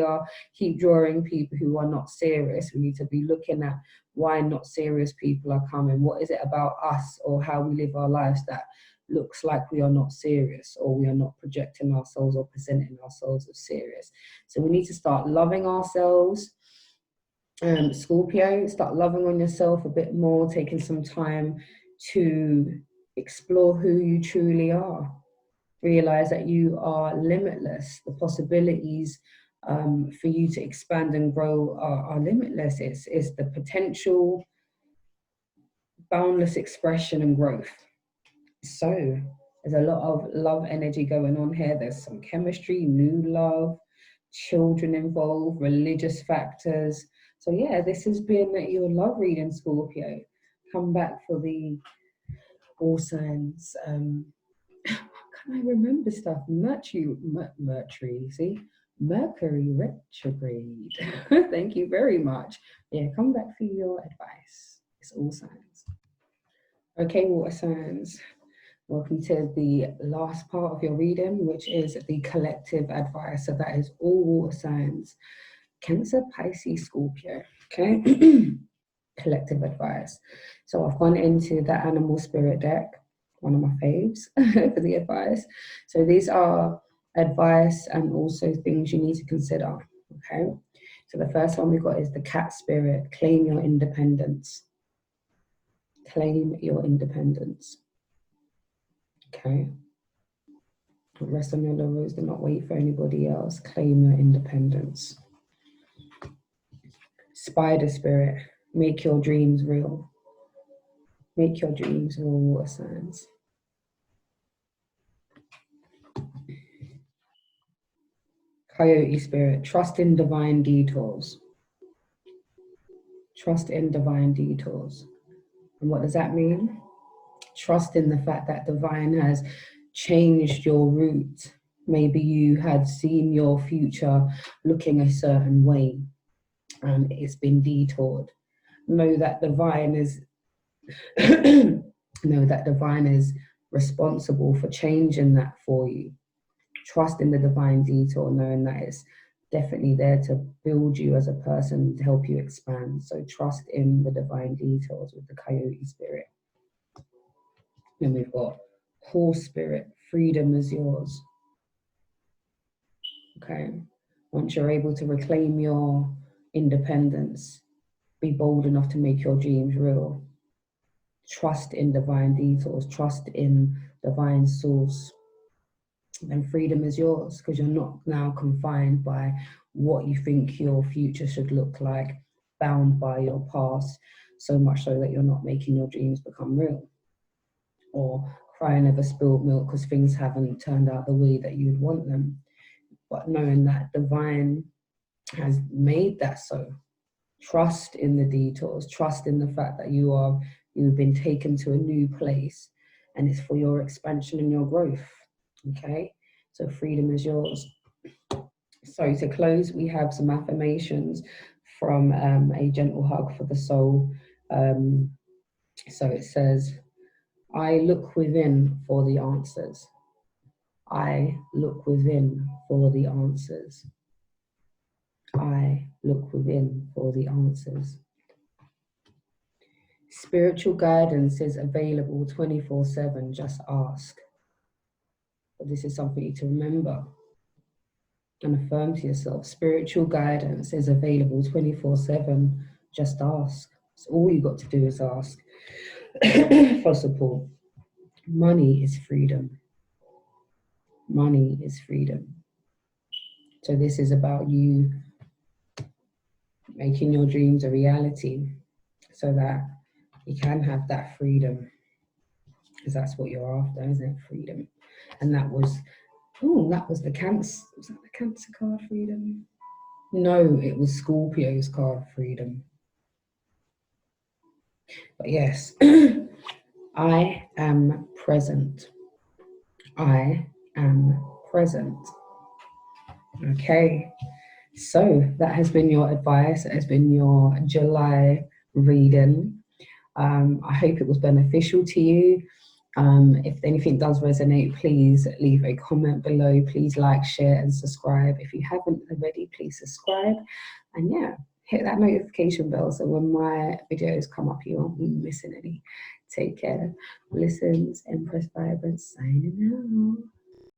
are keep drawing people who are not serious, we need to be looking at why not serious people are coming. What is it about us or how we live our lives that looks like we are not serious, or we are not projecting ourselves or presenting ourselves as serious? So we need to start loving ourselves. Scorpio, start loving on yourself a bit more, taking some time to explore who you truly are. Realize that you are limitless. The possibilities for you to expand and grow are limitless. It's the potential, boundless expression and growth. So there's a lot of love energy going on here. There's some chemistry, new love, children involved, religious factors. So yeah, this has been your love reading, Scorpio. Come back for the all signs. Can I remember stuff? Mercury, see? Mercury retrograde. Thank you very much. Yeah, come back for your advice. It's all signs. Okay, water signs. Welcome to the last part of your reading, which is the collective advice. So that is all water signs. Cancer, Pisces, Scorpio. Okay. Collective advice. So I've gone into the animal spirit deck, one of my faves for the advice. So these are advice and also things you need to consider. Okay. So the first one we've got is the cat spirit. Claim your independence. Claim your independence. Okay. Rest on your laurels, do not wait for anybody else. Claim your independence. Spider spirit, make your dreams real. Make your dreams real, water signs. Coyote spirit, trust in divine detours. Trust in divine detours. And what does that mean? Trust in the fact that divine has changed your route. Maybe you had seen your future looking a certain way and it's been detoured. Know that divine is responsible for changing that for you. Trust in the divine detour, knowing that it's definitely there to build you as a person, to help you expand. So trust in the divine detours with the coyote spirit. Then we've got horse spirit, freedom is yours. Okay. Once you're able to reclaim your independence, be bold enough to make your dreams real. Trust in divine detours, trust in divine source. And freedom is yours, because you're not now confined by what you think your future should look like, bound by your past, so much so that you're not making your dreams become real. Or crying over spilled milk because things haven't turned out the way that you'd want them. But knowing that divine has made that so. Trust in the detours, trust in the fact that you've been taken to a new place and it's for your expansion and your growth. Okay, so freedom is yours. So to close, we have some affirmations from a gentle hug for the soul. So it says, I look within for the answers. I look within for the answers. I look within for the answers. Spiritual guidance is available 24/7, just ask. But this is something to remember and affirm to yourself. Spiritual guidance is available 24/7, just ask. So all you got to do is ask. for support. Money is freedom. Money is freedom. So this is about you making your dreams a reality so that you can have that freedom. Because that's what you're after, isn't it? Freedom. And that was, oh, that was the Cancer. Was that the Cancer card, freedom? No, it was Scorpio's card, freedom. But yes, I am present. I am present. Okay, so that has been your advice. It has been your July reading. I hope it was beneficial to you. If anything does resonate, please leave a comment below. Please like, share, and subscribe. If you haven't already, please subscribe. And yeah, hit that notification bell so when my videos come up, you won't be missing any. Take care. Blessings, Empress Vibrance, signing out.